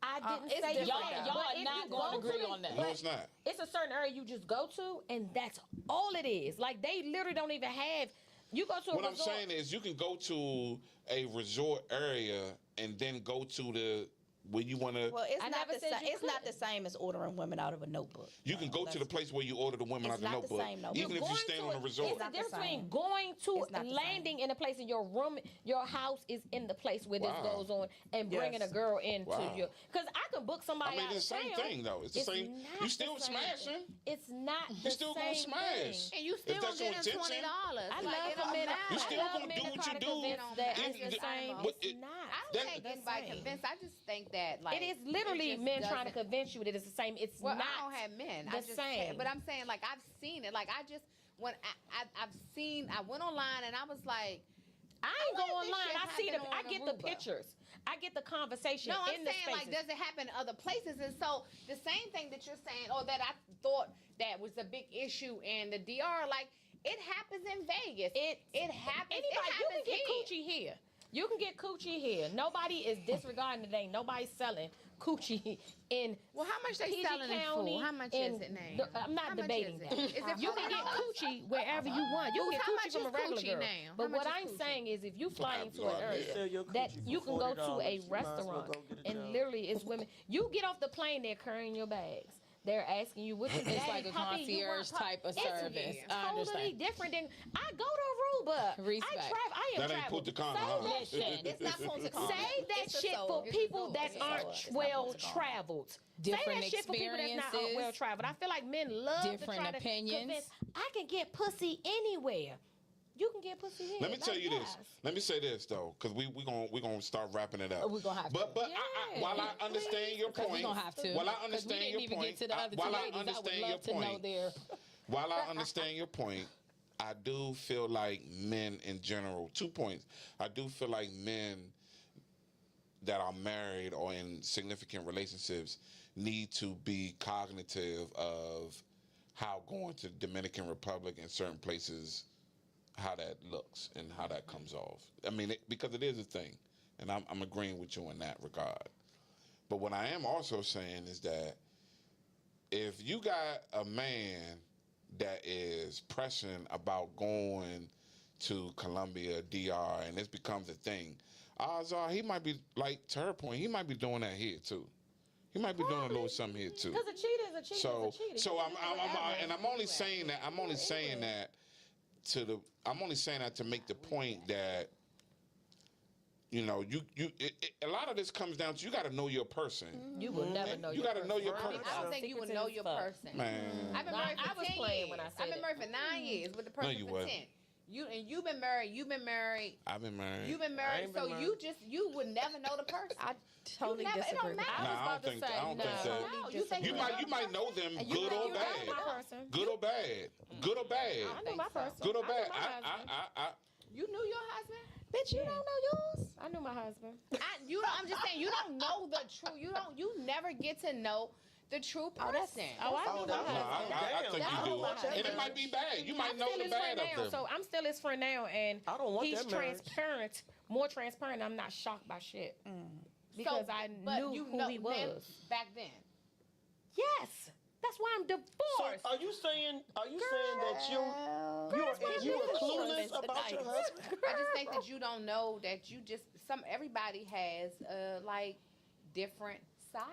I didn't it's say different, y'all. though. Y'all but are if not you gonna go agree the- on that. No, but it's not. It's a certain area you just go to, and that's all it is. Like they literally don't even have. You go to a What I'm resort. saying is you can go to a resort area and then go to where you want to. Well, it's I not never the said same. you It's not the same as ordering women out of a notebook. You can go to the place where you order the women out It's the not the notebook, same, no. even You're if you going stay to on a it. resort. It's the not the difference between same. going to It's not the landing in a place and your room, your house is in the place where Wow. this goes on, and bringing Yes. a girl into Wow. your. Because I can book I somebody mean, out it's the of same town. thing though. It's the same. not You the still same smashing. thing. It's not. You the still same gonna smash. thing. And you still If gonna that's your get him intention, $20. I Like, love it for don't men. matter. You I still love gonna men do to what try you to do. convince It that don't it's the matter. same. But It's it- not. I don't That- take The anybody same. convinced. I just think that like It is literally just men trying to doesn't- convince you that it's the same. It's Well, not. I don't have men. the I just same. But I'm saying like I've seen it. Like I just when I've seen. I went online and I was like, I ain't let go this online. shit I see the. happen I on get the Aruba. pictures. I get the conversation. no, I'm in the saying like, spaces. does it happen in other places? And so the same thing that you're saying, or that I thought that was a big issue in the DR, like it happens in Vegas. It happens. Anybody, it you can happens get here. coochie here. You can get coochie here. Nobody is disregarding it. Ain't nobody selling coochie in. Well, how much they PG selling it County, for? How much in is it now? I'm not How much debating is that. it? Is it You can get $40? coochie wherever you want. You can get How coochie much from a is regular coochie girl. now? How But much what is I'm coochie? saying is, if you fly have into no an idea. area Sell your that coochie you for can go to $40, a you might as well restaurant go get a and job. literally it's women. You get off the plane, they're carrying your bags. They're asking you what you It's like a puppy, you want concierge type of It's service. I totally understand. different than I go to Aruba. Respect. I am That ain't traveled. Punta Cana, Save huh? that Listen, It's not Punta Cana. Save that It's a shit soul. for It's a people soul. that It's a aren't soul. It's not well Punta Cana. traveled. Different Say that shit for people that's not experiences. well traveled. I feel like men love Different to try opinions. to convince. I can get pussy anywhere. You can get pussy here. Let me Like, tell you this. yes. Let me say this though, because we gonna start wrapping it up. We gonna have But to. I, while I understand your Because point, we gonna have to. while I 'Cause we understand didn't your even point, get to the other two while I ladies. I would understand love your to know point, their. while I understand your point, I do feel like men in general. 2 points. I do feel like men that are married or in significant relationships need to be cognitive of how going to Dominican Republic and certain places, how that looks and how that comes off. I mean, because it is a thing, and I'm agreeing with you in that regard. But what I am also saying is that if you got a man that is pressing about going to Colombia, DR, and this becomes a thing, odds are he might be, like to her point, he might be doing that here too. He might be doing a little something here too. Because a cheater is a cheater. So, is a cheater. so You I'm, can do I'm, whatever. and I'm only saying that. I'm only saying that I'm only saying that to make the point that, you know, a lot of this comes down to you got to know your person. You will never know. You your gotta know your person. person. I don't think you would know your person. Man, I've been No, married for I was 10 playing years. when I I've said been it. married for 9 years with the person you for wasn't. 10. You've been married. You've been married. I've been married. You've been I married. ain't been So married. you would never know the person. I totally never- it disagree. don't with matter. that. I was Nah, about to say, I don't think no. so. No, you think You might know them You good think or you know bad. my person. Good or bad. Good or bad. I knew my person. Good or I knew bad. my husband. You knew your husband. Bitch, you Yeah. don't know yours? I knew my husband. I'm just saying you don't know the truth. You never get to know the true that's- person. Oh, I knew my that's- No, husband. I think Damn. you I don't do. want that And it marriage. might be bad. You might I'm know still the his bad friend of now, them. so I'm still his friend now, and I don't want he's that marriage. transparent, more transparent. I'm not shocked by shit because I but knew you who know he then- was. back then. Yes, that's why I'm So divorced. are you saying that you are divorced. clueless Girl, about your tonight. husband? I just think that you don't know that you just everybody has like different sides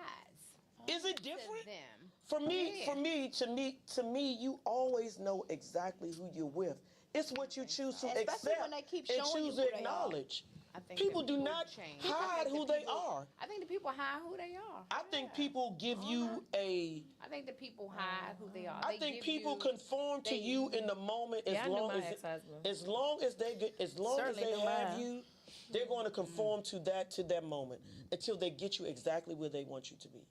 Is it to different? them. For me, Yeah. to me, you always know exactly who you're with. It's what you choose to Especially accept when they keep and showing you choose who to they are. acknowledge. I think People that do not change. hide I think who that they people- are. I think the people hide who they are. I think people give you a. I think the people hide who they are. I They think give people you- conform to they- you in the moment Yeah, I as knew long my as ex-husband. as long as they get as long as Certainly they knew have mine. you, they're going to conform to that moment until they get you exactly where they want you to be,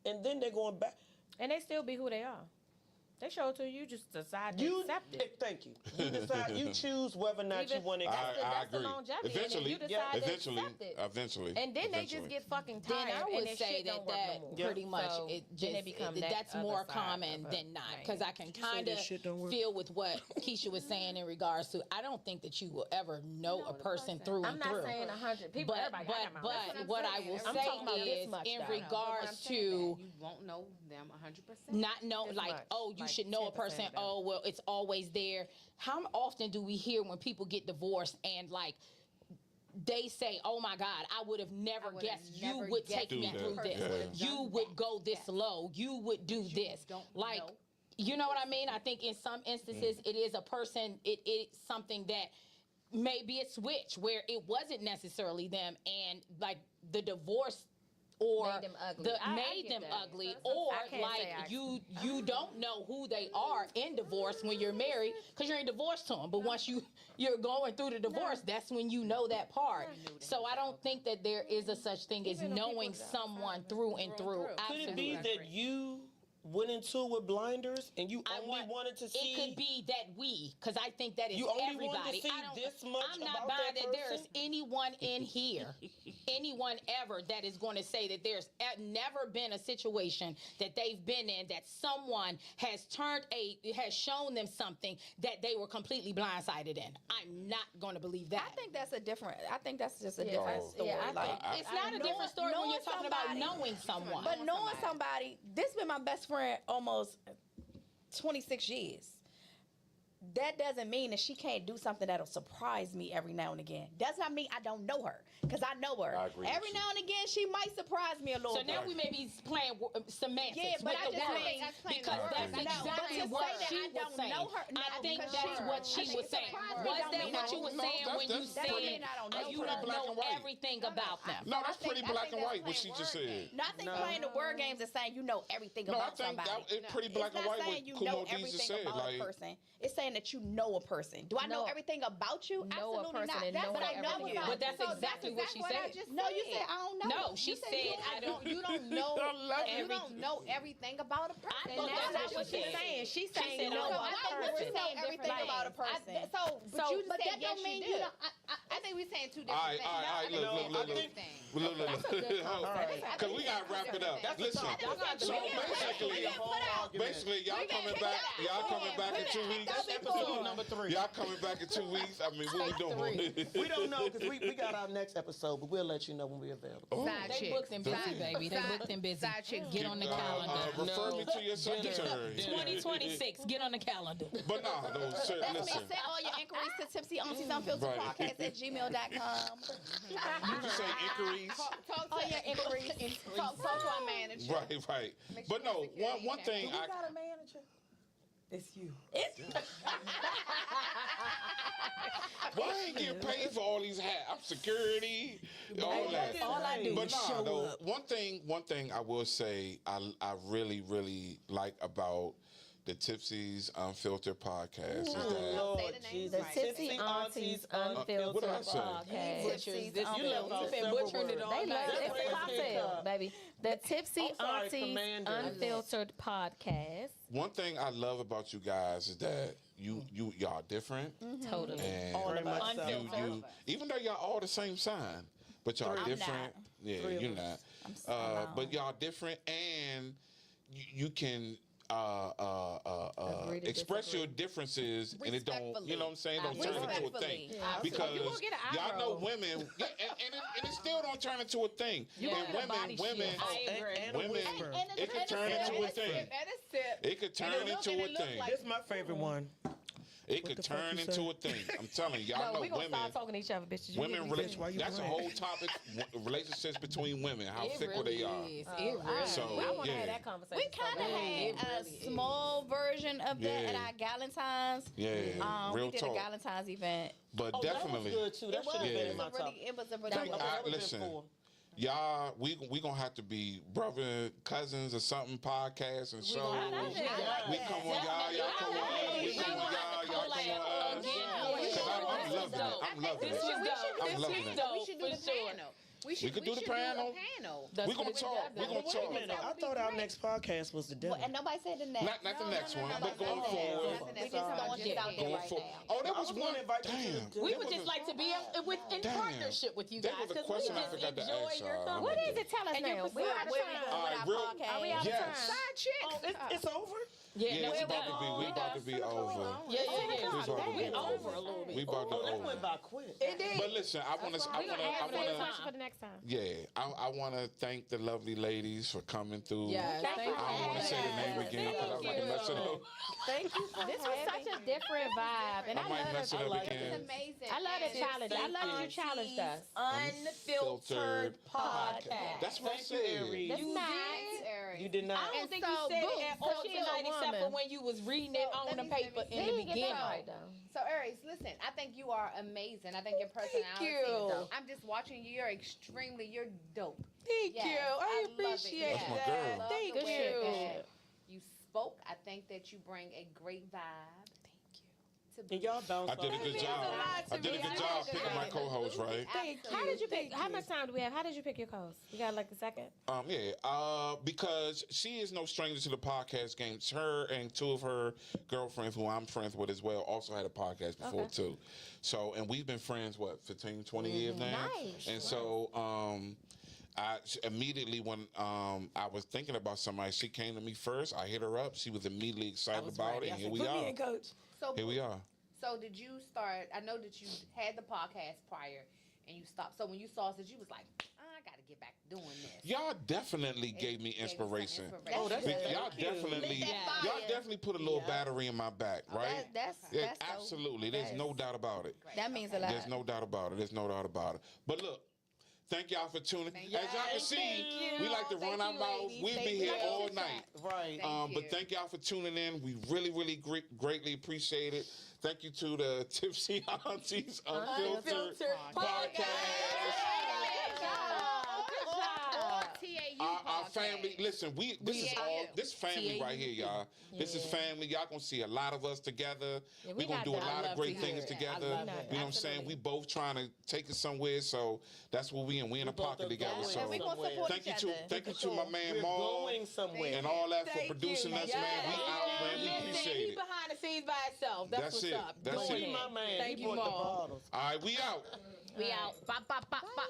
and then they're going back. And they still be who they are. They show it to you, you just decide to You accept it. thank you. You decide. You choose whether or not you Even- want to. That's the- I that's the agree. longevity in it. Eventually, You decide to eventually, accept it. eventually, And then they just eventually. get fucking Then tired I and would their say shit don't work that no more. pretty much So it then just they become that that's other more side common of than not right. because I can say kind of that shit don't work? feel with what Keisha was saying in regards to I don't think that you will ever know a person through I'm and not through. saying 100 people. But Everybody got my record. I'm what I saying. will I'm say talking about this is much, in though. No, but when I'm regards saying to that, you won't know them 100%. not know This like much, oh you like should know a 10% person of them. oh well it's always there. How often do we hear when people get divorced and like they say, "Oh my God, I would have never would've guessed you never would guessed take me that through person this. would've You done would that." go this Yes. low. You would do this." don't Like, know. you know what I mean? I think in some instances, it is a person. It's something that maybe it switched where it wasn't necessarily them, and like the divorce. Or Made them ugly. I made get them that. ugly, So or I can't like say I- you don't know who they are in divorce when you're married because you ain't divorced to them. But once you're going through the divorce, that's when you know that part. So I don't think that there is a such thing as Even though people knowing die someone through and through. Could it be Absolutely. that you went into it with blinders and you I only wanted to see? It could be that because I think that is You only everybody. wanted to see I don't, this much I'm not about buying that that there is person? anyone in here, anyone ever that is going to say that there's never been a situation that they've been in that someone has has shown them something that they were completely blindsided in. I'm not going to believe that. I think that's just a Yeah, different story. yeah, I like, it's not a different story when you're talking about knowing someone. but knowing somebody, this been my best friend almost 26 years. That doesn't mean that she can't do something that'll surprise me every now and again. Does not mean I don't know her, because I know her. I agree with Every you. now and again, she might surprise me a little So bit. now we may be playing semantics Yeah, but with I the just word mean- That's playing because the word. that's No, but exactly to what say that she I was don't saying. know her- no, I think because that's sure. what I she think was it's saying. surprising. Was Don't that mean what I you don't were know. saying when you That's said pretty- I don't you know don't her. black know and white. everything about them? No, I that's think- pretty I black think and that's white what she playing just word said. game. No, I think No. playing the word games is saying you know everything No, I about think somebody. that it's pretty It's black and not white saying what you know Kumo Deezer everything said. about a Like, person. It's saying that you know a person. Do I know No. everything about you? Know a Absolutely person not. and That's know what I know everything you. about But that's So exactly what she I said. just No, you said. said I don't know. No, she You said said I don't. you don't know. I love You it. don't know everything about a person. I And thought that's that's not what what she she's said. saying. She's She saying said, you know I a know person. everything Know everything about a person. But So, you but said that yes, don't mean you you do. don't- I think we're saying two all different right, things. all right, look, No, look, I look, think- look, right. because we gotta wrap it up. Listen, so basically, y'all coming back. Y'all coming back in 2 weeks. That's episode number 3. Y'all coming back in 2 weeks. I mean, what we doing? We don't know because we got our next episode, but we'll let you know when we're available. Side They chick. booked and busy, baby. They booked and busy. Side chick. Get on the calendar. Refer me to your secretary. 2026. Get on the calendar. But no, no, sir, That's me. listen. Send all your inquiries to Tipsy Aunties Unfiltered Right. Podcast at gmail.com. You say inquiries. Talk All to your inquiries. talk to our manager. Right, right. Make But sure no, your security one check. thing We I got a manager. It's you. why I ain't getting paid for all these hats? I'm security, all that. All I do But is nah, show though, up. one thing I will say I really, really like about the Tipsy's Unfiltered podcast is that Lord Say the name Jesus. right. Tipsy Aunties what did I Unfiltered say? Podcast. Butchers. This, You left out you've been several butchering it words. all They love night. it's a cocktail, baby. The Tipsy I'm sorry, Aunties Commander. Unfiltered Podcast. one thing I love about you guys is that y'all different. Totally. And Very much so. you even though y'all all the same sign, but y'all I'm different. not. Yeah, Three of you're us. not. But y'all different, and you can Agree to express disagree. your differences, and it don't. You know what I'm saying? Don't turn into a Respectfully. thing. Yeah. Because You gonna get an eye y'all know roll. women, yeah, and it still don't turn into a thing. You and get a body women, shift. I agree. And a women, whisper. it could turn into a thing. It could turn into a thing. This is my favorite one. It could the fuck turn you into say? a thing. I'm telling you, y'all No, we know gonna women. start talking to each other, bitches. You Women, hear me? Bitch, why you that's a playing? whole topic. Relationships between women, how It fickle really they are. is. It I really So, want to yeah. have that conversation. We kind of so bad. had It a really is. small version of that at Yeah. our Galentine's. Yeah, real we did talk. a Galentine's event. But Oh, definitely, that was good too. That It was, should have been Yeah. in my top. it was a really Think- good I- That would've been listen. 4. y'all, we gonna have to be brother, cousins, or something podcast and shows. We come on y'all, y'all come on us. We come on y'all, y'all come on us. Because I'm loving it. I'm loving This it. was dope. I'm loving it. We should do the panel. We could do the panel. We gonna talk. We gonna Wait a talk. minute. I thought our next podcast was the dinner. And nobody said the next. Not the next one, but no, going no. forward. We just throwing shit out there Going right forward. now. Oh, that I was was one. gonna invite you to the Damn. dinner. We That would was just a- like to be in Damn. partnership with you That guys was a because we question I just forgot to enjoy ask your y'all. company. What is it? Tell us And you now. can We see out of where we time. going All with right, our real- podcast. Are we out of Yes. time? Side chick. Oh, it's over? Yeah, no, it's we about to be. We about to be over. Yeah, yeah. We about to We be over a little bit. We about to Oh, that over. went by quick. It did. But listen, I want to. I We're gonna add want that to. question for the next time. Yeah, I want to thank the lovely ladies for coming through. Yes, thank you. I don't want to say the name again because I might mess it up. Thank you for This was having such a me. different vibe, and I I might love mess it it. up like It's again. amazing. I love the And challenge. I love that you challenged us. Unfiltered podcast. That's what I Thank you, said. Aries. That's You nice. did? Aries. You did not. I don't And think so, you said boom, it at so all she's a tonight, except for woman. when you was reading it So, on let the me- paper let me- in He the didn't get beginning. that right though. So Aries, listen, I think you are amazing. I think your personality you. is dope. I'm just watching you. You're dope. Thank Yes, you. I I love it. appreciate That's my that. girl. Love Thank the way you. that you spoke. I think that you bring a great vibe. To And y'all bounce I did a off good each job. other. I did a good job picking my co-host, right? Thank How did you pick? Thank How you. much time do we have? How did you pick your host? You got like a second? Because she is no stranger to the podcast game. Her and two of her girlfriends, who I'm friends with as well, also had a podcast before Okay. too. So, and we've been friends, what, 15, 20 years now? Nice. And so, immediately when I was thinking about somebody, she came to me first. I hit her up. She was immediately excited about it, and here we are. Coach. So Here we are. So did you start? I know that you had the podcast prior, and you stopped. So when you saw it, you was like, I got to get back doing this. Y'all definitely gave me Gave you some inspiration. Oh, that's Be- good. Y'all Thank you. definitely, Lit that y'all fire. definitely put a little Yeah. battery in my back, right? That's Yeah, that's so- absolutely. There's no doubt about it. That means a lot. There's no doubt about it. There's no doubt about it. But look, thank y'all for tuning. Thank As y'all can you. see, Thank we you. like to Thank run our you, mouth. ladies. We'll Thank be you. here Like all this night. Right. Thank But you. thank y'all for tuning in. We really greatly appreciate it. Thank you to the Tipsy Aunties Unfiltered Unfiltered Podcast. TAU Our podcast. family, listen, this is TAU. all this family TAU. right here, y'all. This is family. Y'all gonna see a lot of us together. Yeah, We're we gonna got do a that. lot I of love great to hear things it. together. I love You it. know what I'm saying? We both trying to take it somewhere, so that's what we in. We in a both pocket are together. going So we gonna somewhere. support thank you each to other. thank you to my man We're Maul going somewhere. and all that for Thank producing you. us, man. We out, man. We Listen, appreciate he it. behind the scenes by himself. That's That's what's it. up. That's Doing it. See my man. Thank he you, bought the Maul. bottles. All right, we out. We out. Bop, bop, bop, bop.